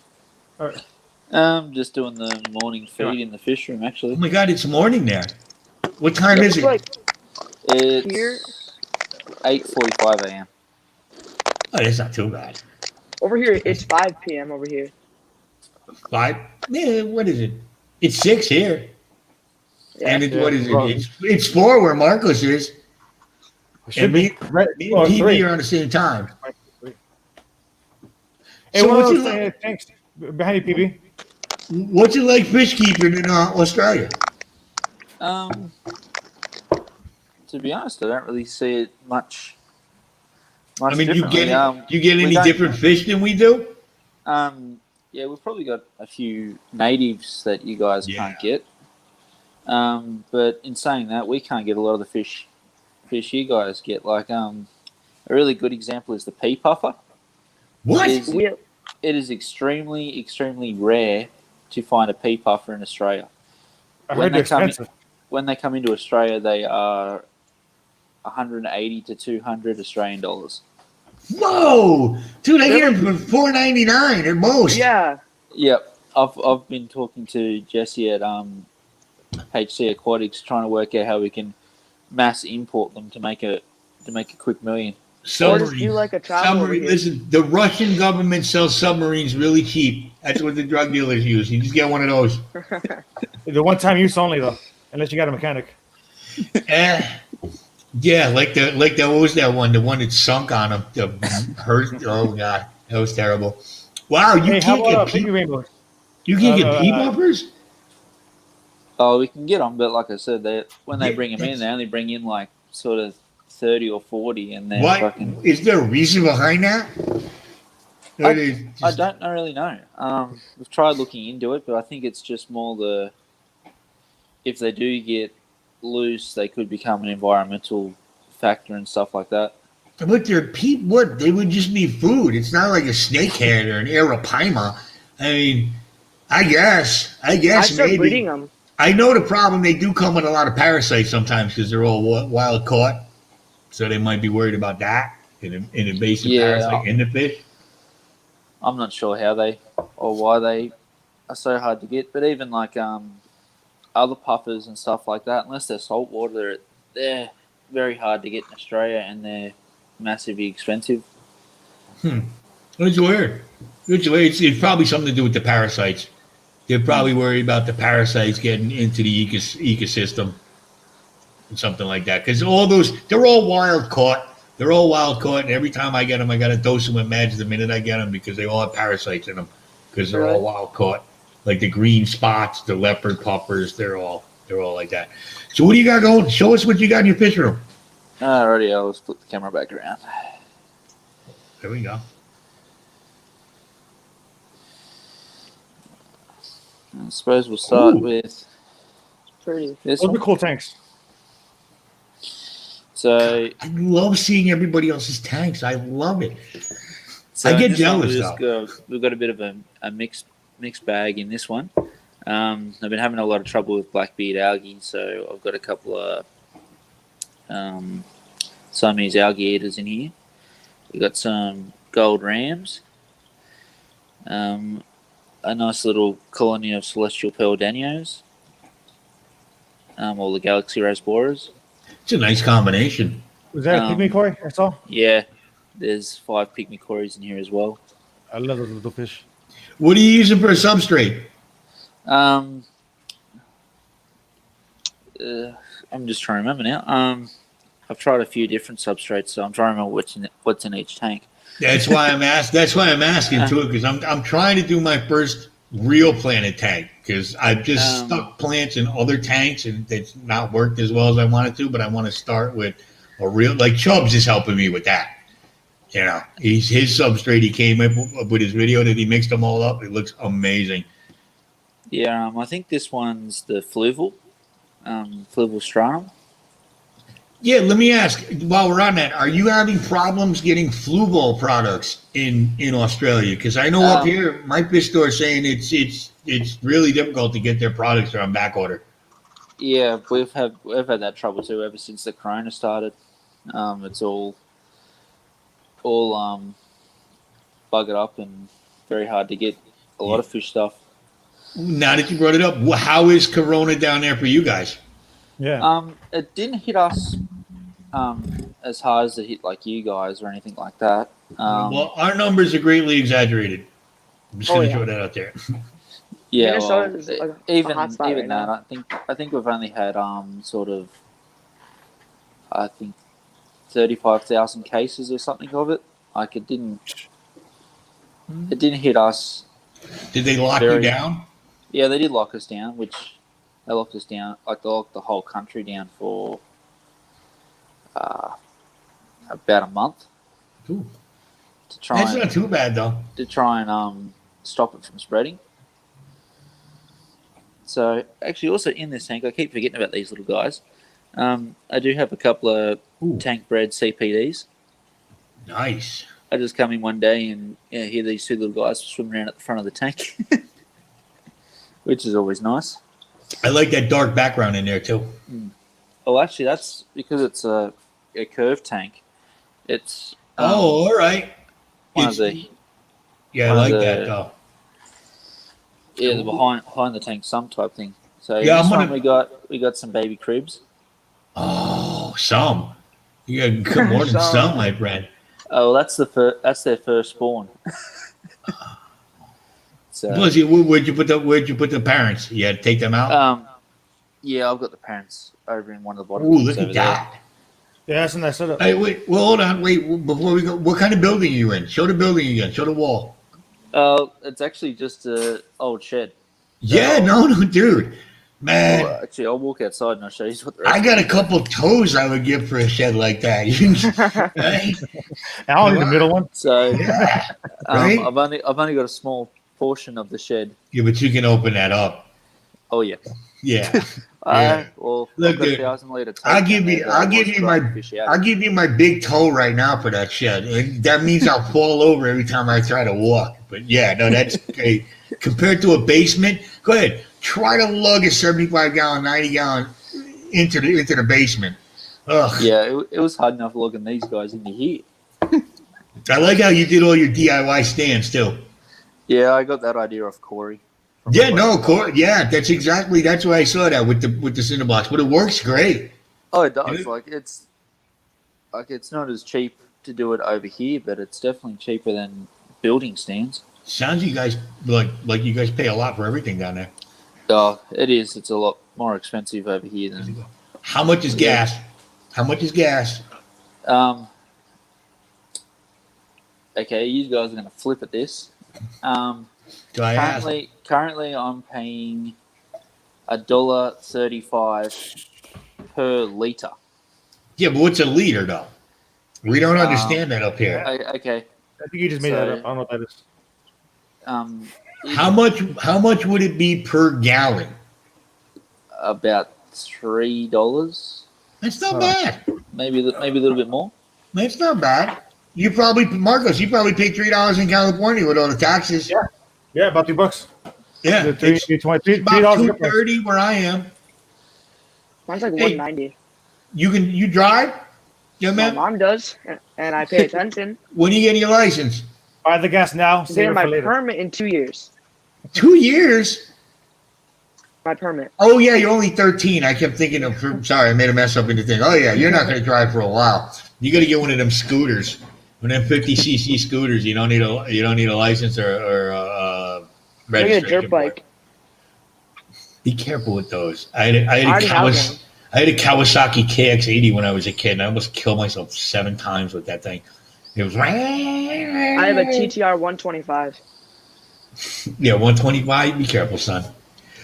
Just doing the morning feed in the fish room, actually. Oh my God, it's morning there. What time is it? It's 8:45 a.m. Oh, that's not too bad. Over here, it's 5 p.m. over here. 5? Yeah, what is it? It's 6 here. Yeah. And what is it? It's 4 where Marcos is. And me and PB are on the same time. Hey, So thanks. Behind you, PB. what's it like fish keeping in Australia? To be honest, I don't really see it much. I mean, differently. you get we any don't- different fish than we do? Yeah, we've probably got a few natives that you guys can't get. But in saying that, we can't get a lot of the fish you guys get. Like a really good example is the pea puffer. What? It is extremely, extremely rare to find a pea puffer in Australia. I heard they're expensive. When they come into Australia, they are 180 to 200 Australian dollars. Whoa, dude! I get them for $4.99 at most. Yeah. Yep, I've been talking to Jesse at HC Aquatics, trying to work out how we can mass import them to make a quick million. Or just do like a travel over here. Listen, the Russian government sells submarines really cheap. That's what the drug dealers use. You just get one of those. The one-time use only, though, unless you got a mechanic. Yeah, like the what was that one? The one that sunk on him. Oh god, that was terrible. Wow, you can't get pea rainbows. You can't get pea buffers. Oh, we can get them, but like I said, when they bring them in, they only bring in like sort of 30 or 40, and then fucking. Is there a reason behind that? I don't really know. We've tried looking into it, but I think it's just more if they do get loose, they could become an environmental factor and stuff like that. But they're what? They would just need food. It's not like a snakehead or an arapaima. I mean, I guess I start maybe. breeding them. I know the problem. They do come with a lot of parasites sometimes because they're all wild caught. So they might be worried about that, an invasive parasite in the fish. I'm not sure how why they are so hard to get, but even like other puffers and stuff like that, unless they're saltwater, they're very hard to get in Australia, and they're massively expensive. That's weird. It's probably something to do with the parasites. They're probably worried about the parasites getting into the ecosystem and something like that. Because they're all wild caught. They're all wild caught, and every time I get them, I got to dose them with meds the minute I get them because they all have parasites in them because they're all wild caught. Like the green spots, the leopard puffers, they're all like that. So what do you got going? Show us what you got in your fish room. Alrighty, I'll flip the camera back around. There we go. I suppose we'll start with pretty. This Those one. are cool tanks. So I love seeing everybody else's tanks. I love it. So I get jealous though. We've got a bit of a mixed bag in this one. I've been having a lot of trouble with blackbeard algae, so I've got a couple of Siamese algae eaters in here. We've got some gold rams, a nice little colony of celestial pearl danios, all the galaxy rasboras. It's a nice combination. Was that a pygmy koi? I saw. Yeah, there's 5 pygmy cories in here as well. I love those little fish. What are you using for a substrate? I'm just trying to remember now. I've tried a few different substrates, so I'm trying to remember what's in each tank. That's why I'm asking too, because I'm trying to do my first real planted tank because I've just stuck plants in other tanks and it's not worked as well as I wanted to. But I want to start with a real, like Chubbs is helping me with that. You know, his substrate he came up with his video that he mixed them all up. It looks amazing. Yeah, I think this one's the fluval stranum. Yeah, let me ask, while we're on that, are you having problems getting fluval products in Australia? Because I know up here, my fish store is saying it's really difficult to get their products. They're on back order. Yeah, we've had that trouble too ever since the corona started. It's all buggered up and very hard to get a lot of fish stuff. Now that you brought it up, how is corona down there for you guys? Yeah. It didn't hit us as hard as it hit like you guys or anything like that. Well, our numbers are greatly exaggerated. I'm just going to throw that out there. Yeah, Minnesota's well, like a even hot spot right that, now. I think we've only had I think 35,000 cases or something of it. Like it didn't hit us. Did they lock you down? Yeah, they did lock us down, which They locked us down, like they locked the whole country down for about a month Ooh. to try That's and not too bad though. stop it from spreading. So actually, also in this tank, I keep forgetting about these little guys. I do have a couple of Ooh. tank bred CPDs. Nice. I just come in one day and hear these two little guys swimming around at the front of the tank, which is always nice. I like that dark background in there too. Oh, actually, that's because it's a curved tank. It's All right. one It's- of the Yeah, I one of like the- that though. the behind the tank sump type thing. So Yeah, this I'm one gonna- we got some baby cribs. Oh, some. You got more than some, my friend. Oh, that's their first spawn. So Plus, where'd you put the parents? You had to take them out. yeah, I've got the parents over in one of the bottom. Ooh, ones look over at there. that. Yeah, that's a nice setup. Hey, wait. Well, hold on. Wait, before we go, what kind of building are you in? Show the building again. Show the wall. It's actually just an old shed. Yeah, no, dude, man. Well, actually, I'll walk outside and I'll show you what the rest I of got a it is. couple toes I would give for a shed like that. Right? I don't need the middle one. So Yeah, right? I've only got a small portion of the shed. Yeah, but you can open that up. Oh yeah. Yeah. Yeah. Well, Look, I've got a dude, 1,000 litre tank. I'll give down you- there that I'll I give was you trying my- to fish out. I'll give you my big toe right now for that shed. And that means I'll fall over every time I try to walk. But yeah, no, that's great. Compared to a basement, go ahead. Try to lug a 75-gallon, 90-gallon into the basement. Ugh. Yeah, it was hard enough lugging these guys into here. I like how you did all your DIY stands too. Yeah, I got that idea off Corey. Yeah, no, of course. Yeah, that's why I saw that with the cinder blocks. But it works great. Oh, it does. Yeah. It's not as cheap to do it over here, but it's definitely cheaper than building stands. Sounds you guys like you guys pay a lot for everything down there. Oh, it is. It's a lot more expensive over here than. How much is Yeah. gas? How much is gas? Okay, you guys are going to flip at this. Do I ask? Currently, I'm paying $1.35 per liter. Yeah, but what's a liter though? We don't understand that up here. Okay. I think you just made that up. I don't know what that is. How much would it be per gallon? About $3, That's not bad. maybe a little bit more. That's not bad. Marcos, you probably pay $3 in California with all the taxes. Yeah. Yeah, about $2. Yeah, $3, it's $3, about $3 $2.30 where I am. Mine's like Hey. $1.90. You drive? Yeah, My man. mom does, and I pay attention. When are you getting your license? Buy the gas now. I'm Save getting it my for later. permit in 2 years. 2 years? My permit. Oh yeah, you're only 13. I kept thinking of. Sorry, I made a mess up in the thing. Oh yeah, you're not going to drive for a while. You got to get one of them scooters, one of them 50cc scooters. You don't need a license or I get a registration. dirt bike. Be careful with those. I had I a already have one. Kawasaki KX80 when I was a kid, and I almost killed myself 7 times with that thing. It was. I have a TTR 125. Yeah, 125. Be careful, son.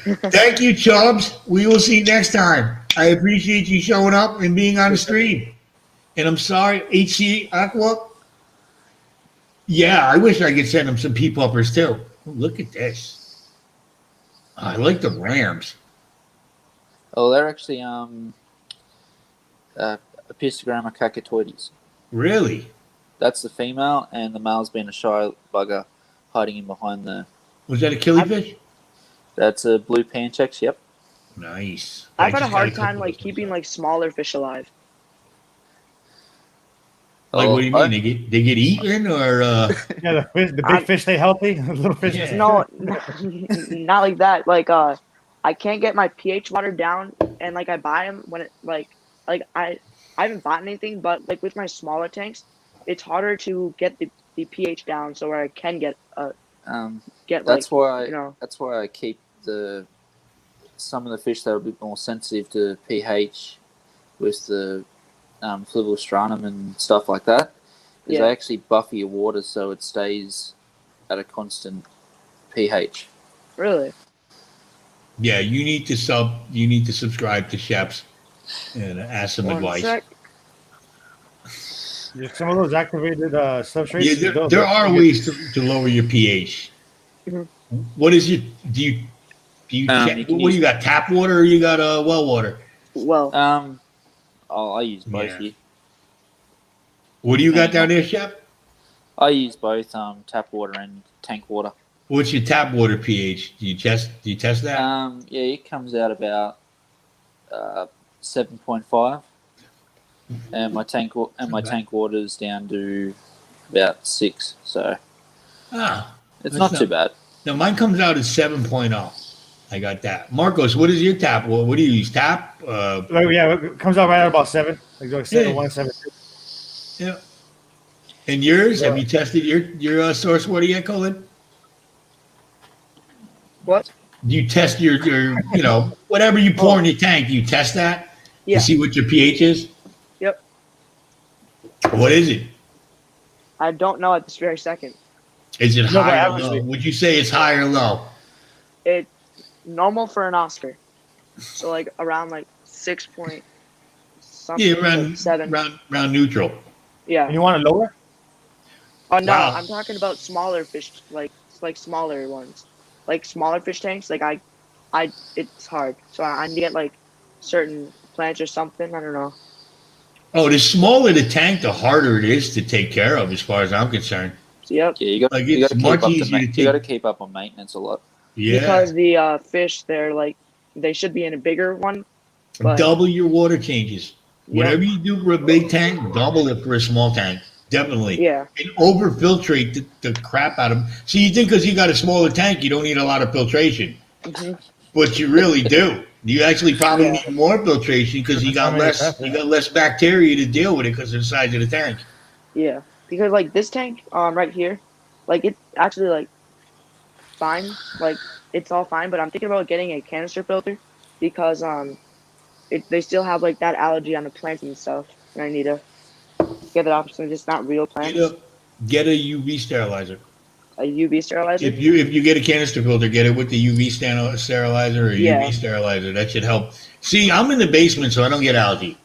Thank you, Chubbs. We will see you next time. I appreciate you showing up and being on the stream. And I'm sorry, HC Aqua. Yeah, I wish I could send them some pea puppers too. Oh, look at this. I like the Rams. Oh, they're actually Epistogramma cacatoides. Really? That's the female, and the male's been a shy bugger hiding in behind the. Was that a killifish? That's a blue panchex. Yep. Nice. I've had a just got hard couple time of like those keeping myself. like smaller fish alive. Like, what do you Oh, mean? They get eaten or? Yeah, the big fish stay healthy. The little fish. Yeah. No, not like that. Like I can't get my pH water down, and like I buy them when it like I haven't bought anything, but like with my smaller tanks, it's harder to get the pH down, so where I can get That's why you know. that's why I keep some of the fish that are a bit more sensitive to pH with the flivostranum and stuff like that. Is Yeah. they actually buffer your water so it stays at a constant pH. Really. Yeah, you need to sub. You need to subscribe to Sheps and ask some One advice. sec. Yeah, some of those activated Yeah, substrates. there are ways to lower your pH. Mhm. What is your do you You check? can What do use you got? Tap water or you got well water? Well, I use both Yeah. here. What do you got Depending down on, there, Shep? I use both tap water and tank water. What's your tap water pH? Do you test that? Yeah, it comes out about 7.5, and my tank water's down to about 6. So Ah, it's that's not too bad. No, mine comes out as 7.0. I got that. Marcos, what is your tap? What do you use? Tap? Like, yeah, it comes out right at about 7. Like 7, Yeah. 1, 7. Yeah. And yours? Yeah. Have you tested your source water yet, Colin? what? Do you test your whatever you pour in your tank? Do you test that Yeah. to see what your pH is? Yep. What is it? I don't know at this very second. Is it No, but high or low? averagely. Would you say it's high or low? It's normal for an Oscar. So like around like 6 point something, Yeah, like 7. around neutral. Yeah. And you want it lower? Oh no, Wow. I'm talking about smaller fish, like smaller ones, like smaller fish tanks. Like it's hard. So I need to get like certain plants or something. I don't know. Oh, the smaller the tank, the harder it is to take care of, as far as I'm concerned. So, yep. Yeah, you got Like, you got it's to keep much up easier to you got to take. keep up on maintenance a lot. Yeah, Because the fish, they're like they should be in a bigger one. But double your water changes. yep. Whatever you do for a big tank, double it for a small tank. Definitely. Yeah. And overfiltrate the crap out of them. See, you think because you got a smaller tank, you don't need a lot of filtration, hmm but you really do. You actually probably Yeah. need more filtration because you got less bacteria to deal with it because of the size of the tank. Yeah. Because like this tank, right here, like it's actually like fine. Like it's all fine. But I'm thinking about getting a canister filter because they still have like that allergy on the plants and stuff, and I need to get that off. So just not real plants. Get a UV sterilizer. A UV sterilizer. If you get a canister filter, get it with the UV sterilizer or Yeah. UV sterilizer. That should help. See, I'm in the basement, so I don't get algae.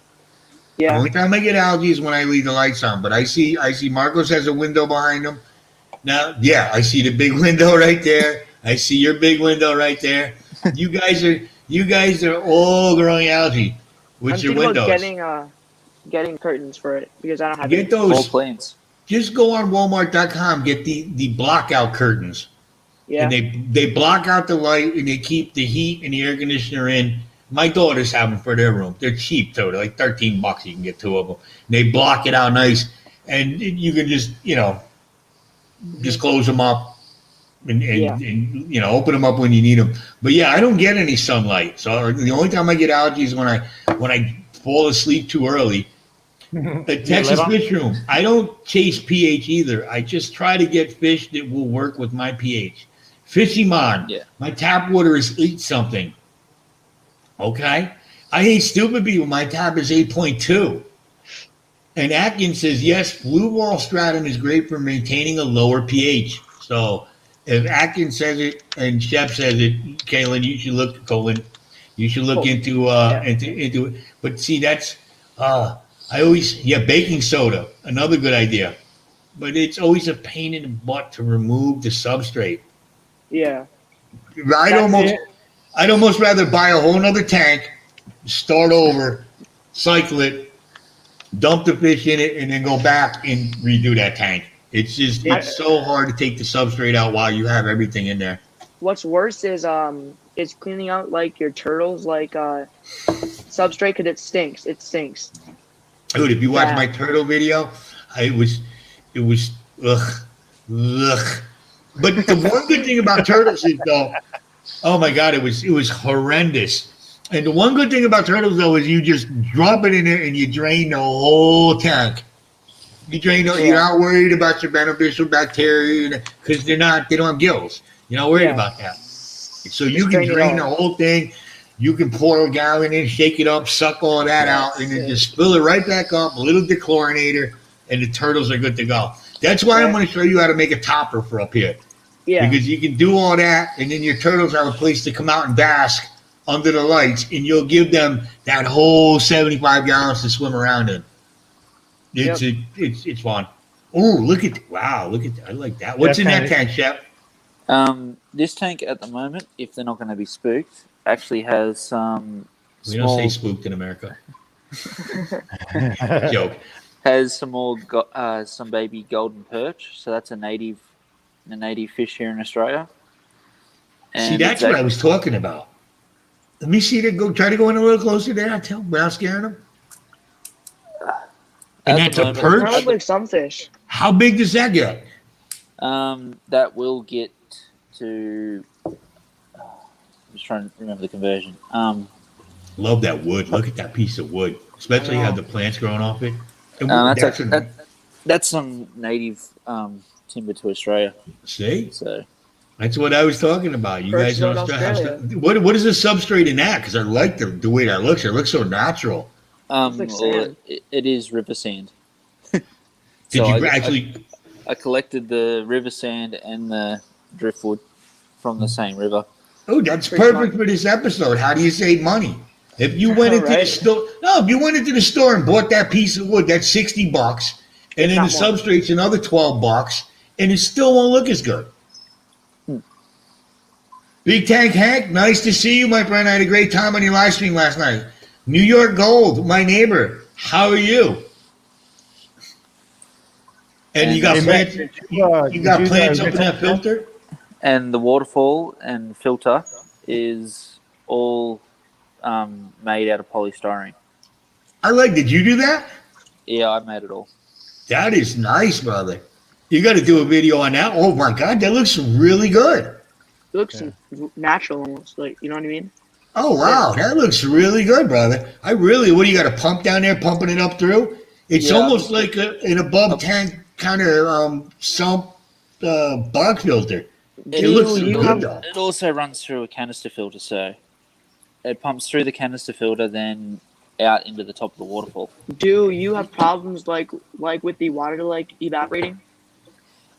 The Yeah. only time I get algae is when I leave the lights on. But I see Marcos has a window behind him. Now, yeah, I see the big window right there. I see your big window right there. You guys are all growing algae with I'm your thinking about windows. getting curtains for it because I don't have Get any. Full those. planes. Just go on Walmart.com. Get the blockout curtains. Yeah. And they block out the light and they keep the heat and the air conditioner in. My daughters have them for their room. They're cheap too. They're like $13. You can get 2 of them. And they block it out nice, and you can just close them up and Yeah. open them up when you need them. But yeah, I don't get any sunlight. So the only time I get allergies is when I fall asleep too early. The Texas Fish Room. I don't chase pH either. I just try to get fish that will work with my pH. Fishimon. Yeah. My tap water is 8 something. Okay? I ain't stupid people. My tap is 8.2. And Atkins says, yes, blue wall stratum is great for maintaining a lower pH. So if Atkins says it and Shep says it, Kaylin, you should look, Colin, you should look into it. But see, that's baking soda, another good idea. But it's always a pain in the butt to remove the substrate. Yeah. I'd almost rather buy a whole nother tank, start over, cycle it, dump the fish in it, and then go back and redo that tank. It's so hard to take the substrate out while you have everything in there. What's worse is cleaning out like your turtles like substrate because it stinks. It stinks. Dude, if you watch my turtle video, it was ugh. But the one good thing about turtles is though, oh my god, it was horrendous. And the one good thing about turtles though is you just drop it in there and you drain the whole tank. You're not worried about your beneficial bacteria because they don't have gills. You're not worried about that. So you can drain the whole thing. You can pour a gallon in, shake it up, suck all that out, and then just fill it right back up, a little dechlorinator, and the turtles are good to go. That's why I'm going to show you how to make a topper for up here. Yeah. because you can do all that, and then your turtles have a place to come out and bask under the lights, and you'll give them that whole 75 gallons to swim around in. It's fun. Oh, look at I like that. What's That's in that kinda- tank, Chef? This tank at the moment, if they're not going to be spooked, actually has some We don't say small spooked in America. Joke. has some more some baby golden perch. So that's a native fish here in Australia. See, And that's what I was talking about. Let me see that. Try to go in a little closer there. Without scaring them. And at that's the a moment, perch. Kind of like some fish. How big does that get? that will get to. I'm just trying to remember the conversion. Love that wood. Look at that piece of wood, especially how the plants growing off it. And That's some native timber to Australia. see, So that's what I was talking about. You Perch guys in in Australia. Australia. What is the substrate in that? Because I like the way that looks. It looks so natural. It's like sand. it is river sand. Did So you actually? I collected the river sand and the driftwood from the same river. Oh, that's Pretty perfect smart. for this episode. How do you save money? If you went into the Right. store, if you went into the store and bought that piece of wood, that's $60, and then the Not more. substrate's another $12, and it still won't look as good. Big Tank Hank, nice to see you, my friend. I had a great time on your live stream last night. New York Gold, my neighbor, how are you? And you got And- plants. You did got you plants do up in that filter. And the waterfall and filter is all made out of polystyrene. I like. Did you do that? Yeah, I made it all. That is nice, brother. You got to do a video on that. Oh my God, that looks really good. It looks natural almost. Like, you know what I mean? Oh wow, that looks really good, brother. What do you got a pump down there, pumping it up through? It's Yeah, almost like an above tank kind of sump bog filter. It looks so good though. It also runs through a canister filter, so it pumps through the canister filter, then out into the top of the waterfall. Do you have problems like with the water like evaporating?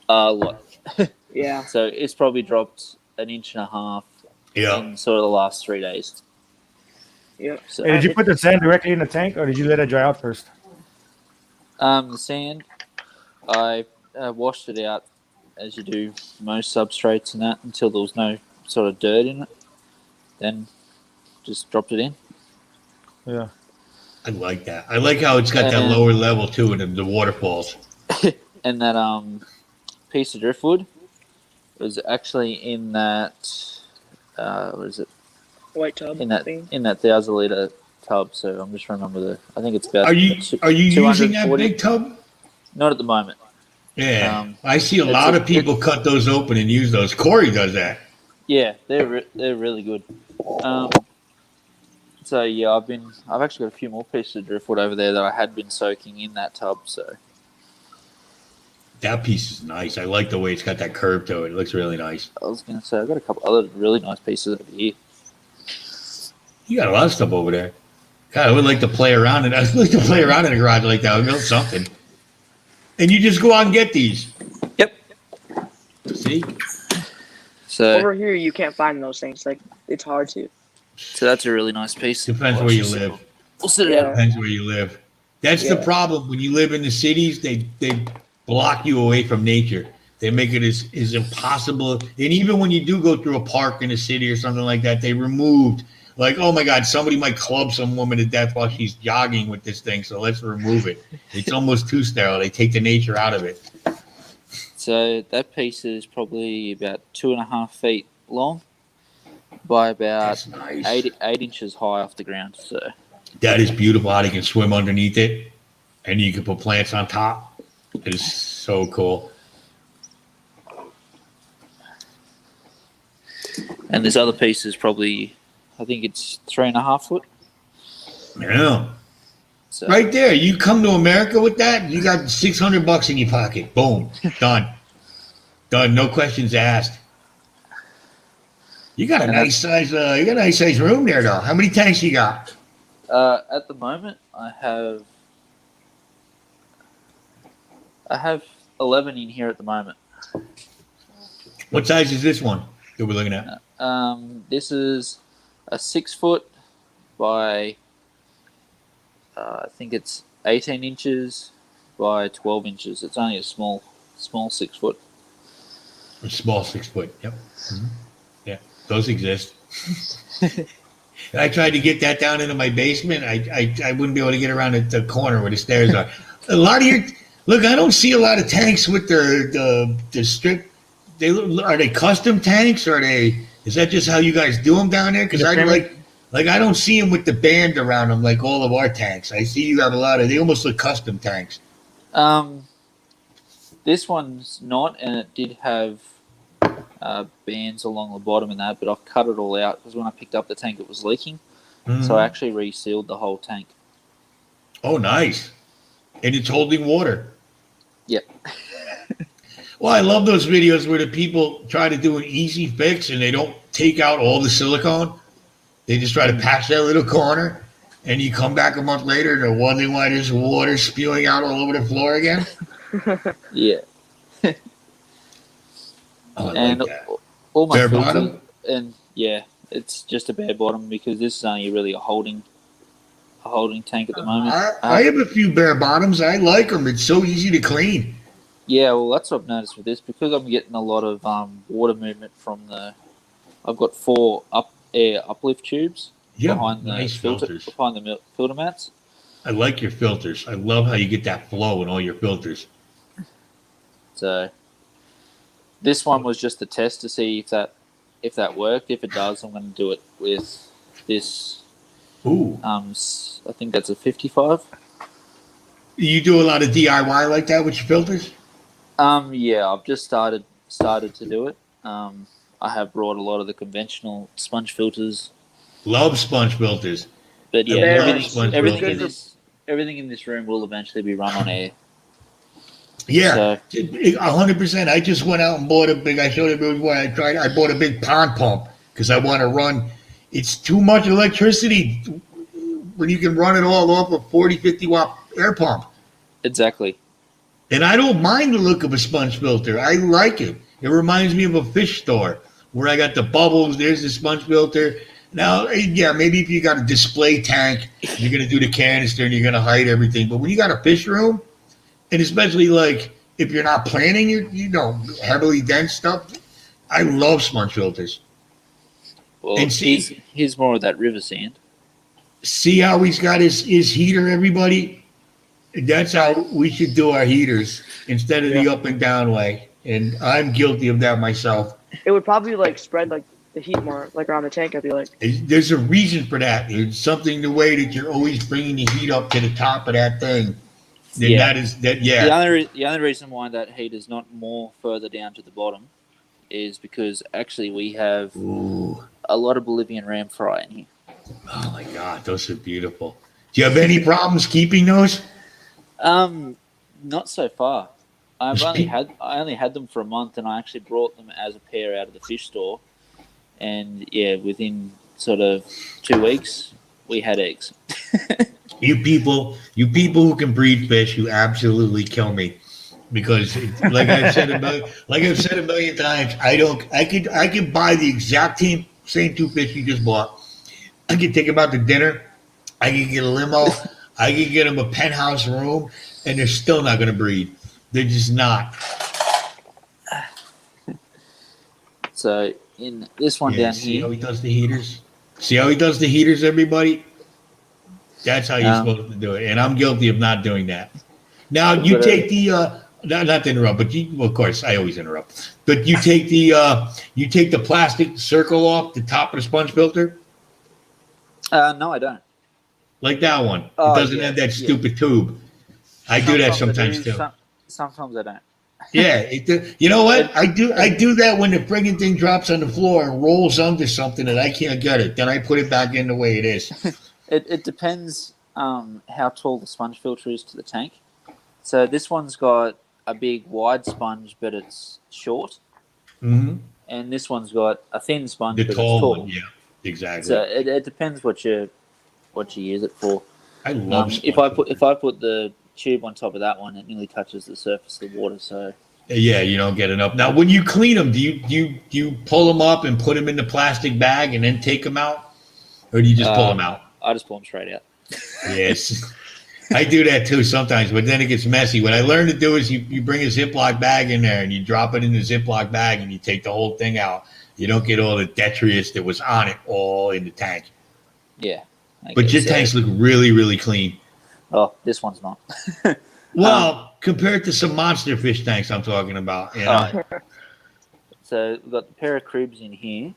What? Yeah. So it's probably dropped 1.5 inches Yeah. in sort of the last 3 days. Yep. So Hey, did you put the sand directly in the tank, or did you let it dry out first? the sand, I washed it out as you do most substrates and that until there was no sort of dirt in it. Then just dropped it in. Yeah. I like that. I like how it's got that lower level too, and the waterfalls. And that piece of driftwood was actually in that what is it? White tub In that thing. 1,000-liter tub. So I'm just trying to remember I think it's about. Are you using that 240. big tub? Not at the moment. Yeah, I see a lot of people cut those open and use those. Corey does that. Yeah, they're really good. So yeah, I've actually got a few more pieces of driftwood over there that I had been soaking in that tub. So That piece is nice. I like the way it's got that curve to it. It looks really nice. I was gonna say I've got a couple other really nice pieces over here. You got a lot of stuff over there. God, I would like to play around in. I'd like to play around in a garage like that. I'd build something. And you just go out and get these. Yep. See? So Over here, you can't find those things. Like, it's hard to. So that's a really nice piece. Depends where you live. We'll sit it Yeah. out. Depends where you live. That's the Yeah. problem. When you live in the cities, they block you away from nature. They make it as impossible. And even when you do go through a park in a city or something like that, they removed, like, oh my God, somebody might club some woman to death while she's jogging with this thing, so let's remove it. It's almost too sterile. They take the nature out of it. So that piece is probably about 2.5 feet long by about That's nice. 8 inches high off the ground. So That is beautiful how they can swim underneath it, and you can put plants on top. It is so cool. and this other piece is probably, I think it's 3.5 foot. Yeah. So Right there. You come to America with that, you got $600 in your pocket. Boom. Done. Done. No questions asked. You got a nice size. You got a nice size room there, though. How many tanks you got? at the moment, I have 11 in here at the moment. What size is this one that we're looking at? This is a 6 foot by I think it's 18 inches by 12 inches. It's only a small 6 foot. A small 6 foot. Yep. Mm-hmm. Yeah, those exist. I tried to get that down into my basement. I wouldn't be able to get around the corner where the stairs are. A lot of your look, I don't see a lot of tanks with the strip. Are they custom tanks? Or is that just how you guys do them down there? Because I like I don't see them with the band around them like all of our tanks. I see you have a lot of. They almost look custom tanks. This one's not, and it did have bands along the bottom and that, but I've cut it all out because when I picked up the tank, it was leaking. Mm-hmm. So I actually resealed the whole tank. Oh, nice! And it's holding water. Yep. Well, I love those videos where the people try to do an easy fix and they don't take out all the silicone. They just try to patch that little corner, and you come back a month later and they're wondering why there's water spewing out all over the floor again. Yeah. Oh, I and like that. all my Bare filters, bottom? and yeah, it's just a bare bottom because this is only really a holding tank at the moment. I have a few bare bottoms. I like them. It's so easy to clean. Yeah, well, that's what I've noticed with this because I'm getting a lot of water movement from I've got 4 air uplift tubes behind the nice filters. behind the filter mats. I like your filters. I love how you get that flow in all your filters. So this one was just a test to see if that worked. If it does, I'm going to do it with this. Ooh. I think that's a 55. You do a lot of DIY like that with your filters? Yeah, I've just started to do it. I have brought a lot of the conventional sponge filters. Love sponge filters. But yeah, everything in this room will eventually be run on air. Yeah, 100%. I just went out and bought a big. I showed it before. I bought a big pond pump because I want to run. It's too much electricity when you can run it all off a 40, 50 watt air pump. Exactly. And I don't mind the look of a sponge filter. I like it. It reminds me of a fish store where I got the bubbles. There's the sponge filter. Now, yeah, maybe if you got a display tank, you're going to do the canister and you're going to hide everything. But when you got a fish room, and especially like if you're not planning your, heavily dense stuff, I love sponge filters. Well, and here's more of that river sand. See how he's got his heater, everybody? That's how we should do our heaters instead of the up and down way. And I'm guilty of that myself. It would probably like spread like the heat more like around the tank. I feel like there's a reason for that. It's something the way that you're always bringing the heat up to the top of that thing. Then yeah. The only reason why that heat is not more further down to the bottom is because actually we have a lot of Bolivian ram fry in here. Oh my God, those are beautiful. Do you have any problems keeping those? Not so far. I only had them for a month, and I actually brought them as a pair out of the fish store. And yeah, within sort of 2 weeks, we had eggs. You people who can breed fish, you absolutely kill me, because like I've said a million times, I could buy the exact same 2 fish you just bought. I could take them out to dinner. I could get a limo. I could get them a penthouse room, and they're still not going to breed. They're just not. So in this one down see here, how he does the heaters. See how he does the heaters, everybody. That's how you're supposed to do it, and I'm guilty of not doing that. Now you take the not to interrupt, but of course I always interrupt. But you take the plastic circle off the top of the sponge filter. No, I don't. Like that one. It doesn't have that stupid tube. I do that sometimes too. Sometimes I don't. Yeah, you know what? I do that when the friggin' thing drops on the floor and rolls under something and I can't get it. Then I put it back in the way it is. It depends how tall the sponge filter is to the tank. So this one's got a big wide sponge, but it's short. Mm-hmm. And this one's got a thin sponge, the but tall it's tall. one, yeah, exactly. So it depends what you use it for. I love if I put the tube on top of that one, it nearly touches the surface of the water. So Yeah, you don't get enough. Now, when you clean them, do you pull them up and put them in the plastic bag and then take them out, or do you just pull them out? I just pull them straight out. Yes, I do that too sometimes, but then it gets messy. What I learned to do is you bring a Ziploc bag in there and you drop it in the Ziploc bag and you take the whole thing out. You don't get all the detritus that was on it all in the tank. Yeah. But your tanks look really, really clean. Oh, this one's not. Well, compared to some monster fish tanks I'm talking about. You know? So we've got the pair of cribs in here.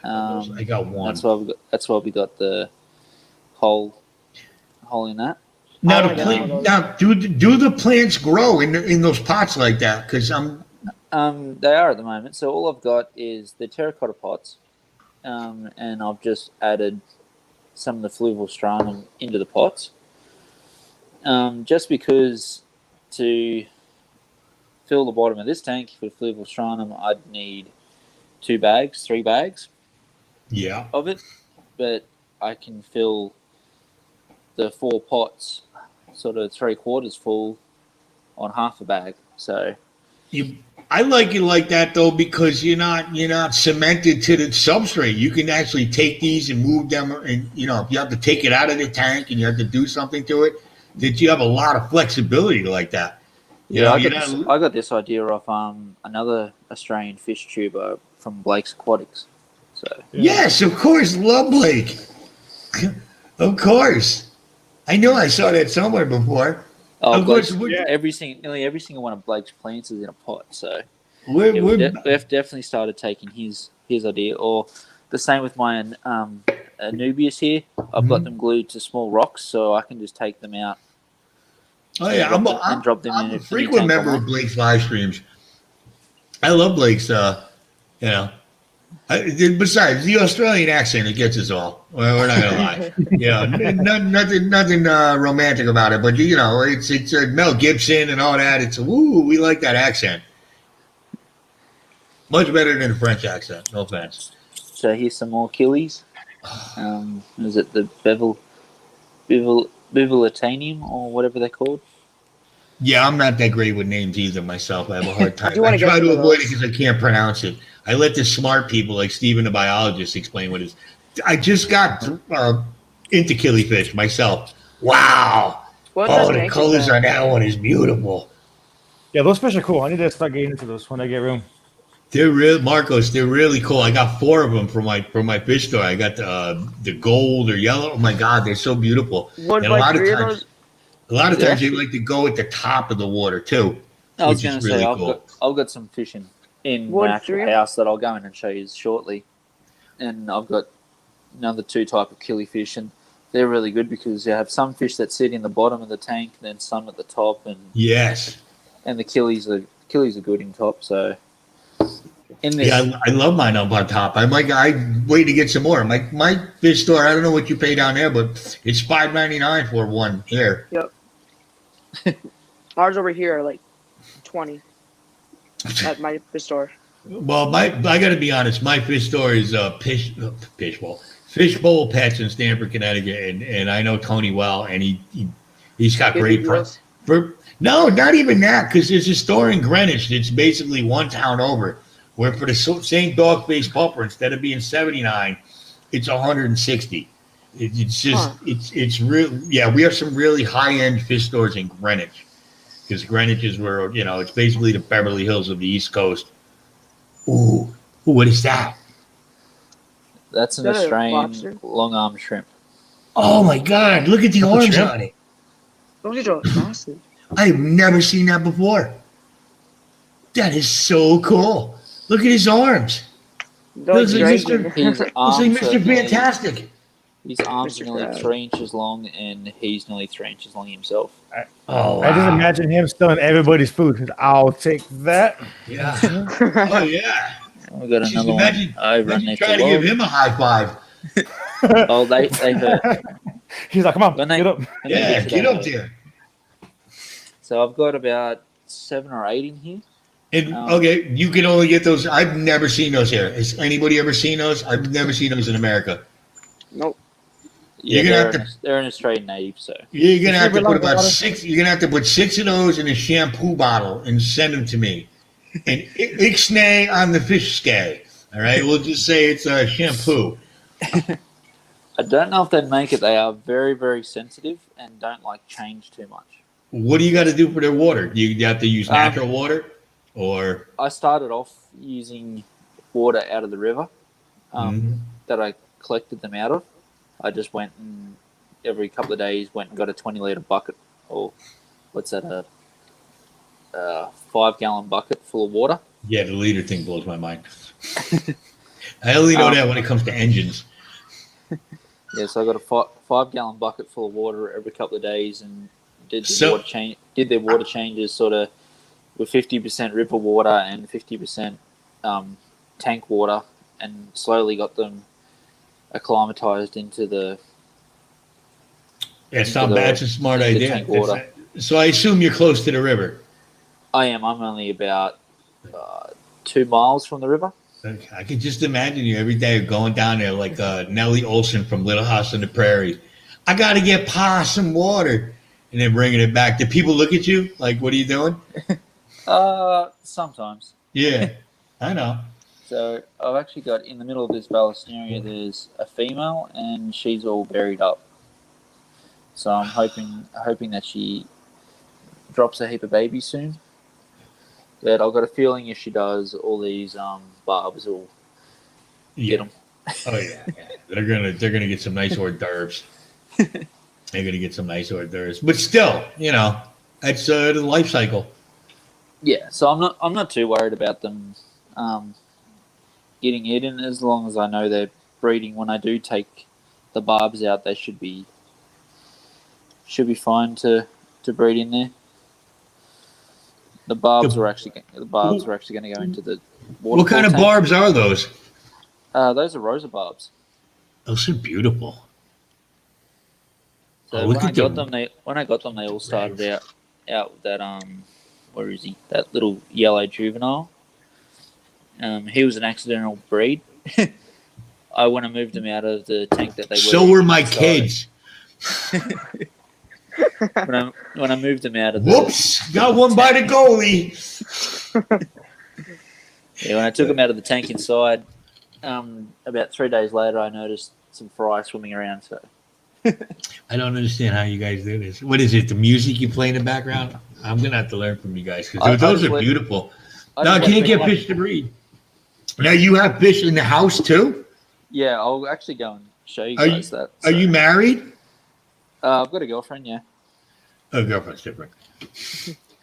I got one. That's why we got the hole in that. Now, do the plants grow in those pots like that? Because they are at the moment. So all I've got is the terracotta pots, and I've just added some of the fluval sternum into the pots. Just because to fill the bottom of this tank with fluval sternum, I'd need 3 bags of it, but I can fill the 4 pots sort of 3/4 full on half a bag. So I like it like that though, because you're not cemented to the substrate. You can actually take these and move them, and if you have to take it out of the tank and you have to do something to it, that you have a lot of flexibility like that. I got this idea off another Australian fish tuber from Blake's Aquatics. So yes, of course, love Blake. Of course, I know I saw that somewhere before. Oh, of course, nearly every single one of Blake's plants is in a pot. So we've definitely started taking his idea, or the same with my Anubias here. I've got them glued to small rocks, so I can just take them out. Oh yeah, I'm a frequent member of Blake's live streams. I love Blake's. Besides the Australian accent, it gets us all. We're not gonna lie. Nothing romantic about it, but it's Mel Gibson and all that. It's we like that accent. Much better than the French accent. No offense. So here's some more killies. Is it the Bevelitanium or whatever they're called? Yeah, I'm not that great with names either myself. I have a hard time. I try to avoid it because I can't pronounce it. I let the smart people like Stephen the biologist explain what it is. I just got into killifish myself. Wow. The colors on that one is beautiful. Yeah, those fish are cool. I need to start getting into those when I get room. They're really cool. I got 4 of them from my fish store. I got the gold or yellow. Oh my God, they're so beautiful. And a lot of times they like to go at the top of the water too. I was going to say I've got some fishing in my actual house that I'll go in and show you shortly, and I've got another 2 type of killifish, and they're really good because you have some fish that sit in the bottom of the tank, and then some at the top, and and the killies are good in top. So I love mine up on top. I wait to get some more. My fish store, I don't know what you pay down there, but it's $5.99 for one here. Yep. Ours over here are like 20 at my fish store. Well, I got to be honest. My fish store is Fishbowl Pets in Stamford, Connecticut, and I know Tony well, and he's got great price. No, not even that, because there's a store in Greenwich that's basically one town over, where for the same dog-faced pupper, instead of being $79, it's $160. It's just it's real. Yeah, we have some really high-end fish stores in Greenwich, because Greenwich is where it's basically the Beverly Hills of the East Coast. Ooh, what is that? That's an Australian long-arm shrimp. Oh my God! Look at the arms on it. Those are massive. I've never seen that before. That is so cool. Look at his arms. Looks like Mr. Fantastic. His arms are nearly 3 inches long, and he's nearly 3 inches long himself. I just imagine him stealing everybody's food. I'll take that. Yeah. Oh yeah. We got another one over next to try to give him a high five. Oh, they hurt. He's like, come on, get up. Yeah, get up there. So I've got about 7 or 8 in here. And okay, you can only get those. I've never seen those here. Has anybody ever seen those? I've never seen those in America. Nope. Yeah, You're gonna they're an Australian native, so you're gonna have to Super put about water. 6. You're gonna have to put 6 of those in a shampoo bottle and send them to me. And ixnay on the fish scale. All right, we'll just say it's a shampoo. I don't know if they'd make it. They are very, very sensitive and don't like change too much. What do you got to do for their water? Do you have to use natural water, or I started off using water out of the river that I collected them out of. I just went and every couple of days went and got a 20-litre bucket, or what's that, a 5-gallon bucket full of water. yeah, the liter thing blows my mind. I only know that when it comes to engines. Yeah, so I got a 5-gallon bucket full of water every couple of days and did their water changes sort of with 50% river water and 50% tank water, and slowly got them acclimatized into the. It's not bad. It's a smart idea. Tank water. So I assume you're close to the river. I am. I'm only about 2 miles from the river. I can just imagine you every day going down there like Nellie Olson from Little House on the Prairie. I got to get Pa some water, and then bringing it back. Do people look at you like, "What are you doing?" Sometimes. Yeah, I know. So I've actually got in the middle of this balusteria. There's a female, and she's all buried up. So I'm hoping that she drops a heap of babies soon. But I've got a feeling if she does, all these barbs will get them. Oh yeah. They're gonna get some nice hors d'oeuvres. They're gonna get some nice hors d'oeuvres, but still, that's the life cycle. Yeah, so I'm not too worried about them getting eaten as long as I know they're breeding. When I do take the barbs out, they should be fine to breed in there. The barbs are actually going to go into the water. What kind of tank. barbs are those? Those are rosa barbs. Those are beautiful. So when I got them, they all started out with that where is he? That little yellow juvenile. He was an accidental breed. When I moved him out of the tank that they were. So were my kids. When I moved him out of Whoops! Got one by the goalie. Yeah, when I took him out of the tank inside, about 3 days later, I noticed some fry swimming around. So I don't understand how you guys do this. What is it? The music you play in the background? I'm gonna have to learn from you guys because those are beautiful. No, I can't get fish to breed. Now you have fish in the house too? Yeah, I'll actually go and show you guys that. So. Are you married? I've got a girlfriend, yeah. Oh, girlfriend's different.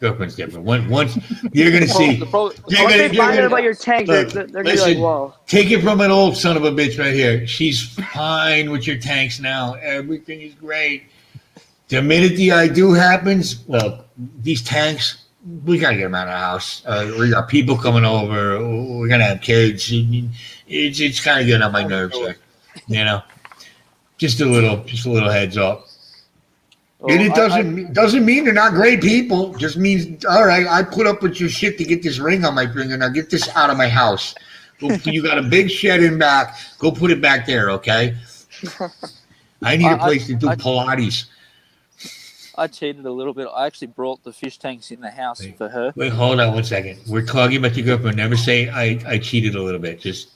Girlfriend's different. Once you're gonna see. Once they find out about your tank, they're gonna be like, "Whoa!" Take it from an old son of a bitch right here. She's fine with your tanks now. Everything is great. The minute the I do happens, well, these tanks, we gotta get them out of the house. We got people coming over. We're gonna have kids. It's kind of getting on my nerves there. Just a little heads up. Well, and it doesn't mean they're not great people. Just means, all right, I put up with your shit to get this ring on my finger. Now get this out of my house. You got a big shed in back. Go put it back there, okay? I need a place to do Pilates. I cheated a little bit. I actually brought the fish tanks in the house for her. Wait, hold on 1 second. We're talking about your girlfriend. Never say I cheated a little bit. Just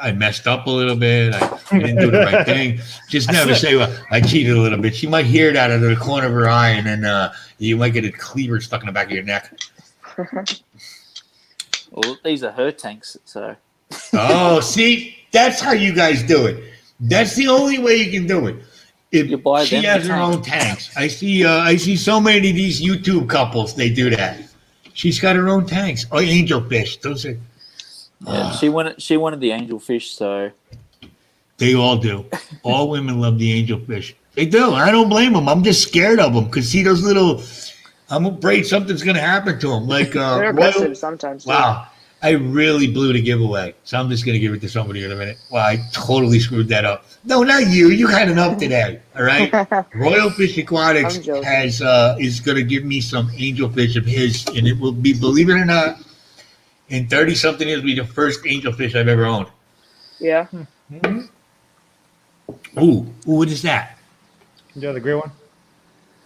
I messed up a little bit. I didn't do the right thing. Just never say, well, I cheated a little bit. She might hear that out of the corner of her eye, and then you might get a cleaver stuck in the back of your neck. Well, these are her tanks, so. Oh, see, that's how you guys do it. That's the only way you can do it. If she has her own tanks. I see so many of these YouTube couples, they do that. She's got her own tanks. Oh, angelfish. Those are. Yeah, she wanted the angelfish, so. They all do. All women love the angelfish. They do. I don't blame them. I'm just scared of them because see those little. I'm afraid something's gonna happen to them. Like they're aggressive sometimes. Wow. I really blew the giveaway, so I'm just going to give it to somebody in a minute. Well, I totally screwed that up. No, not you. You had enough today, all right? Royal Fish Aquatics is going to give me some angelfish of his, and it will be, believe it or not, in 30-something years, will be the first angelfish I've ever owned. Yeah. Mm-hmm. Ooh, what is that? Yeah, the gray one.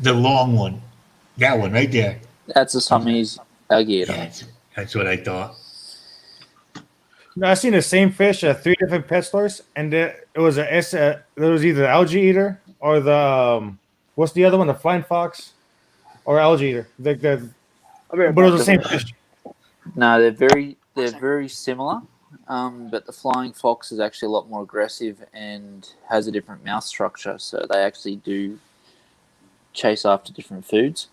The long one. That one right there. That's a Siamese alligator. Yeah, that's what I thought. No, I've seen the same fish at 3 different pet stores, and it was there was either the algae eater or the what's the other one? The flying fox or algae eater. But it was the same fish. No, they're very similar. But the flying fox is actually a lot more aggressive and has a different mouth structure, so they actually do chase after different foods.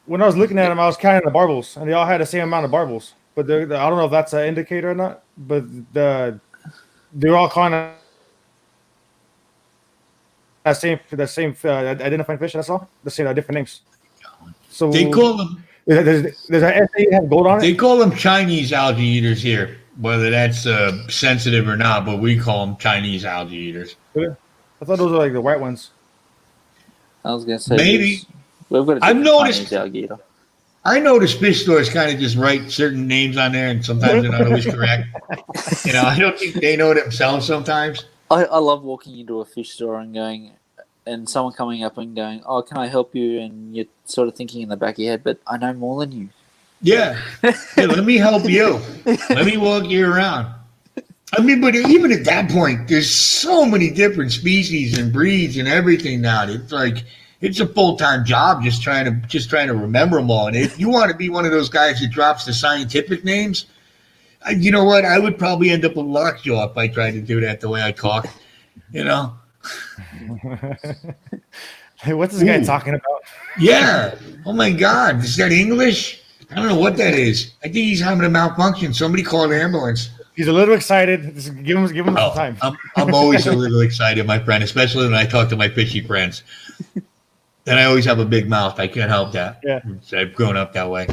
When I was looking at them, I was counting the barbels, and they all had the same amount of barbels. But I don't know if that's an indicator or not. But they're all kind of that same identifying fish. That's all. The same different names. So They call them. Does that SA have gold on it? They call them Chinese algae eaters here. Whether that's sensitive or not, but we call them Chinese algae eaters. I thought those were like the white ones. I was gonna say Maybe. we've got a I've different noticed- Chinese alligator. I notice fish stores kind of just write certain names on there, and sometimes they're not always correct. I don't think they know themselves sometimes. I love walking into a fish store and someone coming up and going, "Oh, can I help you?" And you're sort of thinking in the back of your head, "But I know more than you." Yeah. Hey, let me help you. Let me walk you around. I mean, but even at that point, there's so many different species and breeds and everything now. It's like it's a full-time job just trying to remember them all. And if you want to be one of those guys that drops the scientific names, you know what? I would probably end up with lockjaw if I tried to do that the way I talk. Hey, what's this guy talking about? Yeah. Oh my God. Is that English? I don't know what that is. I think he's having a malfunction. Somebody call the ambulance. He's a little excited. Just give him some time. I'm always a little excited, my friend, especially when I talk to my fishy friends. And I always have a big mouth. I can't help that. Yeah. I've grown up that way.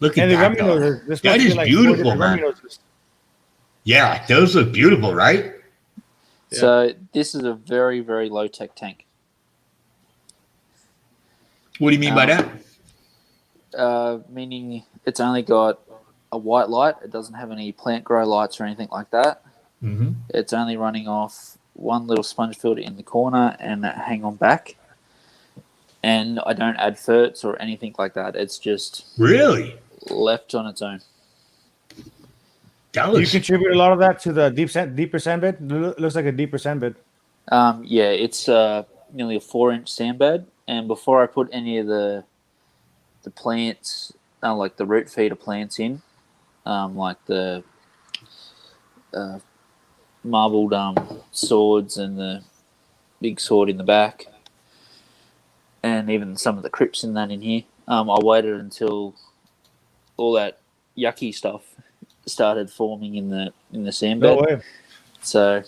Look at And the that. Remy noses. There's That supposed to is be like beautiful, 4 different man. Remy noses. Yeah, those look beautiful, right? Yeah. So this is a very, very low tech tank. What do you mean by that? Meaning it's only got a white light. It doesn't have any plant grow lights or anything like that. Mm-hmm. It's only running off one little sponge filter in the corner and a hang on back. And I don't add ferts or anything like that. It's just Really? left on its own. That Do you looks, contribute a lot of that to the deeper sand bed? It looks like a deeper sand bed. Yeah, it's nearly a 4-inch sand bed. And before I put any of the plants, like the root feeder plants in, like the marbled swords and the big sword in the back, and even some of the crypts in here, I waited until all that yucky stuff started forming in the sand bed. No way. So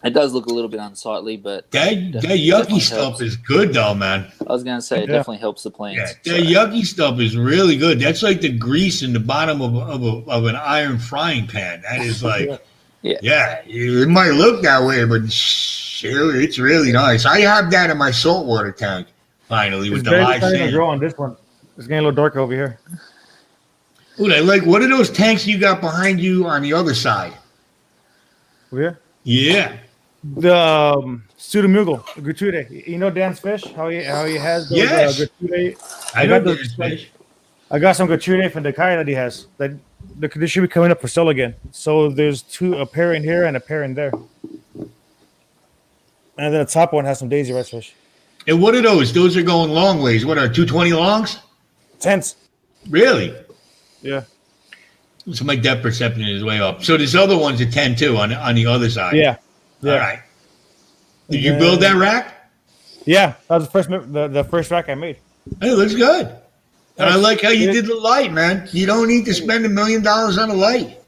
it does look a little bit unsightly, but that definitely yucky stuff helps. is good, though, man. I was going to say it Yeah. definitely helps the Yeah, plants. that yucky stuff is really good. That's like the grease in the bottom of an iron frying pan. That is like, Yeah. it might look that way, but it's really nice. I have that in my saltwater tank, finally, with It's the barely live starting to sand. grow on this one. It's getting a little dark over here. Ooh, I like, what are those tanks you got behind you on the other side? Over here. Yeah. The pseudomugel, gratuite. You know Dan's fish? How he has those Yes. gratuite? I got know those there's fish. I got some gratuite from the kai that he has. That they should be coming up for sale again. So there's a pair in here and a pair in there. And then the top one has some daisy rice fish. And what are those? Those are going long ways. What are 220 longs? Tense. Really? Yeah. So my depth perception is way up. So this other one's a 10 too on the other side. Yeah. Yeah. All right. Did you build that rack? Yeah. That was the first rack I made. Hey, it looks good. And I like how you It- did the light, man. You don't need to spend $1 million on a light.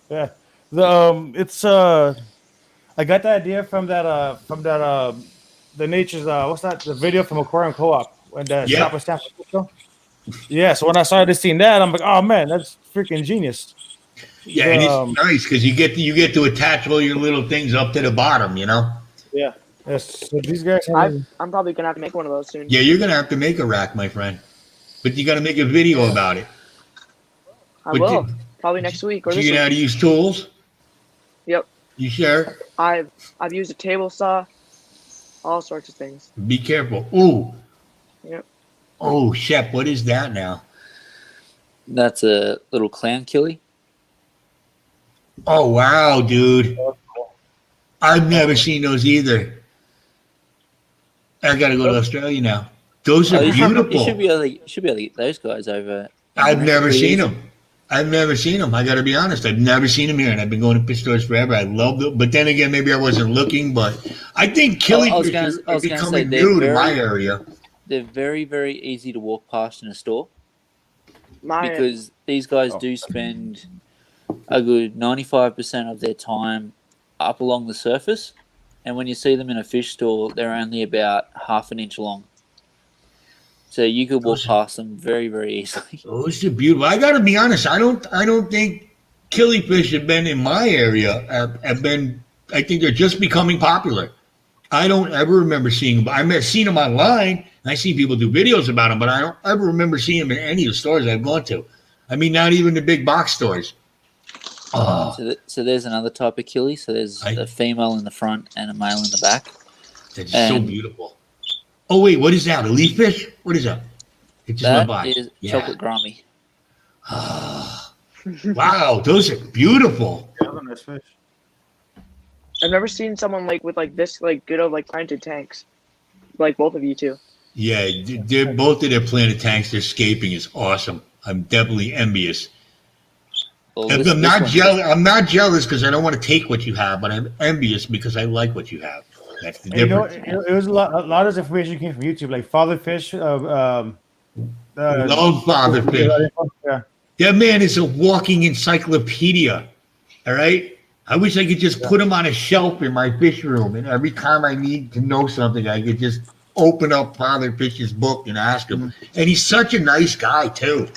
Yeah. It's I got the idea from that the nature's what's that, the video from Aquarium Co-op when the Yeah. shop was stamped. Yeah, so when I started seeing that, I'm like, oh man, that's freaking genius. Yeah, and Um, it's nice because you get to attach all your little things up to the bottom, you know? Yeah. Yes. So these guys I'm probably gonna have to make one of those soon. Yeah, you're going to have to make a rack, my friend. But you got to make a video about it. I but will probably next week or Do this you know week. how to use tools? Yep. You sure? I've used a table saw. all sorts of things. Be careful. Ooh. Yep. Oh, Shep, what is that now? That's a little clown killie. Oh, wow, dude. I've never seen those either. I got to go to Australia now. Those are You should beautiful. be able to get those guys over. in I've America never pretty seen easy. them. I've never seen them. I got to be honest. I've never seen them here, and I've been going to fish stores forever. I love them, but then again, maybe I wasn't looking. But I think killie I was fish gonna- I are was gonna say becoming they're new to my very- area. They're very, very easy to walk past in a store My because these guys do spend a good 95% of their time up along the surface. And when you see them in a fish store, they're only about half an inch long. So you could walk past them very, very easily. Those are beautiful. I got to be honest. I don't think killifish have been in my area. Have been. I think they're just becoming popular. I don't ever remember seeing them. I've seen them online. And I see people do videos about them, but I don't ever remember seeing them in any of the stores I've gone to. I mean, not even the big box stores. Oh, So there's another type of killie. So there's a female in the front and a male in the back. that's so beautiful. Oh wait, what is that? A leaf fish? What is that? It just went That by. is chocolate grommy. Wow, those are beautiful. Yeah, that's a nice fish. I've never seen someone like with like this like good of like planted tanks, like both of you two. Yeah, they're both of their planted tanks. Their scaping is awesome. I'm definitely envious. Well, I'm not jealous. I'm not jealous because I don't want to take what you have, but I'm envious because I like what you have. That's the And you know, difference. it was a lot of this information came from YouTube, like father fish. Love father fish. Yeah. That man is a walking encyclopedia. All right. I wish I could just put him on a shelf in my fish room, and every time I need to know something, I could just open up Father Fish's book and ask him. And he's such a nice guy too.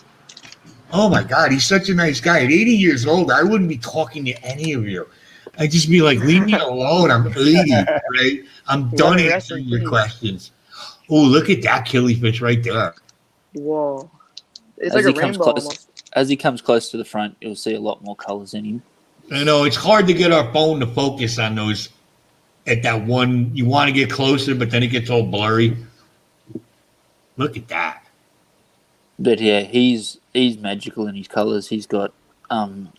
Oh my God, he's such a nice guy. At 80 years old, I wouldn't be talking to any of you. I'd just be like, leave me alone. I'm 80, right? I'm done answering your questions. Oh, look at that killifish right there. Whoa, it's As like he a comes rainbow close, almost. as he comes close to the front, you'll see a lot more colors in him. I know it's hard to get our phone to focus on those at that one. You want to get closer, but then it gets all blurry. Look at that. But yeah, he's magical in his colors. He's got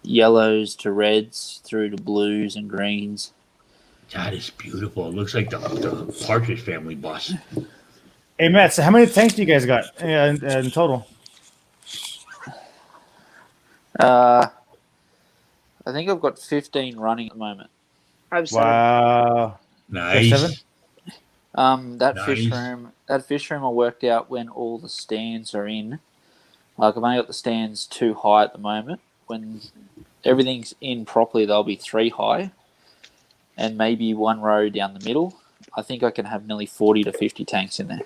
yellows to reds through to blues and greens. That is beautiful. It looks like the Partridge Family bus. Hey Matt, so how many tanks do you guys got in total? I think I've got 15 running at the moment. I have 7. Wow. Nice. 7? That Nice. fish room I worked out when all the stands are in. Like I've only got the stands 2 high at the moment. When everything's in properly, they'll be 3 high, and maybe 1 row down the middle. I think I can have nearly 40 to 50 tanks in there.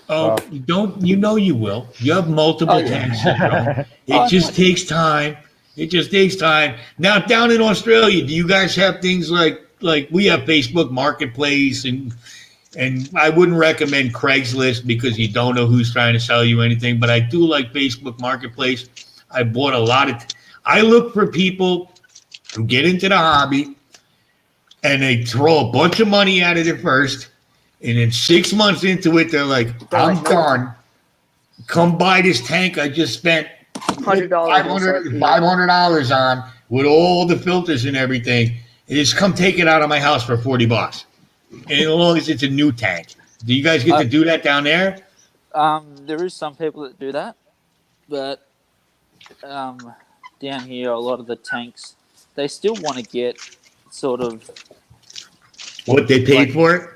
Oh, you know you will. You have multiple tanks syndrome. It just takes time. It just takes time. Now down in Australia, do you guys have things like we have Facebook Marketplace and I wouldn't recommend Craigslist because you don't know who's trying to sell you anything, but I do like Facebook Marketplace. I bought a lot of I look for people who get into the hobby and they throw a bunch of money at it first, and then 6 months into it, they're like, I'm done. Come buy this tank I just spent $100 $500 on with all the filters and everything. And just come take it out of my house for $40. And as long as it's a new tank. Do you guys get to do that down there? There is some people that do that, but down here, a lot of the tanks, they still want to get sort of What they paid for it?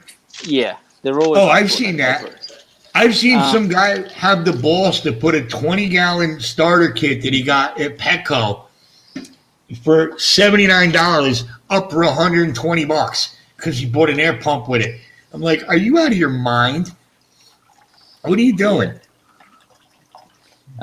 Yeah, they're always. Oh, I've seen that. I've seen some guy have the balls to put a 20-gallon starter kit that he got at Petco for $79 up for $120 because he bought an air pump with it. I'm like, are you out of your mind? What are you doing?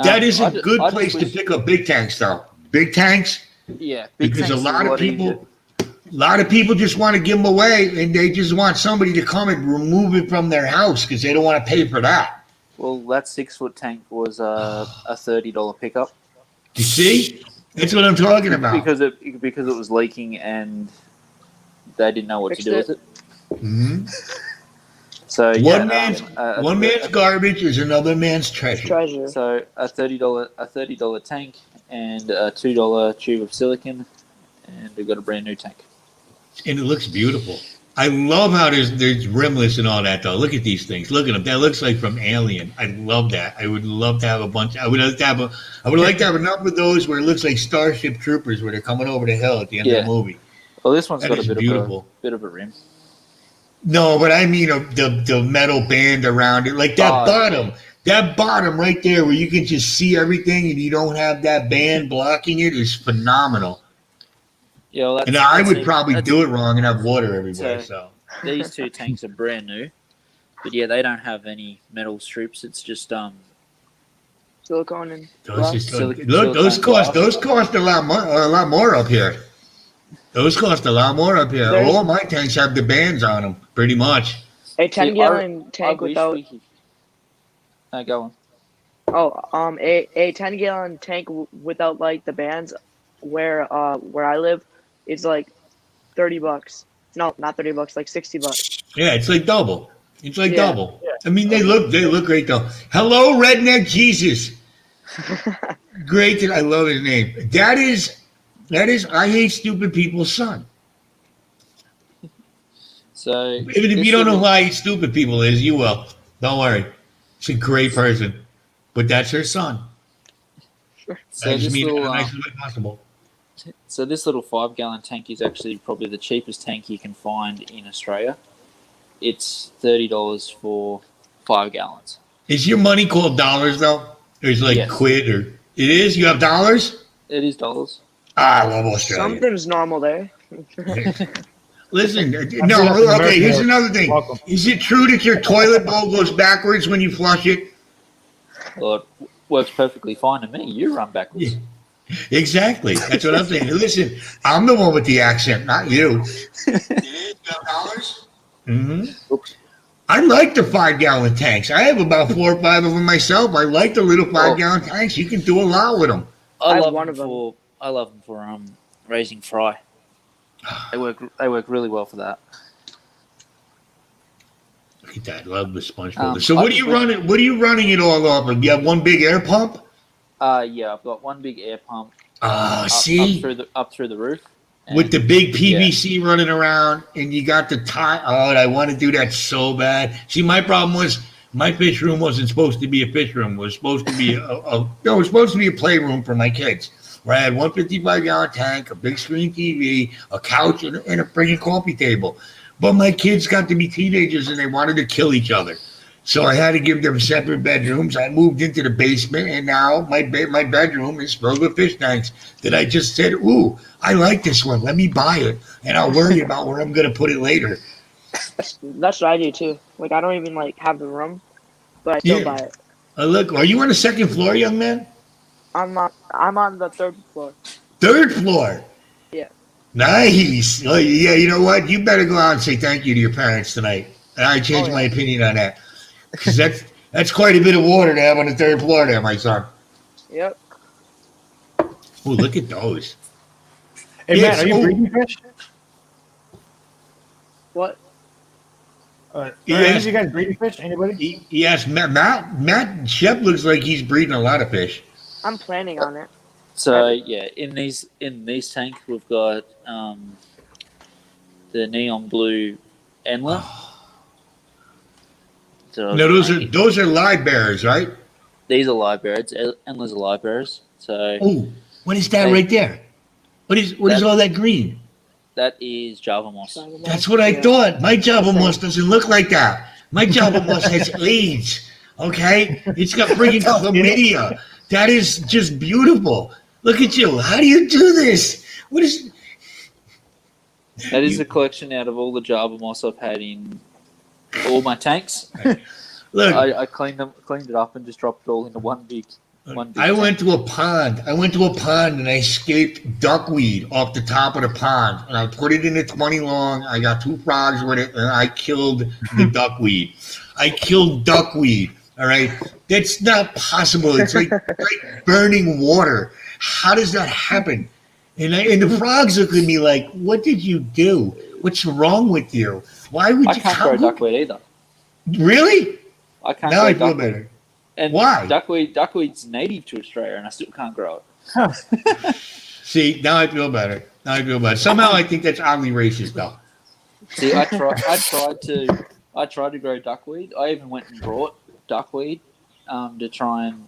That is a good place to pick up big tanks, though. Big tanks. Yeah, big because tanks a lot of people just want to give them away, and they just want somebody to come and remove it from their house because they don't want to pay for that. Well, that 6-foot tank was a $30 pickup. You see, that's what I'm talking about. Because it was leaking and they didn't know what to do with it. Mm-hmm. So One yeah, man's garbage is another man's treasure. Treasure. so a $30 tank and a $2 tube of silicon, and we've got a brand new tank. And it looks beautiful. I love how there's rimless and all that though. Look at these things. Look at them. That looks like from Alien. I love that. I would love to have a bunch. I would like to have enough of those where it looks like Starship Troopers where they're coming over the hill at the end of the movie. Well, this one's That got is a beautiful. bit of a rim. No, but I mean the metal band around it, like that bottom. That bottom right there where you can just see everything and you don't have that band blocking it is phenomenal. Yeah, well, And I would probably do it wrong and have water everywhere. So these two tanks are brand new, but yeah, they don't have any metal strips. It's just Silicone and those cost a lot more up here. Those cost a lot more up here. All my tanks have the bands on them, pretty much. a 10-gallon tank without. Go on. Oh, a 10-gallon tank without like the bands, where I live, is like $30. No, not $30. Like $60. Yeah, it's like double. It's like Yeah. double. I mean, they look great though. Hello, Redneck Jesus. Great. I love his name. That is. I hate stupid people's son. So Even if you don't know who I hate stupid people is, you will. Don't worry. She's a great person, but that's her son. So I just this mean it in the little, nicest way possible. so this little 5-gallon tank is actually probably the cheapest tank you can find in Australia. It's $30 for 5 gallons. Is your money called dollars though? There's like Yes. quid or it is? You have dollars? It is dollars. I love Australia. Something's normal there. Listen, that's no, American okay, here's work. another thing. Welcome. Is it true that your toilet bowl goes backwards when you flush it? Well, it works perfectly fine to me. You run backwards. Yeah. Exactly. That's what I'm saying. Listen, I'm the one with the accent, not you. Mm-hmm. I like the 5-gallon tanks. I have about 4 or 5 of them myself. I like the little 5-gallon tanks. You can do a lot with them. I have love one them of them. for raising fry. They work really well for that. Look at that. I love the sponge Um, builder. So what are you running? What are you running it all off of? You have one big air pump? Yeah, I've got one big air pump See? up through the roof. With the big PVC running around, and you got the tie. Oh, I want to do that so bad. See, my problem was my fish room wasn't supposed to be a fish room. It was supposed to be it was supposed to be a playroom for my kids, where I had 155-gallon tank, a big screen TV, a couch, and a friggin' coffee table. But my kids got to be teenagers, and they wanted to kill each other. So I had to give them separate bedrooms. I moved into the basement, and now my bedroom is filled with fish tanks that I just said, ooh, I like this one. Let me buy it, and I'll worry about where I'm going to put it later. That's what I do too. Like I don't even like have the room, but I still buy it. Look, are you on the second floor, young man? I'm on the 3rd floor. 3rd floor? Yeah. Nice. Oh, yeah, you know what? You better go out and say thank you to your parents tonight. And I changed my opinion on that. Because that's quite a bit of water to have on the 3rd floor there, my son. Yep. Oh, look at those. Hey, Yeah, Matt, are you so- breeding fish? What? Are Yes. any of you guys breeding fish? Anybody? Yes, Matt Shep looks like he's breeding a lot of fish. I'm planning on it. So yeah, in these tanks we've got the neon blue endler. So No, those are live bearers, right? these are live bearers. Endlers are live bearers. So Oh, what is that right there? What is all that green? that is Java moss. That's what I thought. My Java moss doesn't look like that. My Java moss has AIDS. Okay, it's got freaking chlamydia. That is just beautiful. Look at you. How do you do this? What is? That is a collection out of all the Java moss I've had in all my tanks. Look, I cleaned it up and just dropped it all into one big. I went to a pond. And I scaped duckweed off the top of the pond, and I put it in a 20 long. I got 2 frogs with it, and I killed the duckweed. I killed duckweed. All right, that's not possible. It's like burning water. How does that happen? And the frogs look at me like, "What did you do? What's wrong with you? Why would I you?" can't grow duckweed either. Really? I can't Now I grow feel duckweed. better. And Why? duckweed's native to Australia, and I still can't grow it. See, now I feel better. Now I feel better. Somehow I think that's oddly racist, though. See, I tried to grow duckweed. I even went and brought duckweed to try and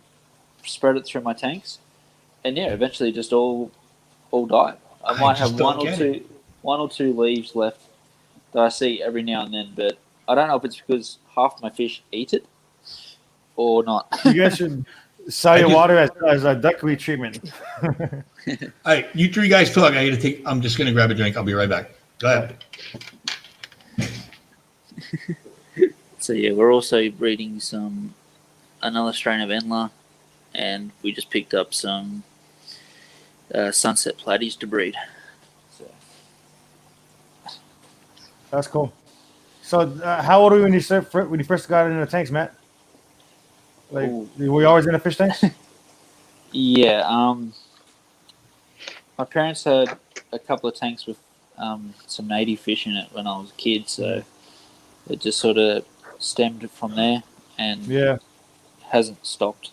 spread it through my tanks, and yeah, eventually it just all died. I might have just don't get it. one or two leaves left that I see every now and then, but I don't know if it's because half my fish eat it or not. You guys should sell your water as a duckweed treatment. All right, you three guys talk. I'm just gonna grab a drink. I'll be right back. Go ahead. So yeah, we're also breeding another strain of Enla, and we just picked up some sunset platies to breed. So. That's cool. So, how old were you when you first got into the tanks, Matt? Like, were you always in the fish tanks? Yeah. My parents had a couple of tanks with some native fish in it when I was a kid, so it just sort of stemmed from there, and hasn't stopped.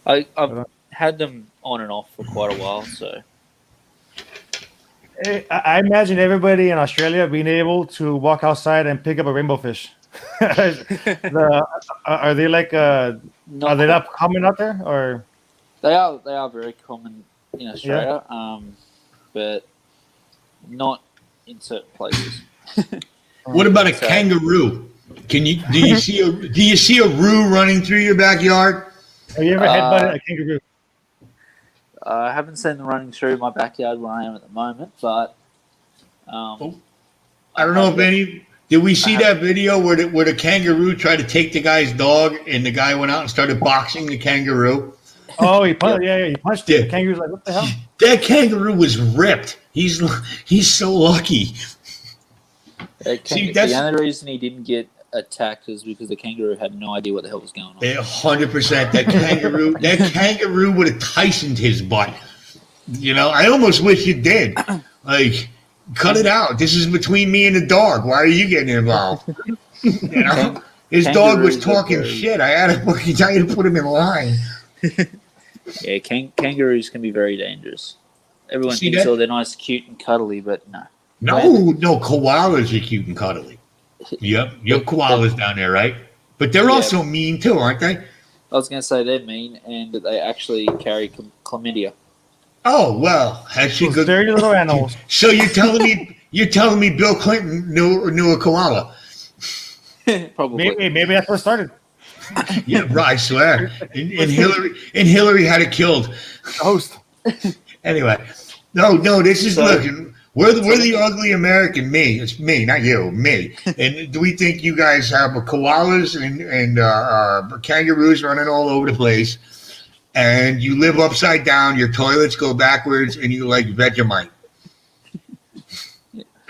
I've had them on and off for quite a while, so. I imagine everybody in Australia being able to walk outside and pick up a rainbow fish. Are they like are they not common out there, or? They are very common in Australia, but not in certain places. What about a kangaroo? Do you see a roo running through your backyard? Have you ever headbutted a kangaroo? I haven't seen them running through my backyard where I am at the moment, but I don't know if any. Did we see that video where the kangaroo tried to take the guy's dog, and the guy went out and started boxing the kangaroo? Oh, he punched. He punched it. The kangaroo's like, what the hell? That kangaroo was ripped. He's so lucky. The only reason he didn't get attacked is because the kangaroo had no idea what the hell was going on. 100%. That kangaroo would have Tysoned his butt. I almost wish it did. Like, cut it out. This is between me and the dog. Why are you getting involved? His dog was talking shit. I had to put him in line. Yeah, kangaroos can be very dangerous. Everyone thinks they're nice, cute, and cuddly, but no. No, koalas are cute and cuddly. Yep, you have koalas down there, right? But they're also mean too, aren't they? I was going to say they're mean, and they actually carry chlamydia. Oh well, actually good. Dirty little animals. So you're telling me Bill Clinton knew a koala? Probably. Maybe that's where it started. Yeah, right. I swear. And Hillary had it killed. Host. Anyway, no. This is looking. We're the ugly American. Me, it's me, not you. Me. And do we think you guys have koalas and kangaroos running all over the place? And you live upside down. Your toilets go backwards, and you like Vegemite.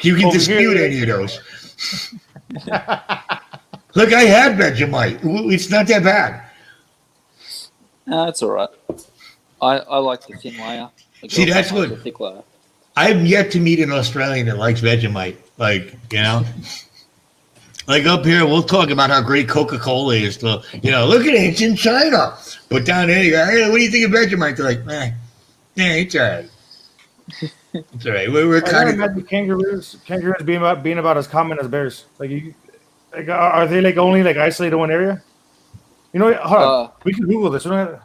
You can dispute any of those. Look, I had Vegemite. It's not that bad. No, it's all right. I like the thin layer. See, that's good. The thick layer. I've yet to meet an Australian that likes Vegemite. Like, like up here, we'll talk about how great Coca-Cola is. To, look at it, it's in China. But down there, you go, hey, what do you think of Vegemite? They're like, it's all right. It's all right. We're kind of imagine kangaroos being about as common as bears. Are they like only like isolated in one area? Hold on. We can Google this. Kangaroos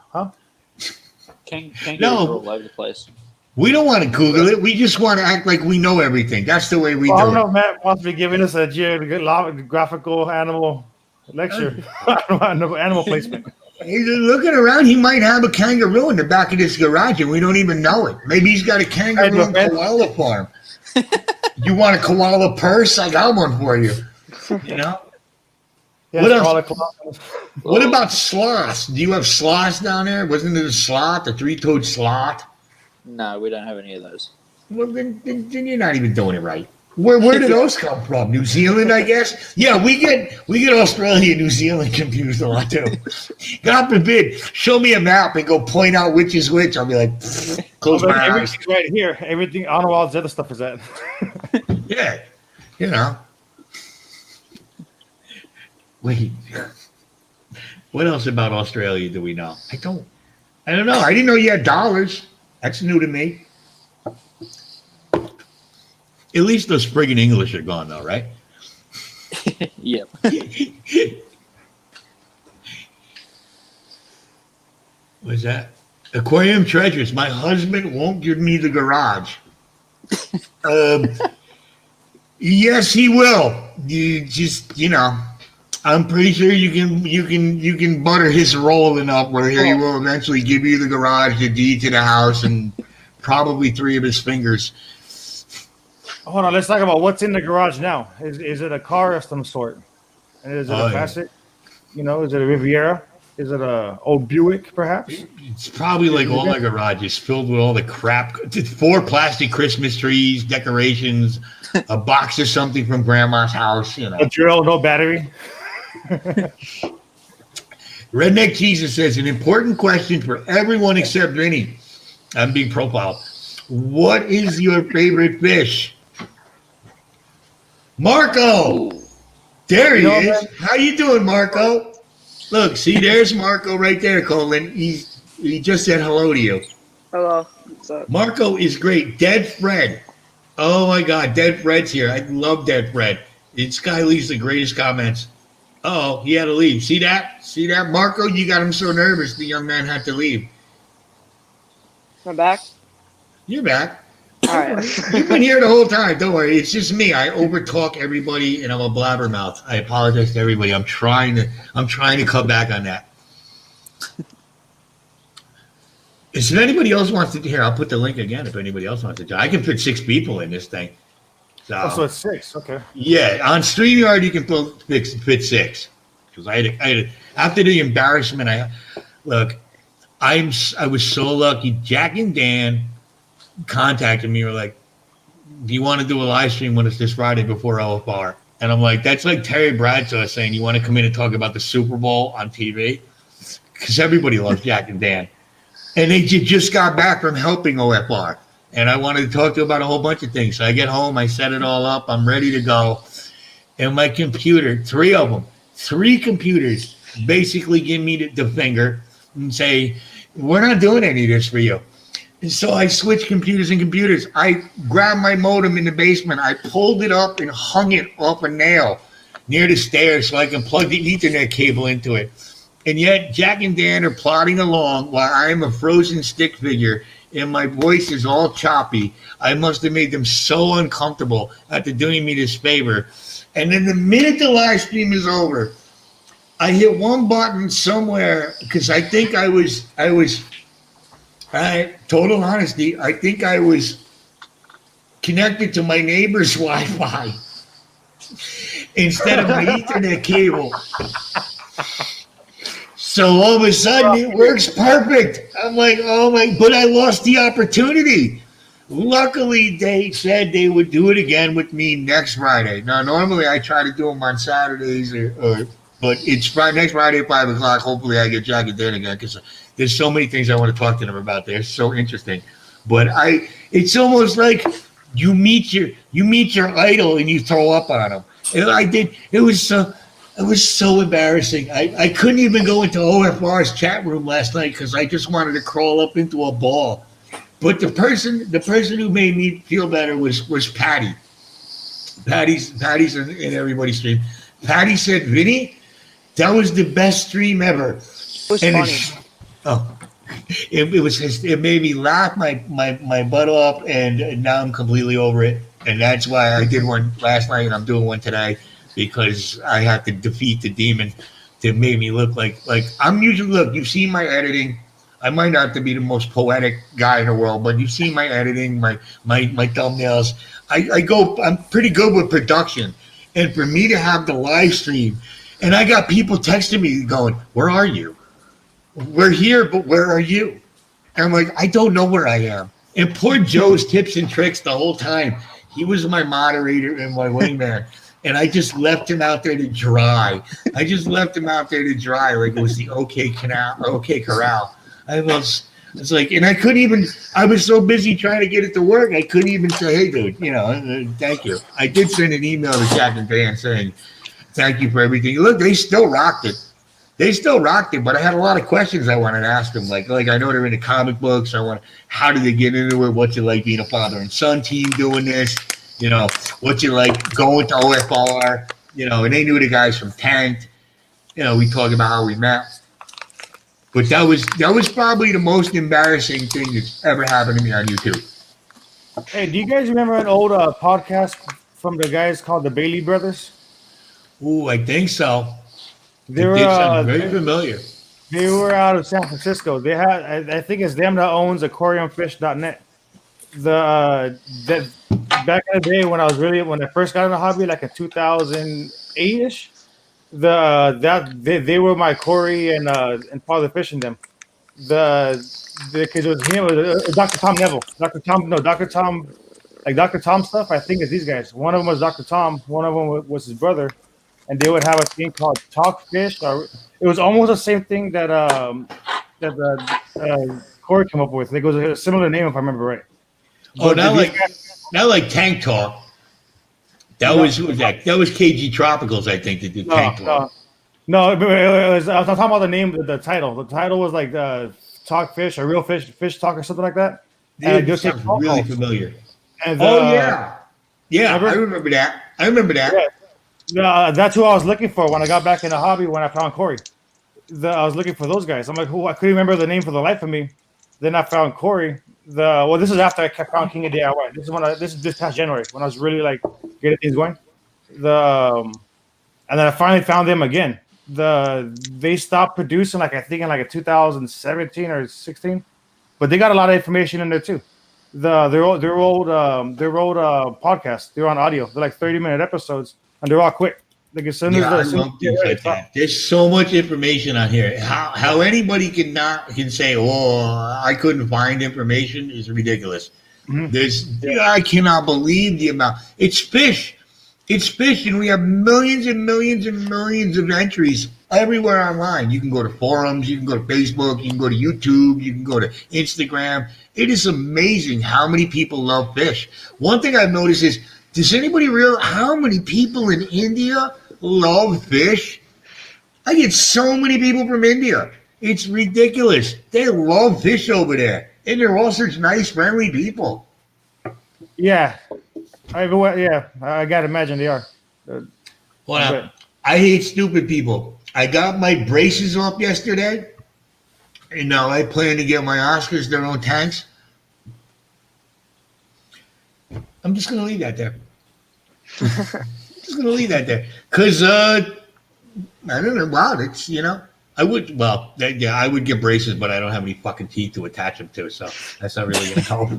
are all over the place. We don't want to Google it. We just want to act like we know everything. That's the way we do it. I don't know if Matt wants to be giving us a geographical animal lecture. Animal placement. He's looking around. He might have a kangaroo in the back of this garage, and we don't even know it. Maybe he's got a kangaroo and koala farm. You want a koala purse? I got one for you. What else? What about sloths? Do you have sloths down there? Wasn't it a sloth, a three-toed sloth? No, we don't have any of those. Well, then you're not even doing it right. Where did those come from? New Zealand, I guess. Yeah, we get Australia and New Zealand confused a lot too. God forbid, show me a map and go point out which is which. I'll be like, close my eyes. Everything's right here. Everything. I don't know where all this other stuff is at. Yeah, Wait, what else about Australia do we know? I don't know. I didn't know you had dollars. That's new to me. At least those friggin' English are gone, though, right? Yep. What's that? Aquarium treasures. My husband won't give me the garage. Yes, he will. You just, I'm pretty sure you can butter his rolling up where he will eventually give you the garage, the deed to the house, and probably 3 of his fingers. Hold on, let's talk about what's in the garage now. Is it a car of some sort? And is it a classic? Is it a Riviera? Is it a old Buick, perhaps? It's probably like all my garages filled with all the crap. 4 plastic Christmas trees, decorations, a box of something from grandma's house. A drill, no battery. Redneck Jesus says, an important question for everyone except Vinny. I'm being profiled. What is your favorite fish? Marco! There he is. Man. How you doing, Marco? Look, see, there's Marco right there, Colin. He just said hello to you. Hello. What's up? Marco is great. Dead Fred. Oh, my God. Dead Fred's here. I love Dead Fred. This guy leaves the greatest comments. Oh, he had to leave. See that? See that? Marco, you got him so nervous the young man had to leave. I'm back? You're back. All right. You've been here the whole time. Don't worry. It's just me. I overtalk everybody, and I'm a blabbermouth. I apologize to everybody. I'm trying to cut back on that. If anybody else wants to hear, I'll put the link again. If anybody else wants to join, I can fit 6 people in this thing. So it's 6. Okay. Yeah, on StreamYard you can fit 6. Because I had after the embarrassment, I was so lucky. Jack and Dan contacted me. Were like, "Do you want to do a live stream when it's this Friday before OFR?" And I'm like, "That's like Terry Bradshaw saying you want to come in and talk about the Super Bowl on TV," because everybody loves Jack and Dan, and they just got back from helping OFR, and I wanted to talk to them about a whole bunch of things. So I get home, I set it all up, I'm ready to go, and my computer, 3 of them, 3 computers, basically give me the finger and say, "We're not doing any of this for you." And so I switched computers and computers. I grabbed my modem in the basement. I pulled it up and hung it off a nail near the stairs so I can plug the Ethernet cable into it. And yet Jack and Dan are plodding along while I am a frozen stick figure and my voice is all choppy. I must have made them so uncomfortable after doing me this favor. And then the minute the live stream is over, I hit one button somewhere because I think I was total honesty, I think I was connected to my neighbor's Wi-Fi instead of my Ethernet cable. So all of a sudden it works perfect. I'm like, oh my, but I lost the opportunity. Luckily, they said they would do it again with me next Friday. Now, normally I try to do them on Saturdays, but it's next Friday at 5 o'clock. Hopefully I get Jack and Dan again because there's so many things I want to talk to them about. They're so interesting. But it's almost like you meet your idol and you throw up on them. And I did. It was so embarrassing. I couldn't even go into OFR's chat room last night because I just wanted to crawl up into a ball. But the person who made me feel better was Patty. Patty's in everybody's stream. Patty said, "Vinny, that was the best stream ever." It was funny. It made me laugh my butt off, and now I'm completely over it. And that's why I did one last night, and I'm doing one today because I have to defeat the demon that made me look like I'm usually. Look, you've seen my editing. I might not have to be the most poetic guy in the world, but you've seen my editing, my thumbnails. I'm pretty good with production, and for me to have the live stream, and I got people texting me going, "Where are you? We're here, but where are you?" And I'm like, I don't know where I am. And poor Joe's tips and tricks the whole time. He was my moderator and my wingman. And I just left him out there to dry. Like it was the OK Corral. It's like, and I couldn't even, I was so busy trying to get it to work. I couldn't even say, "Hey, dude, thank you." I did send an email to Jack and Dan saying, Thank you for everything. Look, they still rocked it. They still rocked it, but I had a lot of questions I wanted to ask them. Like I know they're into comic books. How did they get into it? What's it like being a father and son team doing this? You know, what's it like going to OFR? You know, and they knew the guys from Tanked. You know, we talk about how we met. But that was probably the most embarrassing thing that's ever happened to me on YouTube. Hey, do you guys remember an old podcast from the guys called the Bailey Brothers? Ooh, I think so. They It were did sound very familiar. they were out of San Francisco. They had I think it's them that owns aquariumfish.net. That back in the day when I first got in the hobby, like in 2008ish, they were my Corey and Father Fish and them. Because it was him, it was Dr. Tom Neville, Dr. Tom, like Dr. Tom stuff. I think it's these guys. One of them was Dr. Tom, one of them was his brother, and they would have a thing called Talk Fish. Or it was almost the same thing that Corey came up with. It was a similar name if I remember right. Oh, But not these like Tank Talk. That was who was that? That was KG Tropicals, I think, that did Tank Talk. No, it was, I was talking about the name, the title. The title was like Talk Fish or Real Fish Talk or something like that. And It sounds really familiar. And, yeah, I remember that. Yeah, that's who I was looking for when I got back in the hobby when I found Corey. I was looking for those guys. I'm like, I couldn't remember the name for the life of me. Then I found Corey. This is after I found King of DIY. This is this past January when I was really like getting things going. And then I finally found them again. They stopped producing I think in like a 2017 or 16, but they got a lot of information in there too. Their old podcasts. They're on audio. They're like 30-minute episodes, and they're all quick. Like as soon as I love things like that. There's so much information on here. How anybody can say, "Oh, I couldn't find information," is ridiculous. Mm-hmm. I cannot believe the amount. It's fish. It's fish, and we have millions and millions and millions of entries everywhere online. You can go to forums, you can go to Facebook, you can go to YouTube, you can go to Instagram. It is amazing how many people love fish. One thing I've noticed is, does anybody realize how many people in India love fish? I get so many people from India. It's ridiculous. They love fish over there, and they're all such nice, friendly people. Yeah. I gotta imagine they are. Well, I hate stupid people. I got my braces off yesterday, and now I plan to get my Oscars their own tanks. I'm just gonna leave that there. Because I don't know. Wow, it's I would get braces, but I don't have any fucking teeth to attach them to, so that's not really gonna help.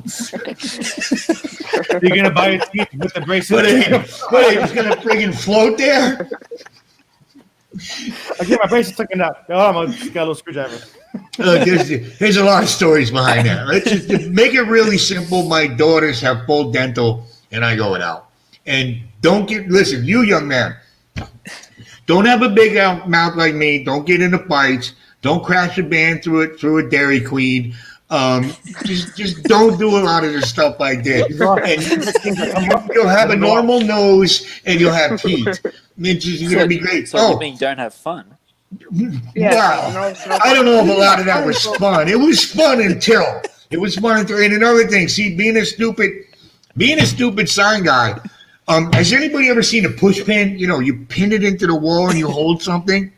You're gonna buy a teeth with the braces. But it's gonna friggin' float there. I get my braces taken out. Oh, I'm gonna got a little screwdriver. There's a lot of stories behind that. Let's just make it really simple. My daughters have full dental, and I go without. And listen, you young man, don't have a big mouth like me. Don't get into fights. Don't crash a band through a Dairy Queen. Just don't do a lot of the stuff I did. And you'll have a normal nose and you'll have teeth. It's going to be great. So you mean don't have fun? Yeah, wow. I don't know if a lot of that was fun. It was fun until. And another thing, see, being a stupid sign guy. Has anybody ever seen a push pin? You pin it into the wall and you hold something.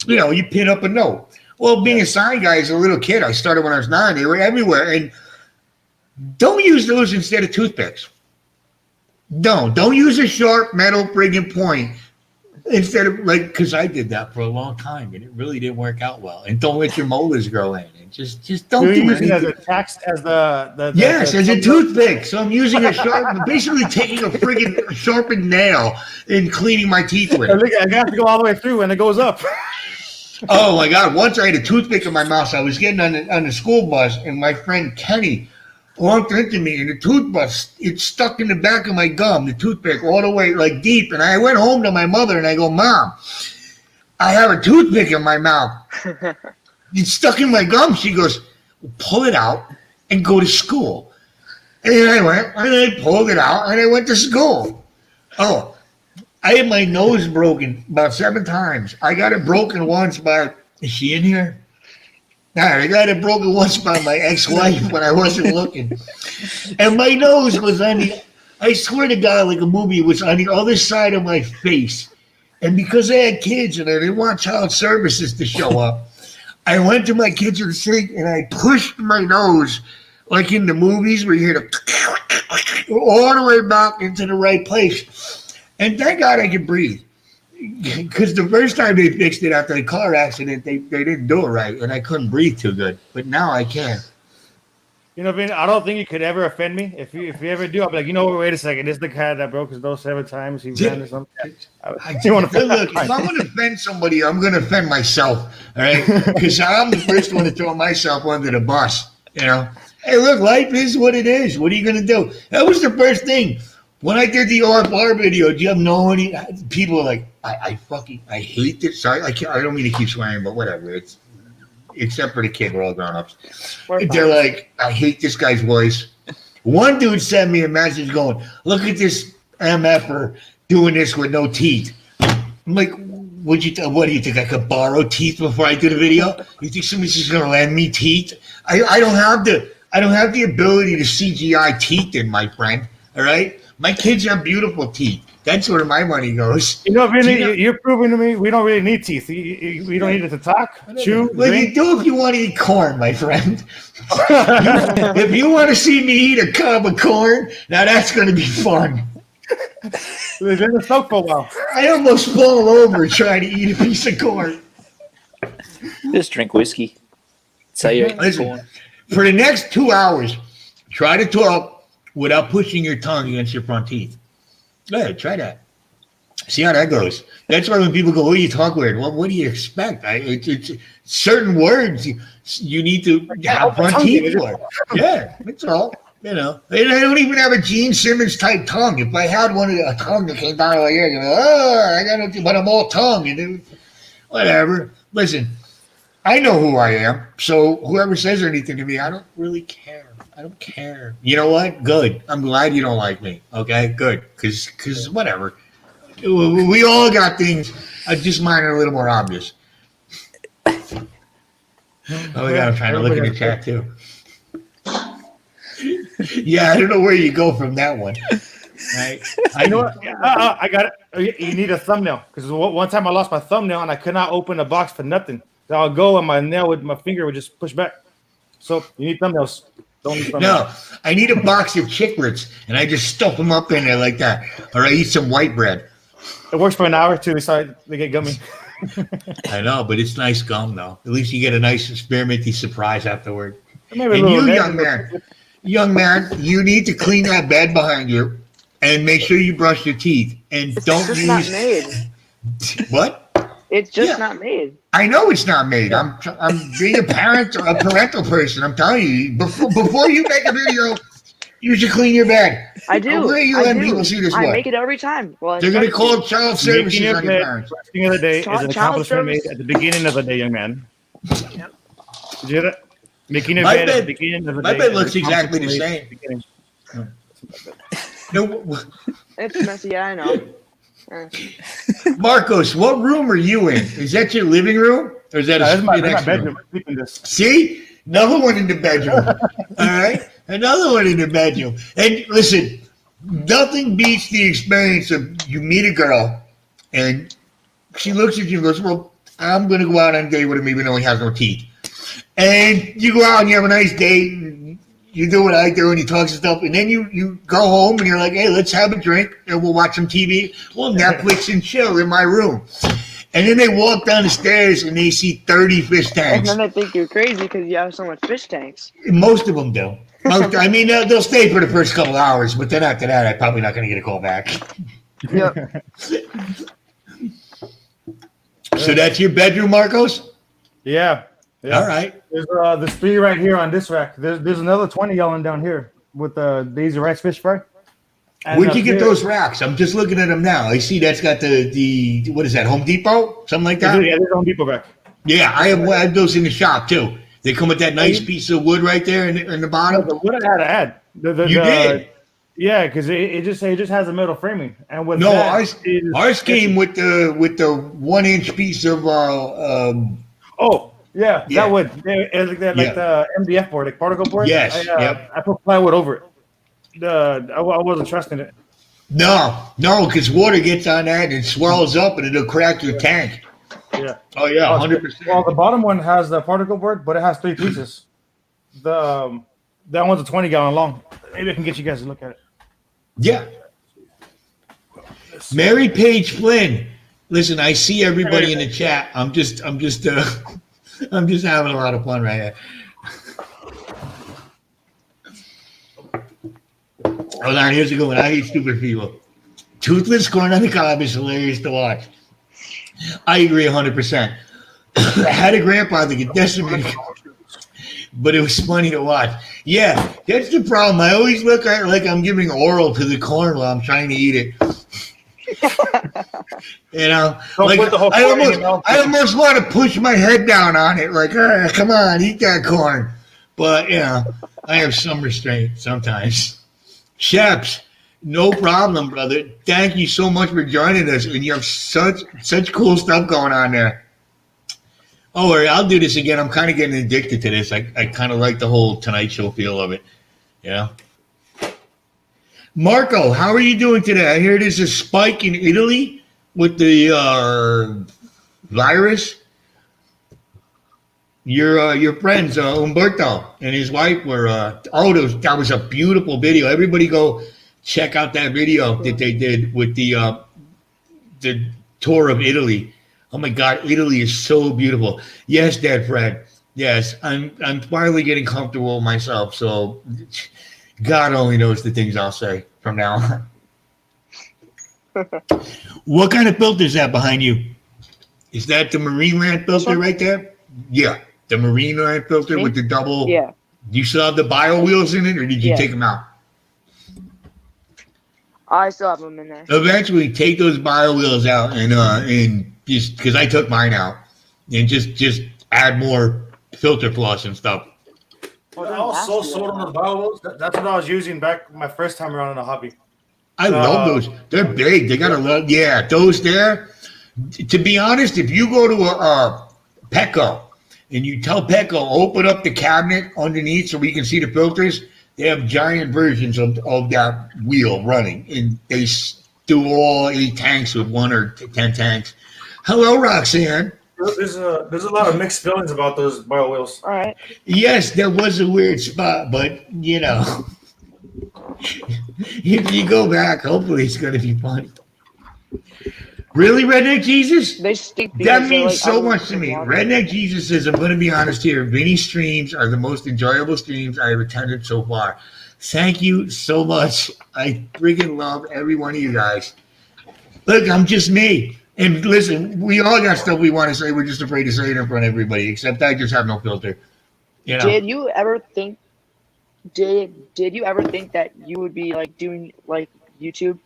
You pin up a note. Well, being a sign guy as a little kid, I started when I was 9. They were everywhere. And don't use those instead of toothpicks. Don't use a sharp metal friggin' point instead of because I did that for a long time and it really didn't work out well. And don't let your molars grow in. And just don't do it. As a as a toothpick. So I'm using a sharp, basically taking a friggin' sharpened nail and cleaning my teeth with it. I have to go all the way through and it goes up. Oh my God! Once I had a toothpick in my mouth. I was getting on the school bus, and my friend Kenny bumped into me, and the toothbrush it stuck in the back of my gum, the toothpick all the way deep. And I went home to my mother, and I go, "Mom, I have a toothpick in my mouth. It's stuck in my gum." She goes, "Pull it out and go to school." And I went, and I pulled it out, and I went to school. Oh. I had my nose broken about 7 times. I got it broken once by, is she in here? All right, I got it broken once by my ex-wife when I wasn't looking. And my nose was on the, I swear to God, like a movie, it was on the other side of my face. And because I had kids and I didn't want child services to show up, I went to my kitchen sink and I pushed my nose, like in the movies where you hear the all the way back into the right place. And thank God I could breathe. Because the first time they fixed it after the car accident, they didn't do it right, and I couldn't breathe too good. But now I can. You know, Vin, I don't think you could ever offend me. If you ever do, I'll be like, you know what? Wait a second. This is the guy that broke his nose 7 times. He ran or something. You want to look? If I'm going to offend somebody, I'm going to offend myself. All right, because I'm the first one to throw myself under the bus. You know, hey, look, life is what it is. What are you going to do? That was the first thing. When I did the OFR video, do you have no idea? People are like, I hate this. Sorry, I don't mean to keep swearing, but whatever. It's except for the kid, we're all grown ups. They're like, I hate this guy's voice. One dude sent me a message going, look at this MFer doing this with no teeth. I'm like, what do you think? I could borrow teeth before I do the video? You think somebody's just gonna lend me teeth? I don't have the ability to CGI teeth in, my friend. All right? My kids have beautiful teeth. That's where my money goes. You know, Vinny, you're proving to me we don't really need teeth. We don't need it to talk, chew. Well, you do if you want to eat corn, my friend. If you want to see me eat a cob of corn, now that's going to be fun. They've been soaked for a while. I almost fall over trying to eat a piece of corn. Just drink whiskey. Say you're Listen, corn. for the next 2 hours, try to talk without pushing your tongue against your front teeth. Go ahead, try that. See how that goes. That's why when people go, "Oh, you talk weird." Well, what do you expect? It's certain words you need to have front teeth for. Yeah, that's all. You know, I don't even have a Gene Simmons type tongue. If I had a tongue that came down like here, I got no, but I'm all tongue and then, whatever. Listen, I know who I am, so whoever says anything to me, I don't really care. I don't care. You know what? Good. I'm glad you don't like me. Okay, good. Because whatever. We all got things. Just mine are a little more obvious. Oh my God, I'm trying to look at the chat too. Yeah, I don't know where you go from that one. Right? I know. I got it. You need a thumbnail because one time I lost my thumbnail and I could not open a box for nothing. So I'll go and my nail with my finger would just push back. So you need thumbnails. No, I need a box of chiclets, and I just stuff them up in there like that. Or I eat some white bread. It works for an hour too. So they get gummy. I know, but it's nice gum, though. At least you get a nice experimenty surprise afterward. Maybe and you, young man, you need to clean that bed behind you, and make sure you brush your teeth, and don't It's use. just not made. What? It's just not made. I know it's not made. I'm being a parent or a parental person. I'm telling you, before you make a video, you should clean your bed. I do. Where are you letting people see this? I make it every time. Well, they're going to call child services Making on your parents. First thing of the day is an accomplishment made at the beginning of the day, young man. Did you hear that? Making your bed at the beginning of the day. My bed looks exactly the same. No, it's messy. Yeah, I know. Marcos, what room are you in? Is that your living room, or is that my bedroom? I'm sleeping this. See, another one in the bedroom. All right, another one in the bedroom. And listen, nothing beats the experience of you meet a girl, and she looks at you and goes, "Well, I'm going to go out on a date with him, even though he has no teeth." And you go out and you have a nice date. And you do what I do and you talk some stuff, and then you go home and you're like, hey, let's have a drink and we'll watch some TV. We'll Netflix and chill in my room. And then they walk down the stairs and they see 30 fish tanks. And then they think you're crazy because you have so much fish tanks. Most of them do. I mean, they'll stay for the first couple hours, but then after that, I'm probably not going to get a call back. Yep. So that's your bedroom, Marcos? Yeah. All right. There's 3 right here on this rack. There's another 20 yelling down here with the Daisy Rice fish fry. Where'd you get those racks? I'm just looking at them now. I see that's got the what is that, Home Depot? Something like that? Yeah, there's Home Depot rack. Yeah, I have those in the shop too. They come with that nice piece of wood right there in the bottom. The wood I had to add. You did? Yeah, because it just has a metal framing, and with No, that ours came with the 1 inch piece of oh yeah, yeah, that would like that like yeah, the MDF board, like particle board. yes, yep. I put plywood over it. I wasn't trusting it. No, because water gets on that and it swells up and it'll crack your tank. Yeah. Oh yeah, Well, 100%. well, the bottom one has the particle board, but it has 3 pieces. That one's a 20-gallon long. Maybe I can get you guys to look at it. Yeah. Mary Page Flynn. Listen, I see everybody in the chat. I'm just having a lot of fun right here. Hold on, here's a good one. I hate stupid people. Toothless corn on the cob is hilarious to watch. I agree 100%. I had a grandfather get decimated, but it was funny to watch. Yeah, that's the problem. I always look like I'm giving oral to the corn while I'm trying to eat it. You know, like I almost want to push my head down on it, like, come on, eat that corn. But you know, I have some restraint sometimes. Sheps, no problem, brother. Thank you so much for joining us, and you have such cool stuff going on there. Oh, I'll do this again. I'm kind of getting addicted to this. I kind of like the whole Tonight Show feel of it. Yeah. Marco, how are you doing today? I hear there's a spike in Italy with the virus. Your friends Umberto and his wife were that was a beautiful video. Everybody go check out that video that they did with the tour of Italy. Oh my God, Italy is so beautiful. Yes, Dad Fred. Yes, I'm finally getting comfortable myself. So God only knows the things I'll say from now on. What kind of filter is that behind you? Is that the Marine Land filter right there? Yeah, the Marine Land filter with the double. Yeah. Do you still have the bio wheels in it, or did you take them out? I still have them in there. Eventually, take those bio wheels out and just because I took mine out, and just add more filter floss and stuff. Well, I was so sold on the bio. That's what I was using back my first time around in the hobby. I love those. They're big. They got a lot. Yeah, those there. To be honest, if you go to a Petco and you tell Petco open up the cabinet underneath so we can see the filters, they have giant versions of that wheel running, and they do all 8 tanks with 1 or 10 tanks. Hello, Roxanne. There's a lot of mixed feelings about those bio wheels. All right. Yes, there was a weird spot, but you know, if you go back, hopefully it's going to be funny. Really, Redneck Jesus? They stink. That means so much to me. Redneck Jesus says, I'm going to be honest here. Vinny's streams are the most enjoyable streams I have attended so far. Thank you so much. I freaking love every one of you guys. Look, I'm just me. And listen, we all got stuff we want to say. We're just afraid to say it in front of everybody, except I just have no filter. You know? Did you ever think that you would be like doing like YouTube?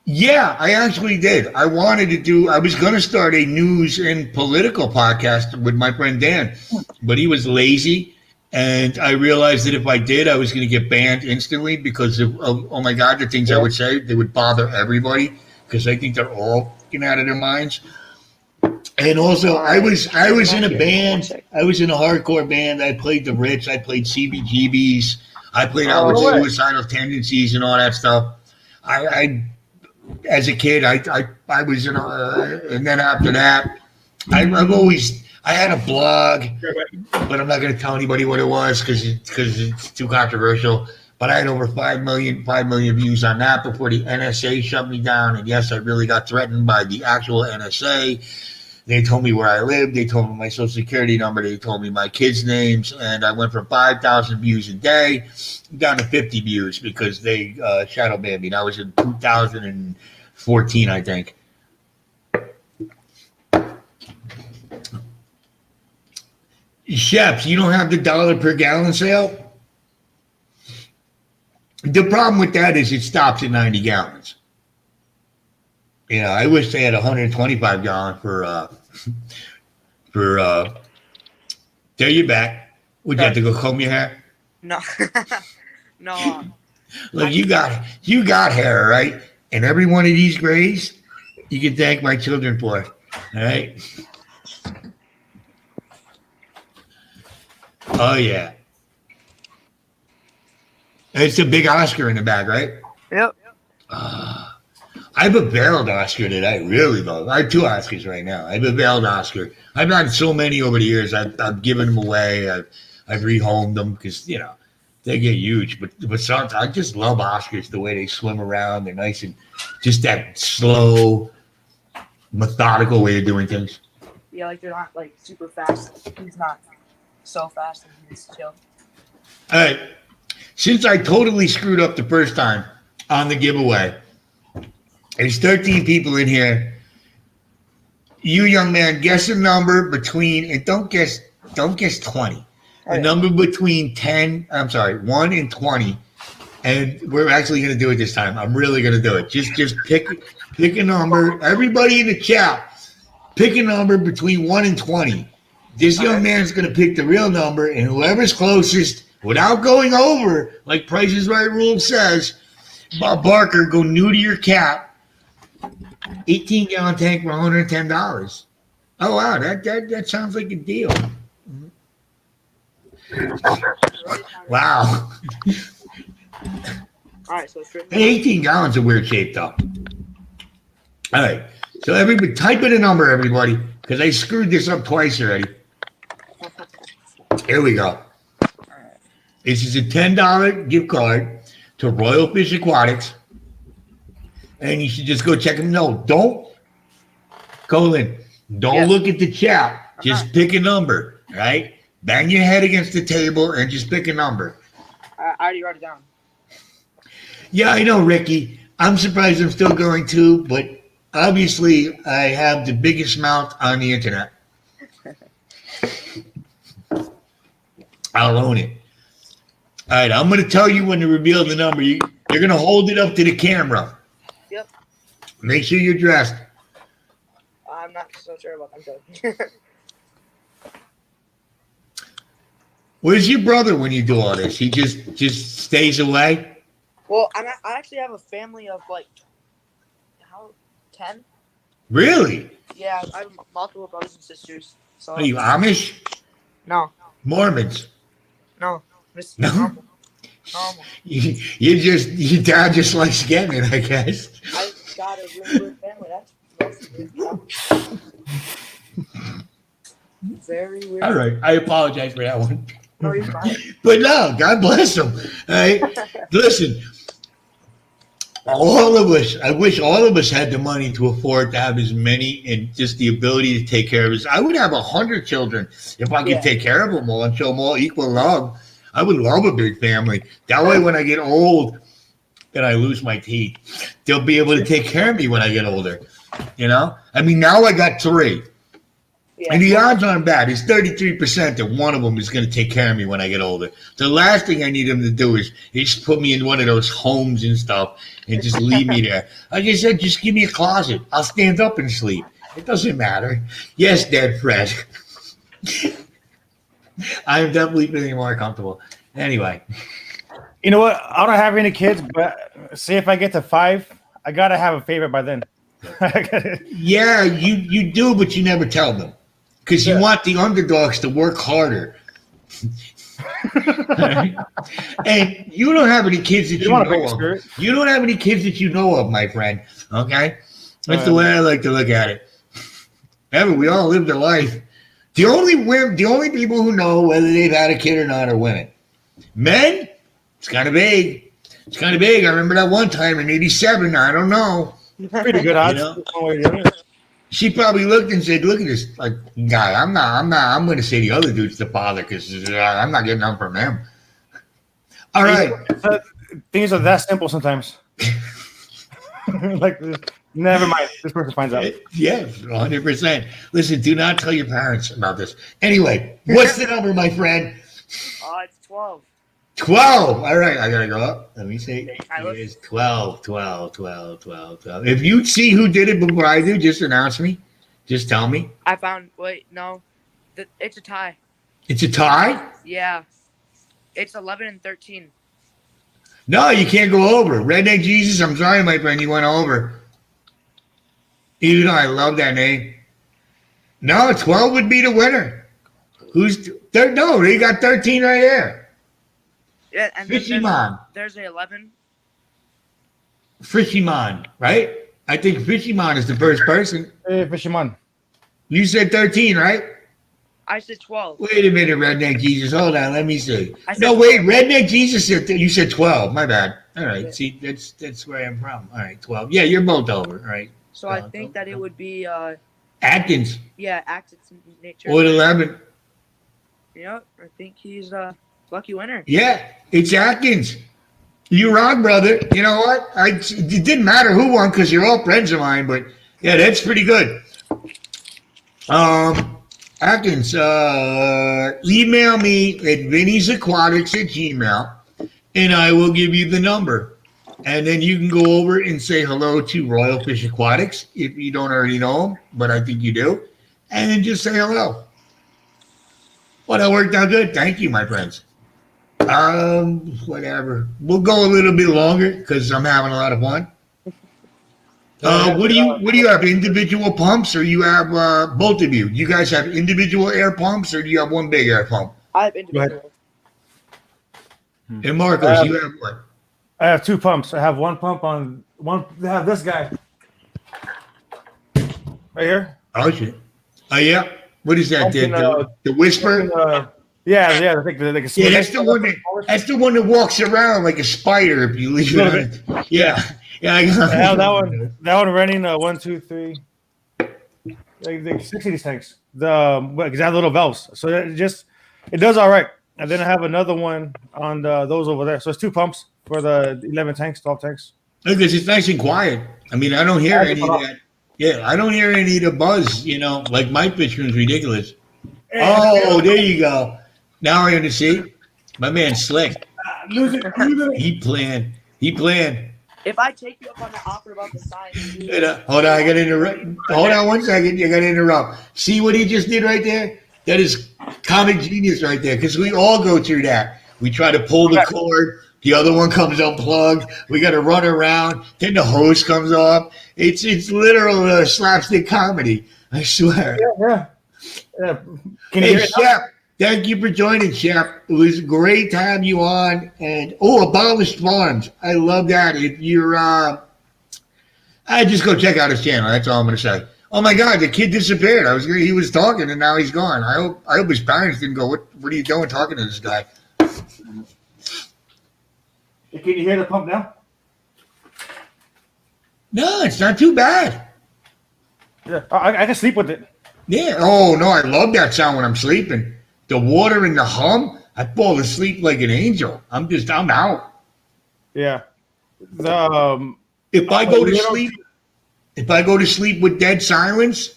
Yeah, I actually did. I was going to start a news and political podcast with my friend Dan, but he was lazy. And I realized that if I did, I was going to get banned instantly because of oh my God, the things I would say, they would bother everybody because I think they're all fucking out of their minds. And also, I was in a band. I was in a hardcore band. I played the Ritz. I played CBGBs. I played out with suicidal tendencies and all that stuff. I as a kid, I was in and then after that, I had a blog, but I'm not going to tell anybody what it was because it's too controversial. But I had over 5 million views on that before the NSA shut me down. And yes, I really got threatened by the actual NSA. They told me where I lived. They told me my social security number. They told me my kids' names. And I went from 5,000 views a day down to 50 views because they shadow banned me. That was in 2014, I think. Chefs, you don't have the $1 per gallon sale? The problem with that is it stops at 90 gallons. You know, I wish they had 125 gallon for there you're back. Would you have to go comb your hair? No, no. Look, you got hair, right? And every one of these grays, you can thank my children for. All right. Oh yeah. It's a big Oscar in the bag, right? Yep. I have a barreled Oscar that I really love. I have two Oscars right now. I have a barreled Oscar. I've had so many over the years. I've given them away. I've rehomed them because they get huge. But sometimes I just love Oscars the way they swim around. They're nice and just that slow, methodical way of doing things. Yeah, like they're not like super fast. He's not so fast and he's chill. All right. Since I totally screwed up the first time on the giveaway, there's 13 people in here. You, young man, guess a number between, and don't guess 20. A number between 1 and 20. And we're actually going to do it this time. I'm really going to do it. Just pick a number. Everybody in the chat, pick a number between 1 and 20. This young man's going to pick the real number, and whoever's closest, without going over, like Price is Right rule says, Bob Barker, go new to your cap. 18-gallon tank for $110. Oh wow, that sounds like a deal. Wow. All right, so it's written. Hey, 18 gallons a weird shape though. All right, so everybody type in a number, everybody, because I screwed this up twice already. Here we go. This is a $10 gift card to Royal Fish Aquatics. And you should just go check them. No, don't, Colin, don't look at the chat. Just pick a number, right? Bang your head against the table and just pick a number. I already wrote it down. Yeah, I know, Ricky. I'm surprised I'm still going to, but obviously I have the biggest mouth on the internet. I'll own it. All right, I'm going to tell you when to reveal the number. You're going to hold it up to the camera. Yep. Make sure you're dressed. I'm not so sure about that. Where's your brother when you do all this? He just stays away? Well, I actually have a family of like 10. Really? Yeah, I have multiple brothers and sisters. So Are you Amish? No, Mormons? no, just No? normal. Your dad just likes getting it, I guess. I got a really weird family. That's very weird. All right, I apologize for that one. No, you're fine. But no, God bless them. All right? Listen, all of us, I wish all of us had the money to afford to have as many and just the ability to take care of us. I would have 100 children if I could take care of them all and show them all equal love. I would love a big family. That way, when I get old and I lose my teeth, they'll be able to take care of me when I get older. You know? I mean, now I got 3. Yeah. And the odds aren't bad. It's 33% that one of them is going to take care of me when I get older. The last thing I need them to do is just put me in one of those homes and stuff and just leave me there. Like I said, just give me a closet. I'll stand up and sleep. It doesn't matter. Yes, Dad Fred. I am definitely feeling more comfortable. Anyway. You know what? I don't have any kids, but say if I get to 5, I got to have a favorite by then. Yeah, you do, but you never tell them. Because you want the underdogs to work harder. And you don't have any kids that you know of. You don't have any kids that you know of, my friend. Okay? That's the way I like to look at it. Remember, we all live their life. The only people who know whether they've had a kid or not are women. Men, it's kind of vague. It's kind of vague. I remember that one time in '87. I don't know. Pretty good odds. You know? She probably looked and said, "Look at this like guy. I'm going to say the other dude's the father because I'm not getting up from him." All right. Things are that simple sometimes. Like, never mind. This person finds out. Yeah, 100%. Listen, do not tell your parents about this. Anyway, what's the number, my friend? It's 12. 12. All right, I gotta go up. Let me see. It is 12. If you see who did it before I do, just announce me. Just tell me. I found. Wait, no, it's a tie. It's a tie? Yeah, it's 11 and 13. No, you can't go over. Redneck Jesus, I'm sorry, my friend, you went over. Even though I love that name. No, 12 would be the winner. Who's there? No, they got 13 right there. Yeah, and then Fishymon. there's a 11. Fishymon, right? I think Fishymon is the first person. Hey, Fisherman. You said 13, right? I said 12. Wait a minute, Redneck Jesus. Hold on, let me see. I said No, wait, 12. Redneck Jesus said you said 12. My bad. All right, see, that's where I'm from. All right, 12. Yeah, you're both over. All right. So I think that it would be Atkins Atkins in nature. or 11. I think he's a lucky winner. Yeah, it's Atkins. You're wrong, brother. You know what? It didn't matter who won because you're all friends of mine, but yeah, that's pretty good. Atkins, email me at vinny'saquatics@gmail, and I will give you the number. And then you can go over and say hello to Royal Fish Aquatics if you don't already know them, but I think you do. And then just say hello. Well, that worked out good. Thank you, my friends. Whatever. We'll go a little bit longer because I'm having a lot of fun. What do you have? Individual pumps, or you have both of you? You guys have individual air pumps, or do you have one big air pump? I have individual. And Marcos, you have what? I have 2 pumps. I have one pump on one. I have this guy right here. Oh shit. Oh yeah. What is that? The whisper? Yeah. I think they can see. Yeah, that's the one that's the one that walks around like a spider if you leave it on. Yeah. Yeah, I have that one. That one running 1, 2, 3. Like 6 of these tanks. Because I have little valves, so it does all right. And then I have another one on those over there. So it's 2 pumps for the 11 tanks, 12 tanks. Because it's nice and quiet. I mean, I don't hear any of that. Yeah, I don't hear any of the buzz. Like my fish room's ridiculous. Oh, there you go. Now I understand. My man's slick. He planned. If I take you up on the offer about the sign, Hold on, I got to interrupt. Hold on 1 second. You got to interrupt. See what he just did right there? That is comic genius right there. Because we all go through that. We try to pull the cord. The other one comes unplugged. We got to run around. Then the hose comes off. It's literal slapstick comedy. I swear. Yeah. Can you Hey, hear it? Shep, thank you for joining, Shep. It was great to have you on. And Abolished Farms. I love that. If you're, I just go check out his channel. That's all I'm going to say. Oh my God, the kid disappeared. He was talking and now he's gone. I hope his parents didn't go, what are you doing talking to this guy? Can you hear the pump now? No, it's not too bad. Yeah, I can sleep with it. Yeah. Oh no, I love that sound when I'm sleeping. The water and the hum, I fall asleep like an angel. I'm out. Yeah. If I go to sleep with dead silence,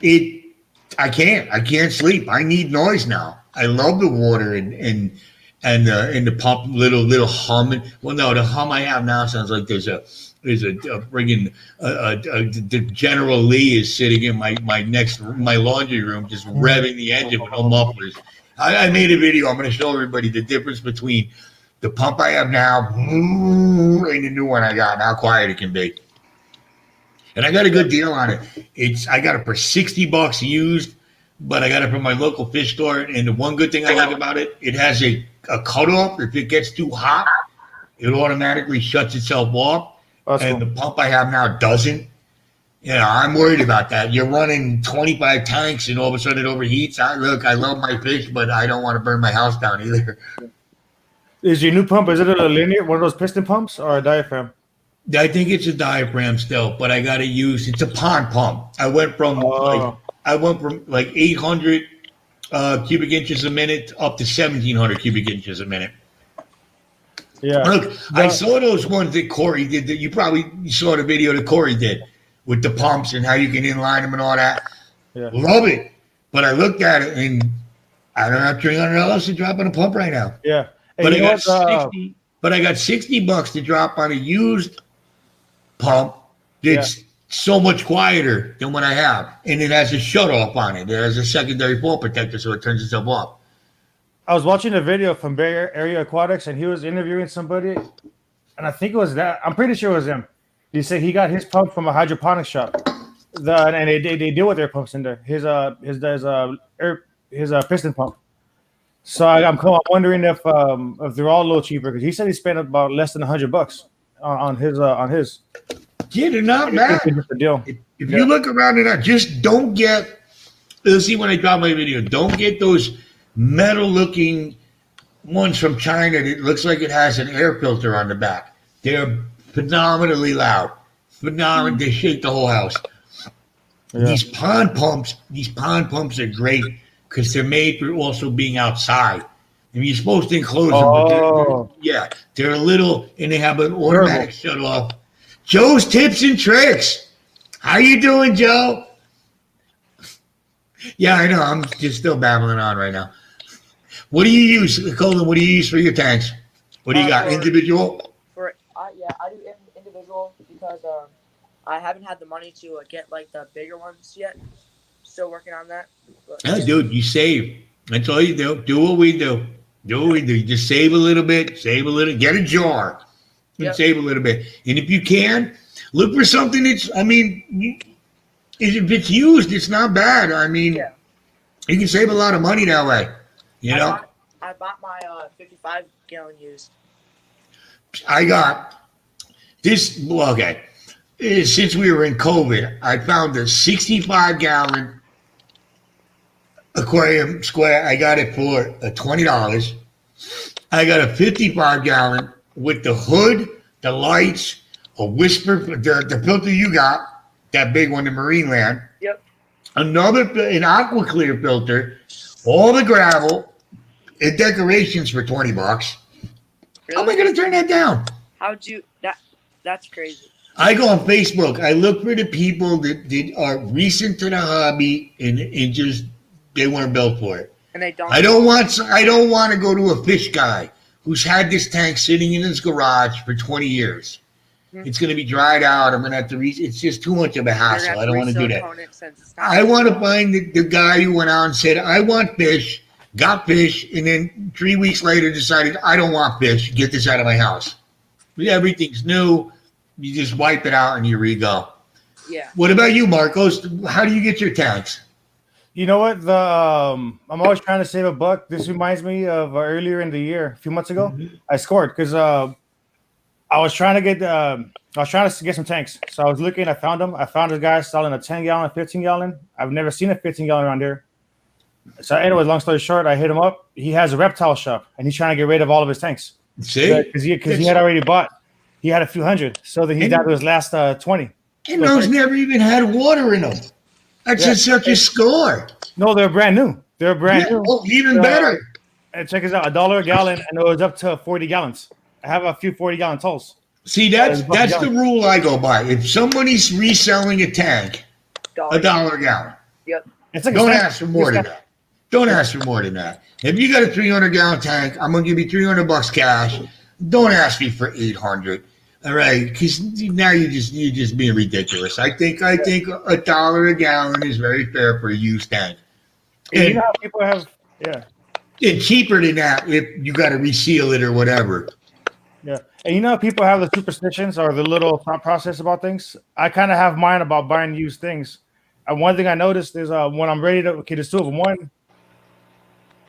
I can't sleep. I need noise now. I love the water and the pump little humming. Well, no, the hum I have now sounds like there's a friggin' the General Lee is sitting in my laundry room just revving the engine with no mufflers. I made a video. I'm going to show everybody the difference between the pump I have now and the new one I got. And how quiet it can be. And I got a good deal on it. I got it for $60 used, but I got it from my local fish store. And the one good thing I like about it, it has a cutoff. If it gets too hot, it automatically shuts itself off. And the pump I have now doesn't. I'm worried about that. You're running 25 tanks and all of a sudden it overheats. I love my fish, but I don't want to burn my house down either. Is your new pump, is it a linear, one of those piston pumps or a diaphragm? I think it's a diaphragm still, but I got to use, it's a pond pump. I went from like 800 cubic inches a minute up to 1,700 cubic inches a minute. Yeah. Look, I saw those ones that Corey did. That you probably saw the video that Corey did with the pumps and how you can inline them and all that. Yeah. Love it. But I looked at it and I don't have $300 to drop on a pump right now. Yeah. But I got $60 to drop on a used pump that's so much quieter than what I have. And it has a shut off on it. It has a secondary fall protector so it turns itself off. I was watching a video from Bay Area Aquatics, and he was interviewing somebody, and I think it was that. I'm pretty sure it was him. He said he got his pump from a hydroponics shop. And they deal with air pumps in there. His piston pump. So I'm wondering if they're all a little cheaper, because he said he spent about less than $100 on his. Yeah, they're not bad. It's just a deal. If you look around it out, just don't get. You'll see when I drop my video. Don't get those metal-looking ones from China that looks like it has an air filter on the back. They're phenomenally loud. Phenomenal. They shake the whole house. Yeah. These pond pumps are great because they're made for also being outside. I mean, you're supposed to enclose them, but they're a little, and they have an automatic shut off. Joe's tips and tricks. How you doing, Joe? Yeah, I know. I'm just still babbling on right now. What do you use, Colin? What do you use for your tanks? What do you got? Individual? I do individual because I haven't had the money to get like the bigger ones yet. Still working on that. But, yeah, dude, you save. That's all you do. Do what we do. You just save a little bit, get a jar, and save a little bit. And if you can, look for something that's, I mean, if it's used, it's not bad. I mean, you can save a lot of money that way. You know? I bought my 55-gallon used. I got this, well, okay. Since we were in COVID, I found a 65-gallon aquarium square. I got it for $20. I got a 55-gallon with the hood, the lights, a whisper, the filter you got, that big one, the Marineland. Yep. An aqua clear filter, all the gravel, and decorations for $20. Really? How am I going to turn that down? How'd you? That's crazy. I go on Facebook. I look for the people that are recent to the hobby and just they weren't built for it. And they don't. I don't want to go to a fish guy who's had this tank sitting in his garage for 20 years. Mm-hmm. It's going to be dried out. I'm going to have to it's just too much of a hassle. I don't want to do that. I want to find the guy who went out and said, I want fish, got fish, and then 3 weeks later decided, I don't want fish. Get this out of my house. Everything's new. You just wipe it out and you re-go. Yeah. What about you, Marcos? How do you get your tanks? You know what? I'm always trying to save a buck. This reminds me of earlier in the year, a few months ago. Mm-hmm. I scored because I was trying to get some tanks. So I was looking. I found them. I found a guy selling a 10-gallon, 15-gallon. I've never seen a 15-gallon around here. So anyways, long story short, I hit him up. He has a reptile shop, and he's trying to get rid of all of his tanks. See? Because he had already bought. He had a few hundred. So then he down to his last 20. And those never even had water in them. That's just such a score. No, they're brand new. They're brand new. Oh, even better. And check this out, $1 a gallon, and it was up to 40 gallons. I have a few 40-gallon tolls. See, that's the rule I go by. If somebody's reselling a tank, $1 a gallon. Yep. Don't ask for more than that. Don't ask for more than that. If you got a 300-gallon tank, I'm gonna give you $300 cash. Don't ask me for 800. All right, because now you're just being ridiculous. I think $1 a gallon is very fair for a used tank. And you know how people have and cheaper than that if you got to reseal it or whatever. Yeah, and you know people have the superstitions or the little thought process about things. I kind of have mine about buying used things. And one thing I noticed is when I'm ready to there's two of them. One,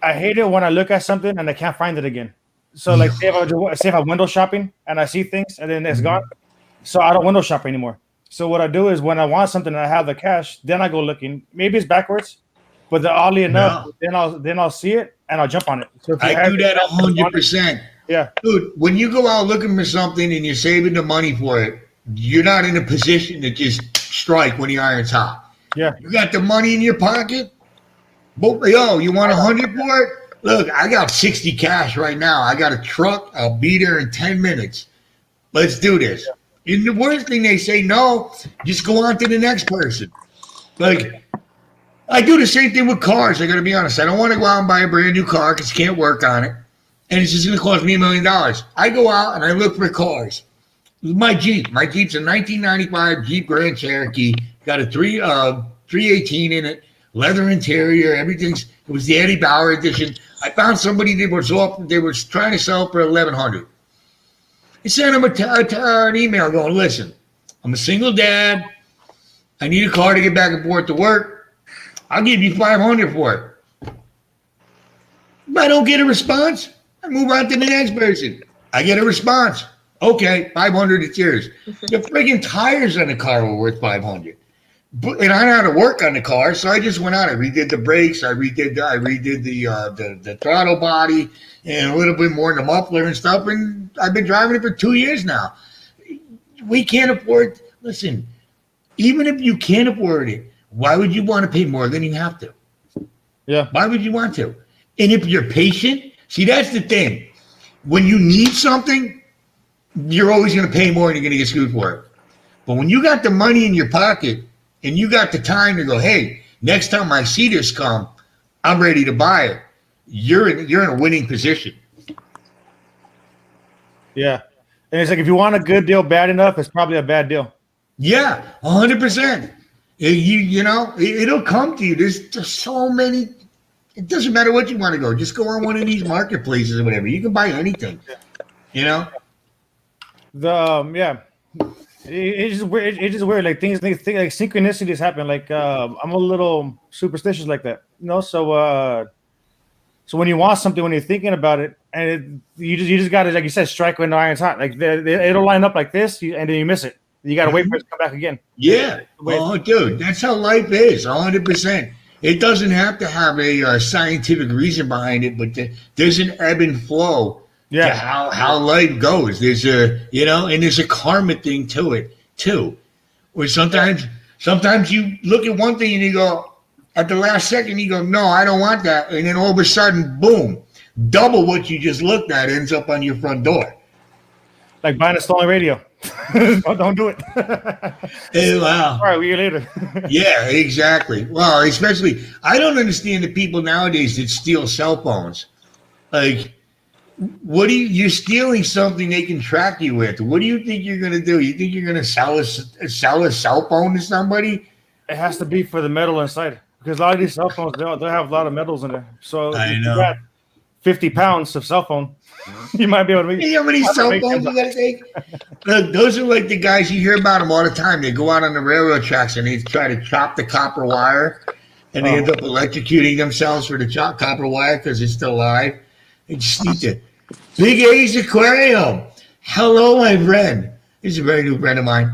I hate it when I look at something and I can't find it again. So like say if I'm window shopping and I see things and then it's gone, so I don't window shop anymore. So what I do is when I want something and I have the cash, then I go looking. Maybe it's backwards, but oddly enough, then I'll see it and I'll jump on it. So I do that 100%. Yeah, dude. When you go out looking for something and you're saving the money for it, you're not in a position to just strike when the iron's hot. Yeah, you got the money in your pocket. But yo, you want 100 for it? Look, I got 60 cash right now. I got a truck. I'll be there in 10 minutes. Let's do this. And the worst thing they say, no, just go on to the next person. Like, I do the same thing with cars. I got to be honest. I don't want to go out and buy a brand new car because you can't work on it. And it's just going to cost me $1 million. I go out and I look for cars. My Jeep. My Jeep's a 1995 Jeep Grand Cherokee. Got a 318 in it. leather interior, everything's. It was the Eddie Bauer edition. I found somebody they were trying to sell for $1,100. I sent him an email going, listen, I'm a single dad. I need a car to get back and forth to work. I'll give you $500 for it. If I don't get a response, I move on to the next person. I get a response. Okay, $500, it's yours. The friggin' tires on the car were worth $500. And I know how to work on the car, so I just went out. I redid the brakes. I redid the throttle body and a little bit more in the muffler and stuff. And I've been driving it for 2 years now. We can't afford. Listen, even if you can't afford it, why would you want to pay more than you have to? Yeah. Why would you want to? And if you're patient, see, that's the thing. When you need something, you're always going to pay more and you're going to get screwed for it. But when you got the money in your pocket and you got the time to go, hey, next time I see this come, I'm ready to buy it. You're in a winning position. Yeah. And it's like if you want a good deal bad enough, it's probably a bad deal. Yeah, 100%. It'll come to you. There's just so many. It doesn't matter what you want to go. Just go on one of these marketplaces or whatever. You can buy anything. You know. It's just weird. It's just weird. Like things like synchronicities happen. Like I'm a little superstitious like that. So when you want something, when you're thinking about it, and you just got to, like you said, strike when the iron's hot. Like it'll line up like this, and then you miss it. You got to wait for it to come back again. Yeah. Oh, dude, that's how life is. 100%. It doesn't have to have a scientific reason behind it, but there's an ebb and flow to how life goes. There's and there's a karma thing to it too. Where sometimes you look at one thing and you go, at the last second you go, no, I don't want that, and then all of a sudden, boom, double what you just looked at ends up on your front door. Like buying a stolen radio. Don't do it. Hey, wow. All right, we'll see you later. Yeah, exactly. Well, especially, I don't understand the people nowadays that steal cell phones. Like, you're stealing something they can track you with. What do you think you're going to do? You think you're going to sell a cell phone to somebody? It has to be for the metal inside. Because a lot of these cell phones, they'll have a lot of metals in there. So I if know. you got 50 pounds of cell phone, you might be able to make. You know how many cell phones you got to take? Look, those are like the guys, you hear about them all the time. They go out on the railroad tracks and they try to chop the copper wire, and they end up electrocuting themselves for the copper wire because it's still alive. They just need to. Big A's Aquarium. Hello, my friend. This is a very new friend of mine.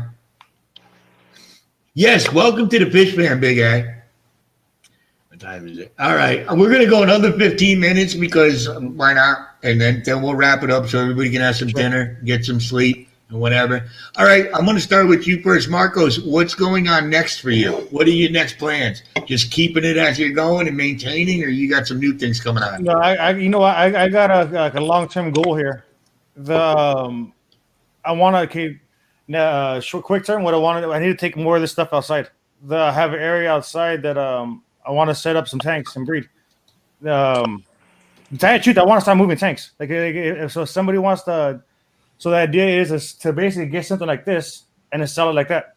Yes, welcome to the Fish Fan, Big A. What time is it? All right, we're going to go another 15 minutes because why not? And then we'll wrap it up so everybody can have some dinner, get some sleep, and whatever. All right, I'm going to start with you first. Marcos, what's going on next for you? What are your next plans? Just keeping it as you're going and maintaining, or you got some new things coming on? No, I got a long-term goal here. I want to quick term. I need to take more of this stuff outside. I have an area outside that I want to set up some tanks and breed. To tell you the truth, I want to start moving tanks. So if somebody wants to. So the idea is to basically get something like this and then sell it like that.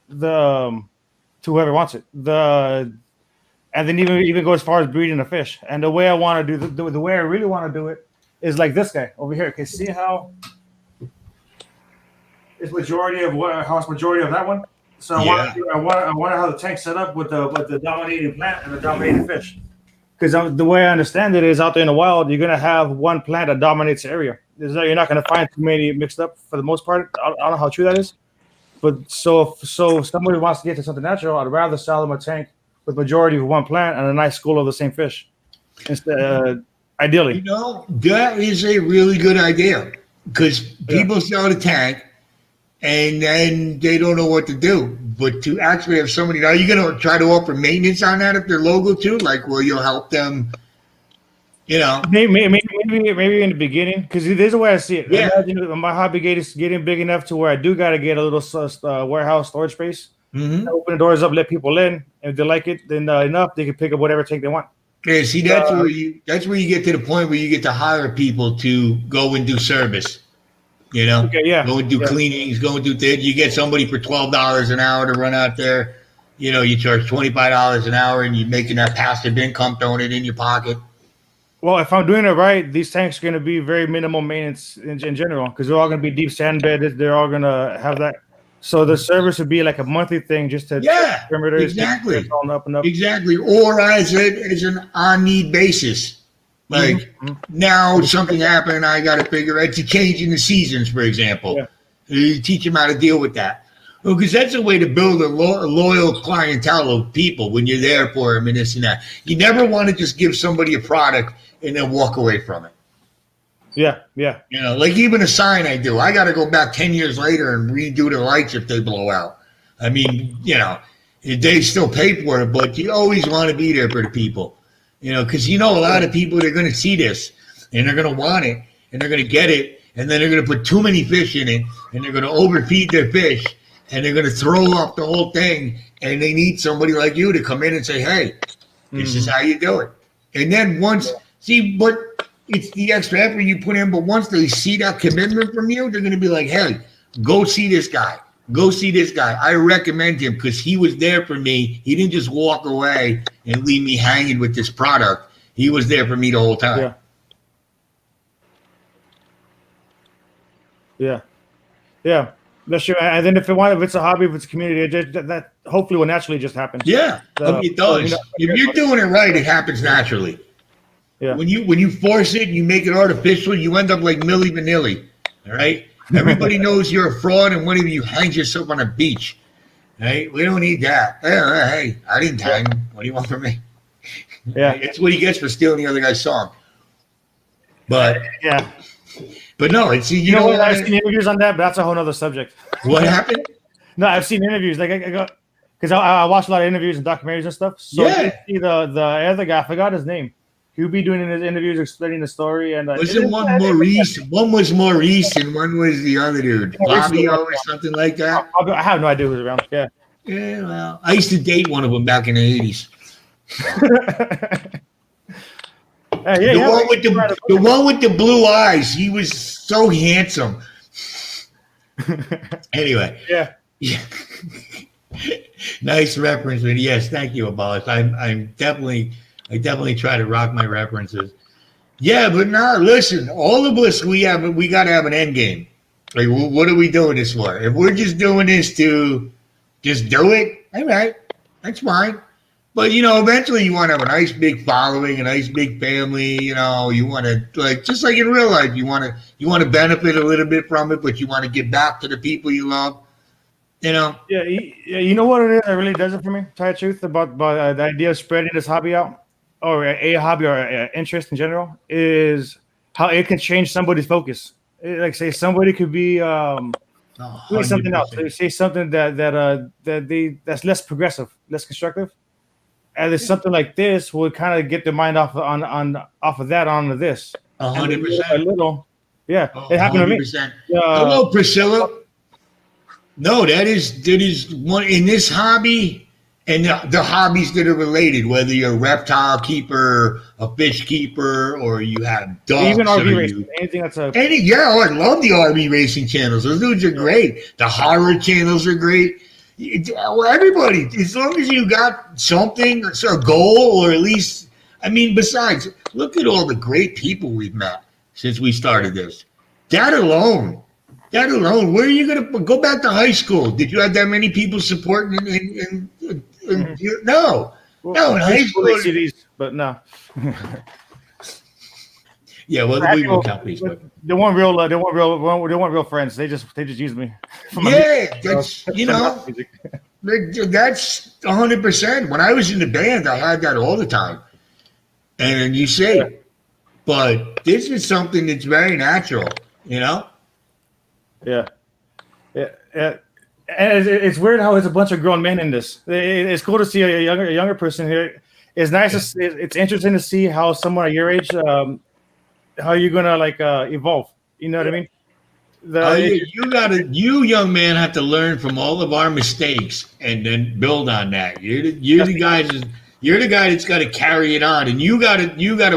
To whoever wants it. And then even go as far as breeding a fish. And the way I want to do the way I really want to do it is like this guy over here. Okay, see how it's majority of that one. So I want to have the tank set up with the dominating plant and the dominating fish. Because the way I understand it is out there in the wild, you're gonna have one plant that dominates the area. You're not gonna find too many mixed up for the most part. I don't know how true that is, but so if somebody wants to get to something natural, I'd rather sell them a tank with majority of one plant and a nice school of the same fish. Instead, ideally, that is a really good idea because people sell the tank and then they don't know what to do. But to actually have somebody, are you going to try to offer maintenance on that if they're local too? Like, will you help them? Maybe in the beginning, because there's a way I see it. Yeah. Imagine my hobby gate is getting big enough to where I do got to get a little warehouse storage space. Mm-hmm. Open the doors up, let people in, and if they like it, then enough they can pick up whatever tank they want. Yeah, see, that's where you get to the point where you get to hire people to go and do service. Okay, yeah. Go and do cleanings, go and do things. You get somebody for $12 an hour to run out there, you charge $25 an hour and you're making that passive income, throwing it in your pocket. Well, if I'm doing it right, these tanks are going to be very minimal maintenance in general because they're all going to be deep sand bedded. They're all going to have that. So the service would be like a monthly thing just to check perimeters. Exactly. Up and up. Exactly. Or as an on-need basis. Like now something happened, I got to figure out to change in the seasons, for example. Yeah. You teach them how to deal with that. Well, because that's a way to build a loyal clientele of people when you're there for them and this and that. You never want to just give somebody a product and then walk away from it. Yeah, yeah. Like even a sign I do. I got to go back 10 years later and redo the lights if they blow out. I mean, they still pay for it, but you always want to be there for the people. Because a lot of people, they're going to see this and they're going to want it and they're going to get it. And then they're going to put too many fish in it and they're going to overfeed their fish and they're going to throw up the whole thing. And they need somebody like you to come in and say, hey, this is how you do it. And then but it's the extra effort you put in. But once they see that commitment from you, they're going to be like, hey, go see this guy. Go see this guy. I recommend him because he was there for me. He didn't just walk away and leave me hanging with this product. He was there for me the whole time. Yeah. Yeah, yeah, that's true. And then if it's a hobby, if it's a community, that hopefully will naturally just happen. Yeah, it does. If you're doing it right, it happens naturally. Yeah. When you force it and you make it artificial, you end up like Milli Vanilli. All right. Everybody knows you're a fraud, and one of you hangs yourself on a beach. Right? We don't need that. Hey, I didn't hang him. What do you want from me? Yeah, it's what he gets for stealing the other guy's song. But yeah. But no, it's you know what? I've seen interviews on that, but that's a whole other subject. What happened? No, I've seen interviews like I go because I watch a lot of interviews and documentaries and stuff. So you see the other guy, I forgot his name. He'll be doing his interviews, explaining the story. And wasn't one Maurice? One was Maurice, and one was the other dude, Bobby or something like that. I have no idea who's around. Yeah. Yeah, well, I used to date one of them back in the 80s. The one with the blue eyes. He was so handsome. Anyway. Yeah. Nice reference, but yes, thank you, Abolis. I definitely try to rock my references. Yeah, but now listen, all of us we got to have an end game. Like, what are we doing this for? If we're just doing this to just do it, all right, that's fine. But, eventually you want to have a nice big following, a nice big family, you want to, just like in real life, you want to benefit a little bit from it, but you want to give back to the people you love, Yeah, you know what it is that really does it for me, to tell you the truth, about the idea of spreading this hobby out, or a hobby or interest in general, is how it can change somebody's focus. Like, say somebody could be doing something else. They say something that's less progressive, less constructive. And it's something like this would kind of get their mind off of that onto this. 100%. A little, yeah. It happened 100%. To me. Hello, Priscilla. No, that is one in this hobby, and the hobbies that are related. Whether you're a reptile keeper, a fish keeper, or you have dogs, even RV racing, anything that's I love the RV racing channels. Those dudes are great. The horror channels are great. Well, everybody, as long as you got something, it's a goal, or at least, besides, look at all the great people we've met since we started this. That alone, where are you going to go back to high school? Did you have that many people supporting? No. No, in high school. CDs, but no. Yeah, well, we will count Facebook. They weren't real friends. They just used me. Yeah, that's that's 100%. When I was in the band, I had that all the time. And you say, but this is something that's very natural, Yeah. Yeah. And it's weird how there's a bunch of grown men in this. It's cool to see a younger person here. It's nice. It's interesting to see how someone at your age, how you're gonna evolve. You know what I mean? You young man have to learn from all of our mistakes and then build on that. You're the guy that's got to carry it on, and you got to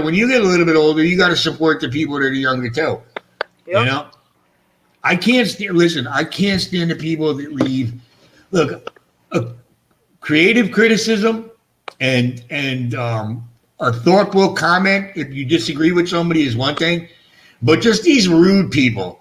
when you get a little bit older, you got to support the people that are younger too. Yep. I can't stand the people that leave. Look, creative criticism and a thoughtful comment if you disagree with somebody is one thing, but just these rude people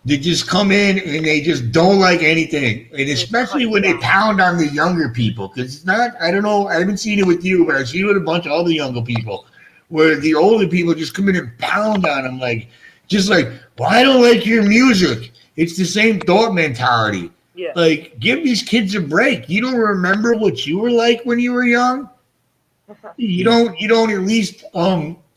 that just come in and they just don't like anything, and especially when they pound on the younger people, because it's not, I don't know, I haven't seen it with you, but I've seen it with a bunch of other younger people where the older people just come in and pound on them just like, well, I don't like your music. It's the same thought mentality. Yeah. Like, give these kids a break. You don't remember what you were like when you were young? You don't at least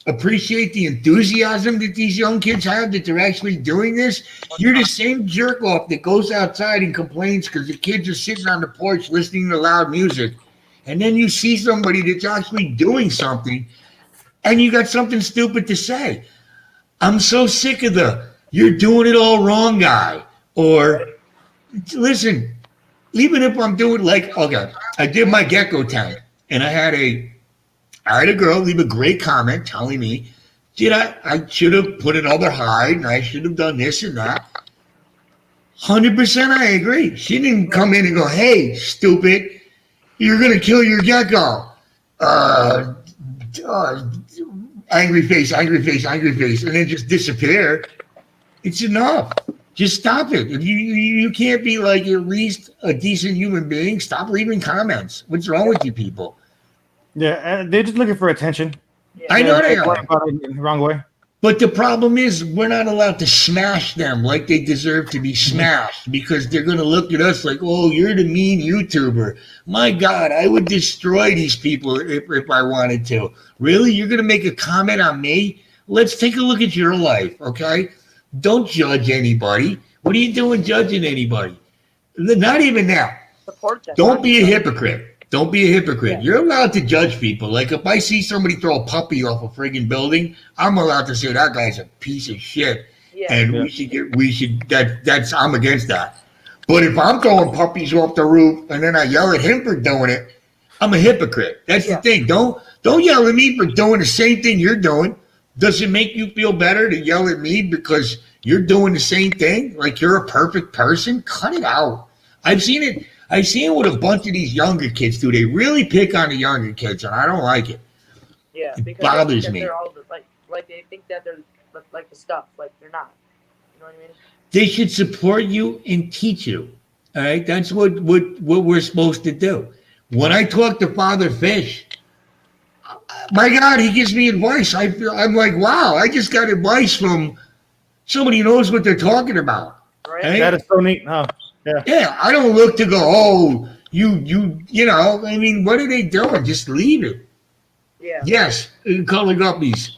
appreciate the enthusiasm that these young kids have, that they're actually doing this. You're the same jerk off that goes outside and complains because the kids are sitting on the porch listening to loud music. And then you see somebody that's actually doing something and you got something stupid to say. I'm so sick of the "you're doing it all wrong" guy. Or, listen, even if I'm doing okay, I did my gecko tank and I had a girl leave a great comment telling me, I should have put another hide and I should have done this and that. 100% I agree. She didn't come in and go, "Hey, stupid, you're going to kill your gecko." Angry face, angry face, angry face, and then just disappear. It's enough. Just stop it. If you can't be like at least a decent human being, stop leaving comments. What's wrong with you people? Yeah, and they're just looking for attention. Yeah. I know they They're are. going about it in the wrong way. But the problem is we're not allowed to smash them like they deserve to be smashed, because they're going to look at us like, "Oh, you're the mean YouTuber." My God, I would destroy these people if I wanted to. Really? You're going to make a comment on me? Let's take a look at your life, okay? Don't judge anybody. What are you doing judging anybody? Not even that. Support them. Don't be a hypocrite. Don't be a hypocrite. Yeah. You're allowed to judge people. Like if I see somebody throw a puppy off a friggin' building, I'm allowed to say that guy's a piece of shit. Yeah. And I'm against that. But if I'm throwing puppies off the roof and then I yell at him for doing it, I'm a hypocrite. That's the thing. Don't yell at me for doing the same thing you're doing. Does it make you feel better to yell at me because you're doing the same thing? Like you're a perfect person? Cut it out. I've seen it what a bunch of these younger kids do. They really pick on the younger kids, and I don't like it. Yeah, It because bothers they think me. that they're all like they think that they're like the stuff, like they're not. You know what I mean? They should support you and teach you. All right, that's what we're supposed to do. When I talk to Father Fish, my God, he gives me advice. I'm like, wow, I just got advice from somebody who knows what they're talking about. Right? Hey? That is so neat. Huh? Yeah, I don't look to go, "Oh, you know." I mean, what are they doing? Just leave it. Yeah. Yes, color guppies.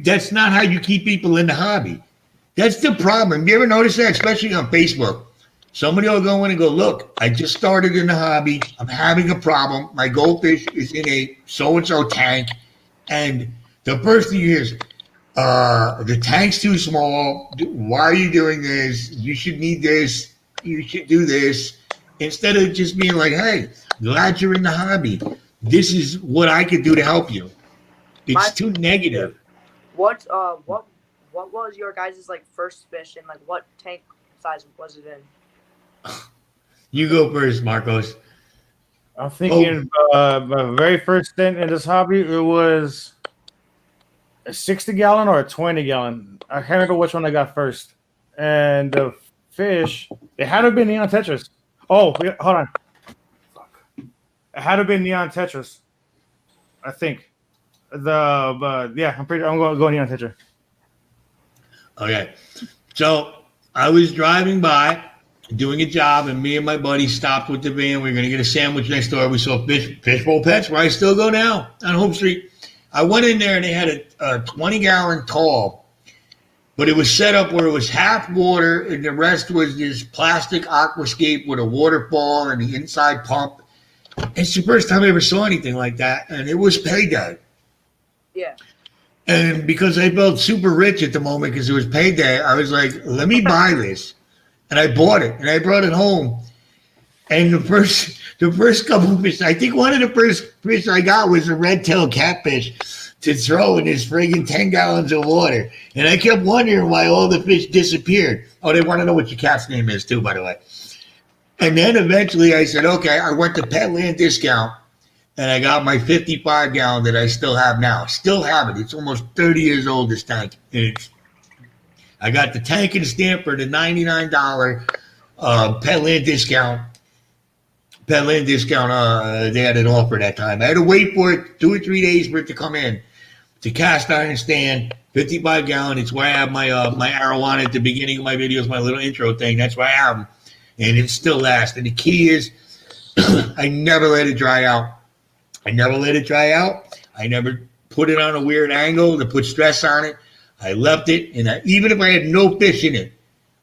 That's not how you keep people in the hobby. That's the problem. You ever notice that, especially on Facebook? Somebody will go in and go, "Look, I just started in the hobby. I'm having a problem. My goldfish is in a so-and-so tank." And the first thing you hear is, "The tank's too small. Why are you doing this? You should need this. You should do this." Instead of just being like, "Hey, glad you're in the hobby. This is what I could do to help you." It's too negative. What was your guys' like first fish, and like what tank size was it in? You go first, Marcos. I'm thinking my very first stint in this hobby, it was a 60-gallon or a 20-gallon. I can't remember which one I got first. And the fish, it had to have been Neon Tetris. Oh, wait, hold on. Fuck. It had to have been Neon Tetris, I think. I'm going to go Neon Tetris. Okay. So I was driving by doing a job, and me and my buddy stopped with the van. We were going to get a sandwich next door. We saw Fishbowl Pets, where I still go now, on Hope Street. I went in there, and they had a 20-gallon tall, but it was set up where it was half water, and the rest was this plastic aquascape with a waterfall and the inside pump. It's the first time I ever saw anything like that, and it was payday. Yeah. And because I felt super rich at the moment because it was payday, I was like, let me buy this. And I bought it, and I brought it home. And the first couple of fish, I think one of the first fish I got was a red-tailed catfish to throw in this friggin' 10 gallons of water. And I kept wondering why all the fish disappeared. Oh, they want to know what your cat's name is too, by the way. And then eventually I said, okay, I went to Petland Discount and I got my 55 gallon that I still have now. Still have it. It's almost 30 years old, this tank. I got the tank and stamp for the $99 Petland Discount. Petland Discount, they had an offer that time. I had to wait for it 2 or 3 days for it to come in. It's a cast iron stand, 55 gallon. It's where I have my arrow on it at the beginning of my videos, my little intro thing. That's why I have them. And it still lasts. And the key is I never let it dry out. I never put it on a weird angle to put stress on it. I left it, and even if I had no fish in it,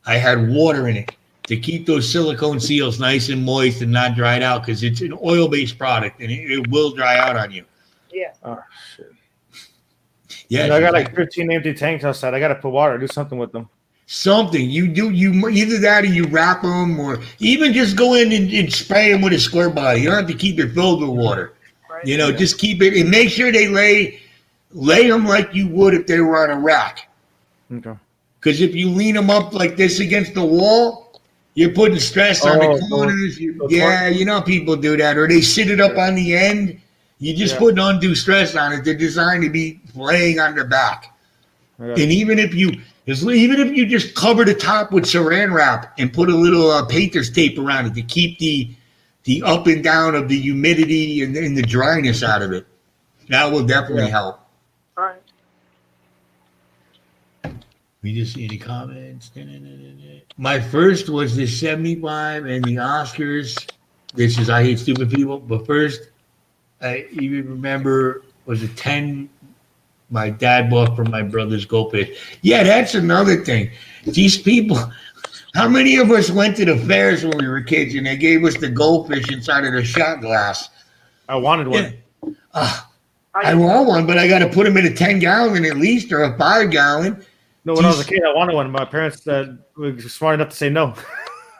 I had water in it to keep those silicone seals nice and moist and not dried out, because it's an oil-based product, and it will dry out on you. Yeah. Oh shit. Yeah, I got like 15 empty tanks outside. I got to put water, do something with them. Something you either that or you wrap them, or even just go in and spray them with a squirt bottle. You don't have to keep it filled with water. Right. Just keep it and make sure they lay them like you would if they were on a rack. Okay. Because if you lean them up like this against the wall, you're putting stress on the corners. People do that, or they sit it up on the end. You just put undue stress on it. They're designed to be laying on their back. And even if you just cover the top with saran wrap and put a little painter's tape around it to keep the up and down of the humidity and the dryness out of it, that will definitely help. All right. We just see any comments. My first was the 75 and the Oscars. This is I Hate Stupid People. But first, I even remember was a 10 my dad bought from my brother's goldfish. Yeah, that's another thing. These people, how many of us went to the fairs when we were kids and they gave us the goldfish inside of the shot glass? I wanted one. Yeah. I want one, but I got to put them in a 10-gallon at least, or a 5-gallon. No, when I was a kid, I wanted one. My parents were smart enough to say no.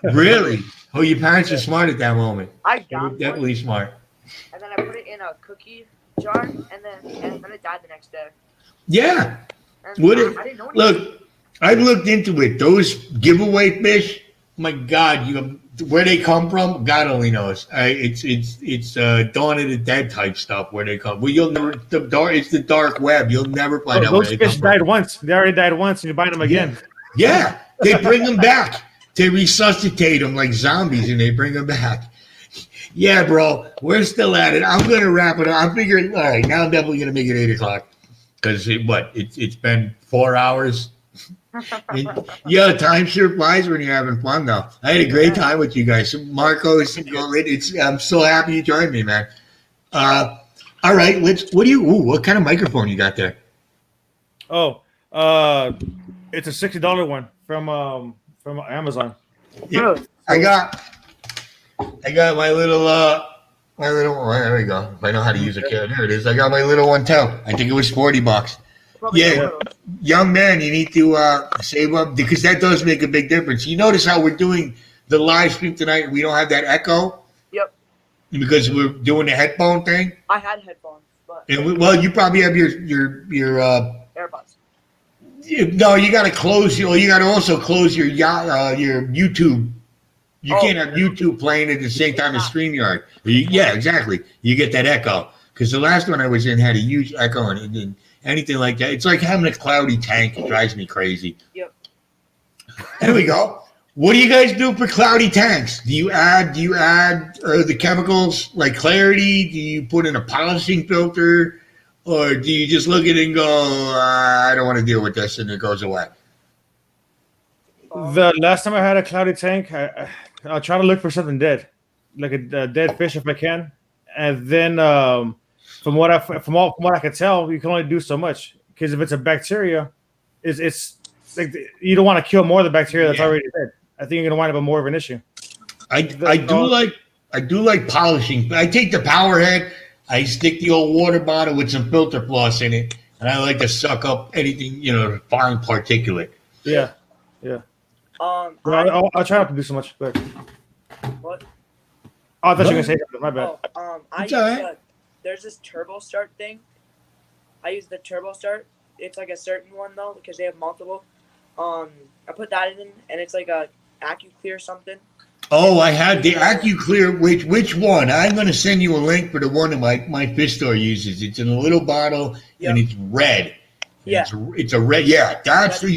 Really? Oh, your parents are smart at that moment. I They were got definitely one, smart. and then I put it in a cookie jar, and then it died the next day. Yeah. And Would I it? didn't know anything. Look, I've looked into it. Those giveaway fish, my God, where they come from, God only knows. It's Dawn of the Dead type stuff where they come. Well, you'll never it's the dark web. You'll never find out where Those they fish come died from. once. They already died once, and you buy them again. Yeah, they bring them back. They resuscitate them like zombies, and they bring them back. Yeah, bro, we're still at it. I'm gonna wrap it up. I'm figuring. All right, now I'm definitely gonna make it 8:00 because it's been 4 hours. And, time sure flies when you're having fun, though. I had a great time with you guys, Marcos. I'm so happy you joined me, man. All right, what kind of microphone you got there? Oh, it's a $60 one from Amazon. Yeah, I got my little there we go. If I know how to use a camera, there it is. I got my little one too. I think it was $40. Yeah, young man, you need to save up because that does make a big difference. You notice how we're doing the live stream tonight and we don't have that echo? Yep. Because we're doing the headphone thing? I had headphones, but you probably have your AirPods. No, you got to close you got to also close your YouTube. You can't have YouTube playing at the same time as StreamYard. Yeah, exactly. You get that echo. Because the last one I was in had a huge echo and anything like that. It's like having a cloudy tank. It drives me crazy. Yep. There we go. What do you guys do for cloudy tanks? Do you add the chemicals like clarity? Do you put in a polishing filter? Or do you just look at it and go, I don't want to deal with this, and it goes away? The last time I had a cloudy tank, I'll try to look for something dead, like a dead fish if I can. And then from what I can tell, you can only do so much because if it's a bacteria, it's like you don't want to kill more of the bacteria that's already dead. I think you're gonna wind up with more of an issue. I do like polishing. I take the power head, I stick the old water bottle with some filter floss in it, and I like to suck up anything, foreign particulate. Yeah. I'll try not to do so much. But What? I thought you were gonna say something. My bad. I use there's this turbo start thing. I use the turbo start. It's like a certain one though because they have multiple. I put that in and it's like a AccuClear something. Oh, I had the AccuClear. Which one? I'm going to send you a link for the one that my fish store uses. It's in a little bottle Yep. and it's red. Yeah. It's a red. Yeah, that's the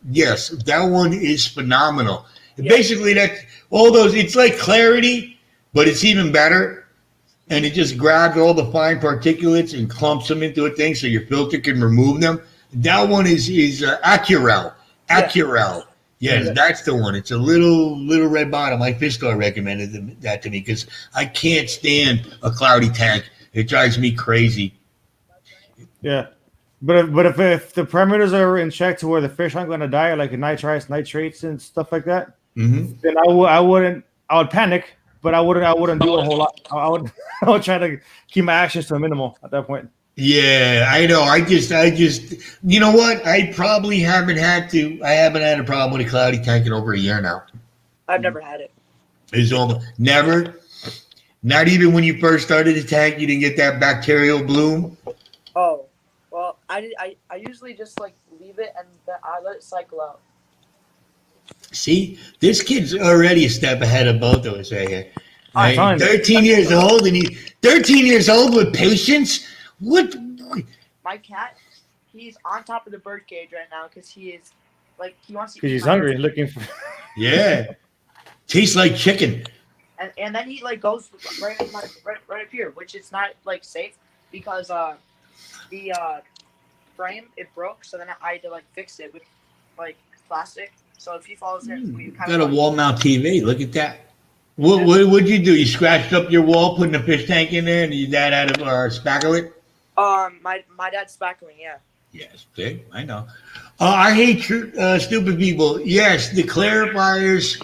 yes, that one is phenomenal. Yeah. Basically, that all those. It's like Clarity, but it's even better. And it just grabs all the fine particulates and clumps them into a thing, so your filter can remove them. That one is Accurel. Accurel. Yes, that's the one. It's a little red bottle. My fish store recommended that to me because I can't stand a cloudy tank. It drives me crazy. Yeah. But if the parameters are in check to where the fish aren't going to die, like nitrates, and stuff like that, Mm-hmm. then I would panic, but I wouldn't do a whole lot. I would try to keep my actions to a minimal at that point. Yeah, I know. I just, you know what? I probably haven't had a problem with a cloudy tank in over a year now. I've never had it. It's almost never. Not even when you first started the tank, you didn't get that bacterial bloom. Oh, well, I usually just like leave it and then I let it cycle out. See, this kid's already a step ahead of both of us right here. I'm telling you. 13 years old, and 13 years old with patience. What? My cat, he's on top of the bird cage right now because he is like he wants to. Because eat he's my hungry, bird. looking for. Yeah, tastes like chicken. And then he like goes right up here, which is not like safe because the frame it broke, so then I had to like fix it with like plastic. So if he falls in, we kind Got of a wall mount TV. Look at that. What'd you do? You scratched up your wall, putting a fish tank in there, and your dad had to spackle it? My dad's spackling, yeah. Yes, big. I know. I hate stupid people. Yes, the clarifiers.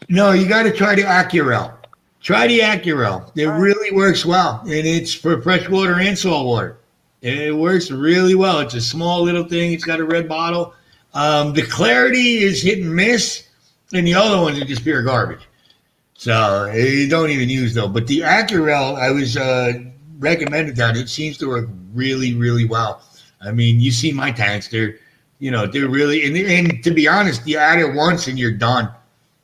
No, you got to try the Accurel. Try the Accurel. It really works well, and it's for freshwater and saltwater. It works really well. It's a small little thing. It's got a red bottle. The Clarity is hit and miss, and the other ones are just pure garbage. So you don't even use them. But the Accurel, I was recommended that. It seems to work really, really well. I mean, you see my tanks. They're really, and to be honest, you add it once and you're done.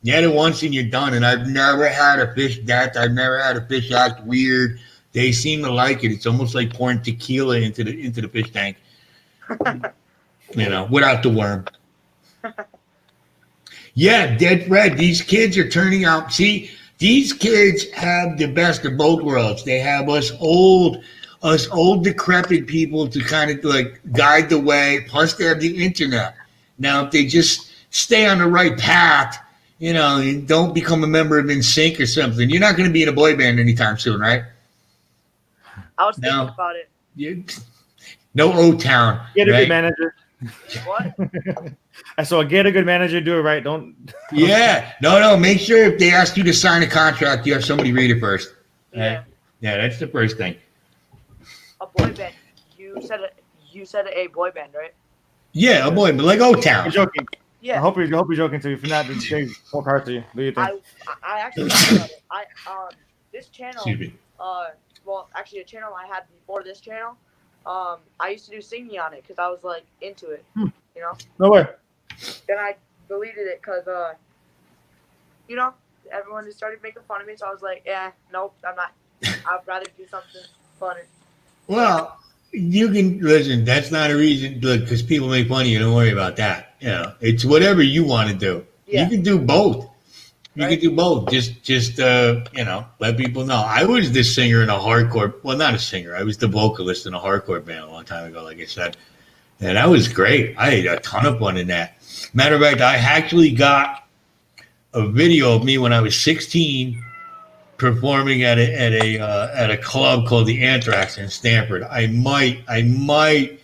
You add it once and you're done. And I've never had a fish I've never had a fish act weird. They seem to like it. It's almost like pouring tequila into the fish tank. Without the worm. Yeah, dead red. These kids are turning out. See, these kids have the best of both worlds. They have us old decrepit people to kind of like guide the way. Plus, they have the internet. Now, if they just stay on the right path, and don't become a member of NSYNC or something, you're not going to be in a boy band anytime soon, right? I was thinking about it. No O-Town. Get a right? good manager. What? So get a good manager, do it right. Don't. Yeah. No. Make sure if they ask you to sign a contract, you have somebody read it first. Yeah. Right? Yeah, that's the first thing. A boy band. You said a boy band, right? Yeah, a boy, but like O-Town. I'm joking. Yeah. I hope you're joking to you. If you're not, then work hard to you. Do you think? I actually thought about it. This channel. Excuse me. Well, actually, a channel I had before this channel. I used to do singing on it because I was like into it. No way. Then I deleted it because everyone just started making fun of me. So I was like, nope, I'm not. I'd rather do something funny. Well, you can listen. That's not a reason. Look, because people make fun of you. Don't worry about that. It's whatever you want to do. Yeah. You can do both. You Right. can do both. Just let people know. I was the singer in a hardcore. Well, not a singer. I was the vocalist in a hardcore band a long time ago. Like I said, and that was great. I had a ton of fun in that. Matter of fact, I actually got a video of me when I was 16 performing at a club called the Anthrax in Stamford. I might, I'm a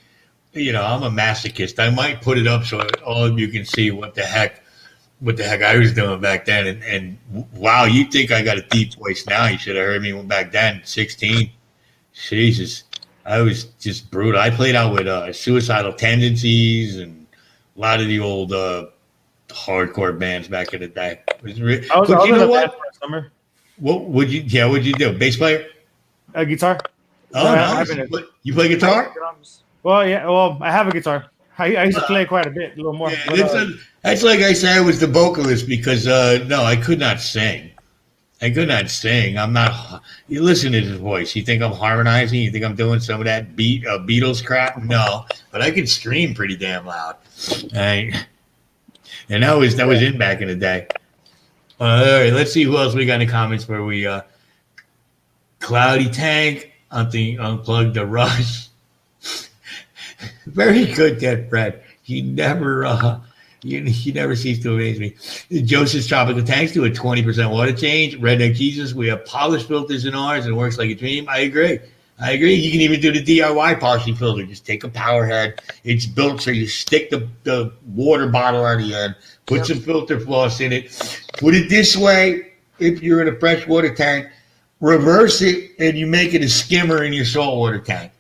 masochist. I might put it up so all of you can see what the heck I was doing back then. And wow, you think I got a deep voice now? You should have heard me back then, 16. Jesus, I was just brutal. I played out with Suicidal Tendencies and a lot of the old hardcore bands back in the day. But you know what? Summer. What would you do? Bass player? Guitar. Oh, nice. You play guitar? Drums. Well, yeah. Well, I have a guitar. I used to play quite a bit, a little more. Yeah, But, that's like I say I was the vocalist because no, I could not sing. I could not sing. I'm not. You listen to his voice. You think I'm harmonizing? You think I'm doing some of that Beatles crap? No, but I could scream pretty damn loud. I, and that was in back in the day. All right, let's see who else we got in the comments where we Cloudy Tank. I think unplugged the rush. Very good, Ted Fred. You never you never cease to amaze me. Joseph's Tropical Tanks do a 20% water change. Redneck Jesus, we have polished filters in ours and it works like a dream. I agree. You can even do the DIY polishing filter. Just take a power head. It's built so you stick the water bottle on the end, put some filter floss in it. Put it this way if you're in a freshwater tank. Reverse it and you make it a skimmer in your saltwater tank.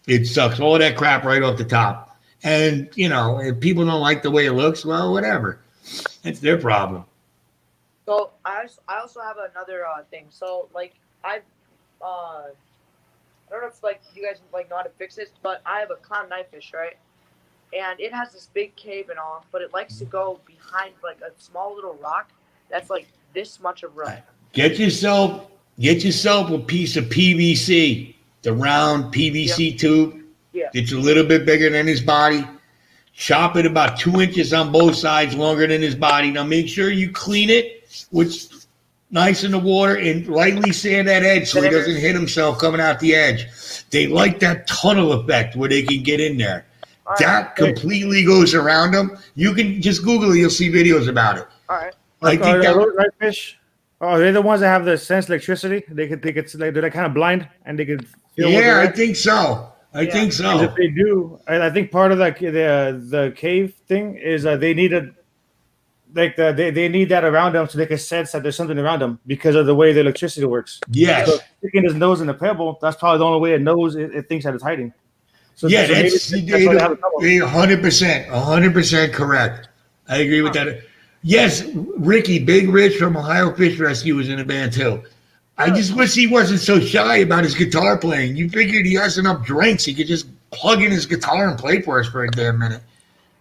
It sucks all that crap right off the top. And, if people don't like the way it looks, well, whatever. It's their problem. So I also have another thing. So I don't know if you guys know how to fix this, but I have a clown knifefish, right? And it has this big cave and all, but it likes to go behind a small little rock that's this much of rope. Get yourself a piece of PVC, the round PVC tube. Yeah. It's a little bit bigger than his body. Chop it about 2 inches on both sides, longer than his body. Now make sure you clean it with nice in the water and lightly sand that edge so he doesn't hit himself coming out the edge. They like that tunnel effect where they can get in there. All that right. completely goes around them. You can just Google it. You'll see videos about it. All right. I think that, right fish. Oh, they're the ones that have the sense electricity. They could they're kind of blind and they could feel. Yeah, I think so. I think Because so. if they do, I think part of the cave thing is they need they need that around them so they can sense that there's something around them because of the way the electricity works. Yes. So sticking his nose in a pebble, that's probably the only way it knows it thinks that it's hiding. So Yeah, so that's why they have a problem. 100% correct. I agree with that. Yes, Ricky, Big Rich from Ohio Fish Rescue was in the band too. I just wish he wasn't so shy about his guitar playing. You figured he has enough drinks, he could just plug in his guitar and play for us for a damn minute.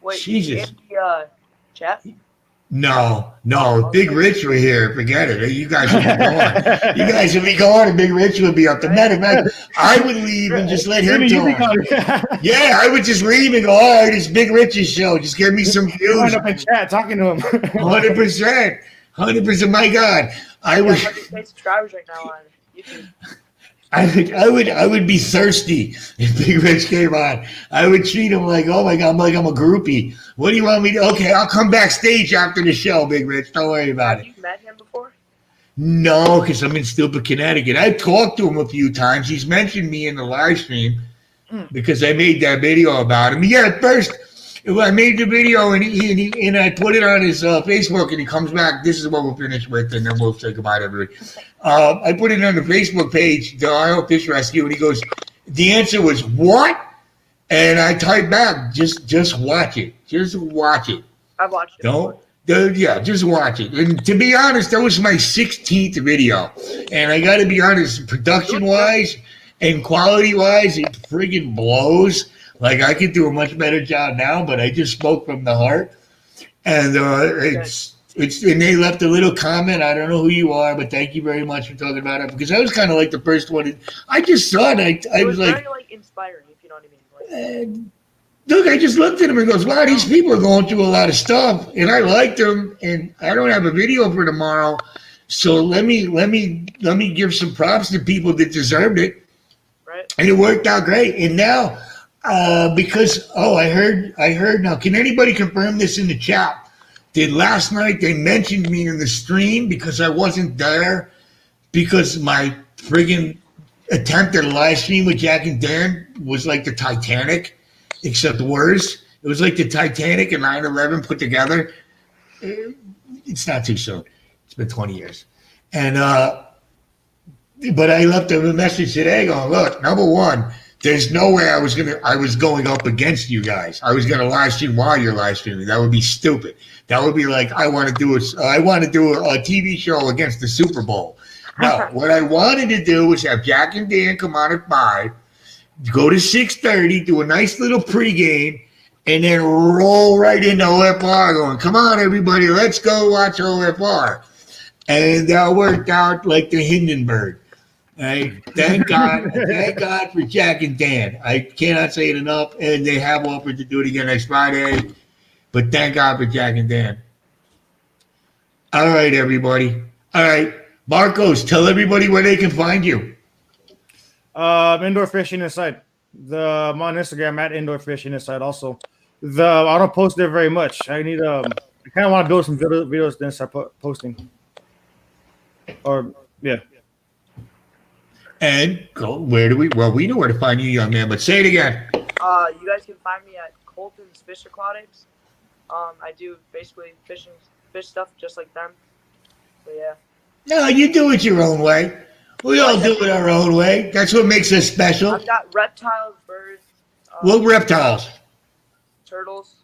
Wait, Jesus. in the chat? No, Big Rich were here. Forget it. You guys would be gone. You guys would be gone and Big Rich would be up. The matter of fact, I would leave and just let him talk. Yeah, I would just leave and go, all right, it's Big Rich's show. Just give me some You views. wind up in chat talking to him. 100%. 100%. My God. I We would have 100K subscribers right now on YouTube. I would be thirsty if Big Rich came on. I would treat him like, oh my God, I'm a groupie. What do you want me to? Okay, I'll come backstage after the show, Big Rich. Don't worry about Have it. you met him before? No, because I'm in stupid Connecticut. I've talked to him a few times. He's mentioned me in the live stream because I made that video about him. Yeah, at first I made the video and I put it on his Facebook and he comes back. This is what we'll finish with and then we'll say goodbye to everybody. I put it on the Facebook page, the Ohio Fish Rescue, and he goes, the answer was what? And I typed back, just watch it. Just watch it. I've watched it. Just watch it. And to be honest, that was my 16th video. And I got to be honest, production-wise and quality-wise, it friggin' blows. Like, I could do a much better job now, but I just spoke from the heart. And and they left a little comment. I don't know who you are, but thank you very much for talking about it. Because I was kind of like the first one. I just saw it. I was like, very inspiring, if you know what I mean. Look, I just looked at him and goes, wow, these people are going through a lot of stuff. And I liked them. And I don't have a video for tomorrow. So let me give some props to people that deserved it. Right. And it worked out great. And now, because I heard now, can anybody confirm this in the chat? Did last night they mentioned me in the stream because I wasn't there because my friggin' attempt at a live stream with Jack and Dan was like the Titanic, except worse. It was like the Titanic and 9/11 put together. It's not too soon. It's been 20 years. And but I left a message today going, look, number one, there's no way I was going up against you guys. I was gonna live stream while you're live streaming. That would be stupid. That would be like I want to do a TV show against the Super Bowl. No, what I wanted to do was have Jack and Dan come on at 5, go to 6:30, do a nice little pregame, and then roll right into OFR going, come on, everybody, let's go watch OFR. And that worked out like the Hindenburg. Right? Thank God for Jack and Dan. I cannot say it enough. And they have offered to do it again next Friday. But thank God for Jack and Dan. All right, everybody. All right. Marcos, tell everybody where they can find you. Indoor fishing inside. I'm on Instagram at indoor fishing inside also. I don't post there very much. I need I kind of want to build some videos then start posting. Or yeah. And where do we? Well, we know where to find you, young man. But say it again. You guys can find me at Colton's Fish Aquatics. I do basically fish stuff just like them. But yeah. No, you do it your own way. We all do it our own way. That's what makes us special. I've got reptiles, birds. What reptiles? Turtles,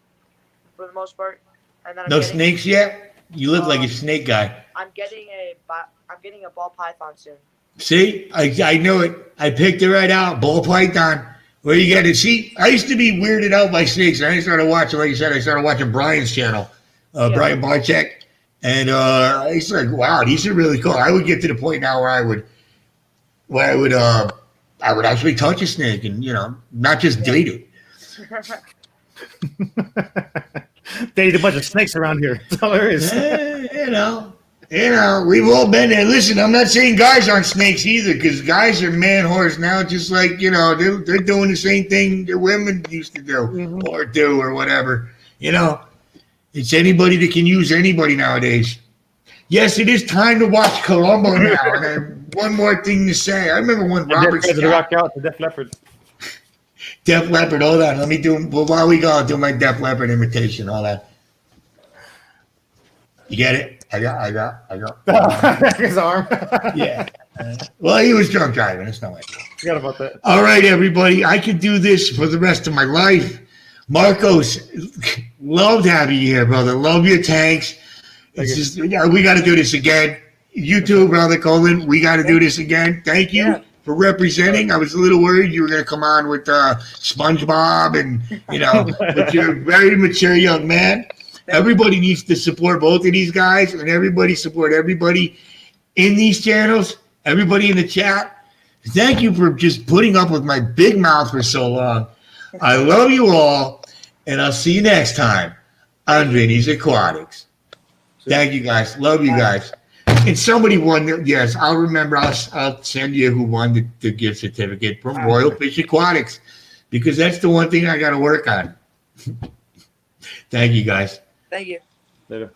for the most part. And then No snakes yet? You look like a snake guy. I'm getting a ball python soon. See, I knew it. I picked it right out. Ball python. Where you get it? See, I used to be weirded out by snakes. I started watching, like you said, I started watching Brian's channel, Brian Barczyk. And I was like, wow, these are really cool. I would get to the point now where I would actually touch a snake and, not just date it. Dated a bunch of snakes around here. That's all there is. We've all been there. Listen, I'm not saying guys aren't snakes either, because guys are man whores now, just like, they're doing the same thing the women used to do or do or whatever. It's anybody that can use anybody nowadays. Yes, it is time to watch Columbo now. And I have one more thing to say. I remember when Robert Scott... rock out to Def Leppard. Def Leppard, hold on. Let me while we go, I'll do my Def Leppard imitation, hold on. You get it? I got. His arm. Yeah. Well, he was drunk driving. It's no way. Forgot about that. All right, everybody. I could do this for the rest of my life. Marcos, love having you here, brother. Love your tanks. It's just, we got to do this again. You too, brother Colin. We got to do this again. Thank you for representing. I was a little worried you were going to come on with SpongeBob and, but you're a very mature young man. Everybody needs to support both of these guys, and everybody support everybody in these channels, everybody in the chat. Thank you for just putting up with my big mouth for so long. I love you all, and I'll see you next time on Vinny's Aquatics. Thank you, guys. Love you guys. And somebody won. Yes, I'll remember. I'll send you who won the gift certificate from Royal Fish Aquatics, because that's the one thing I got to work on. Thank you, guys. Thank you. Later.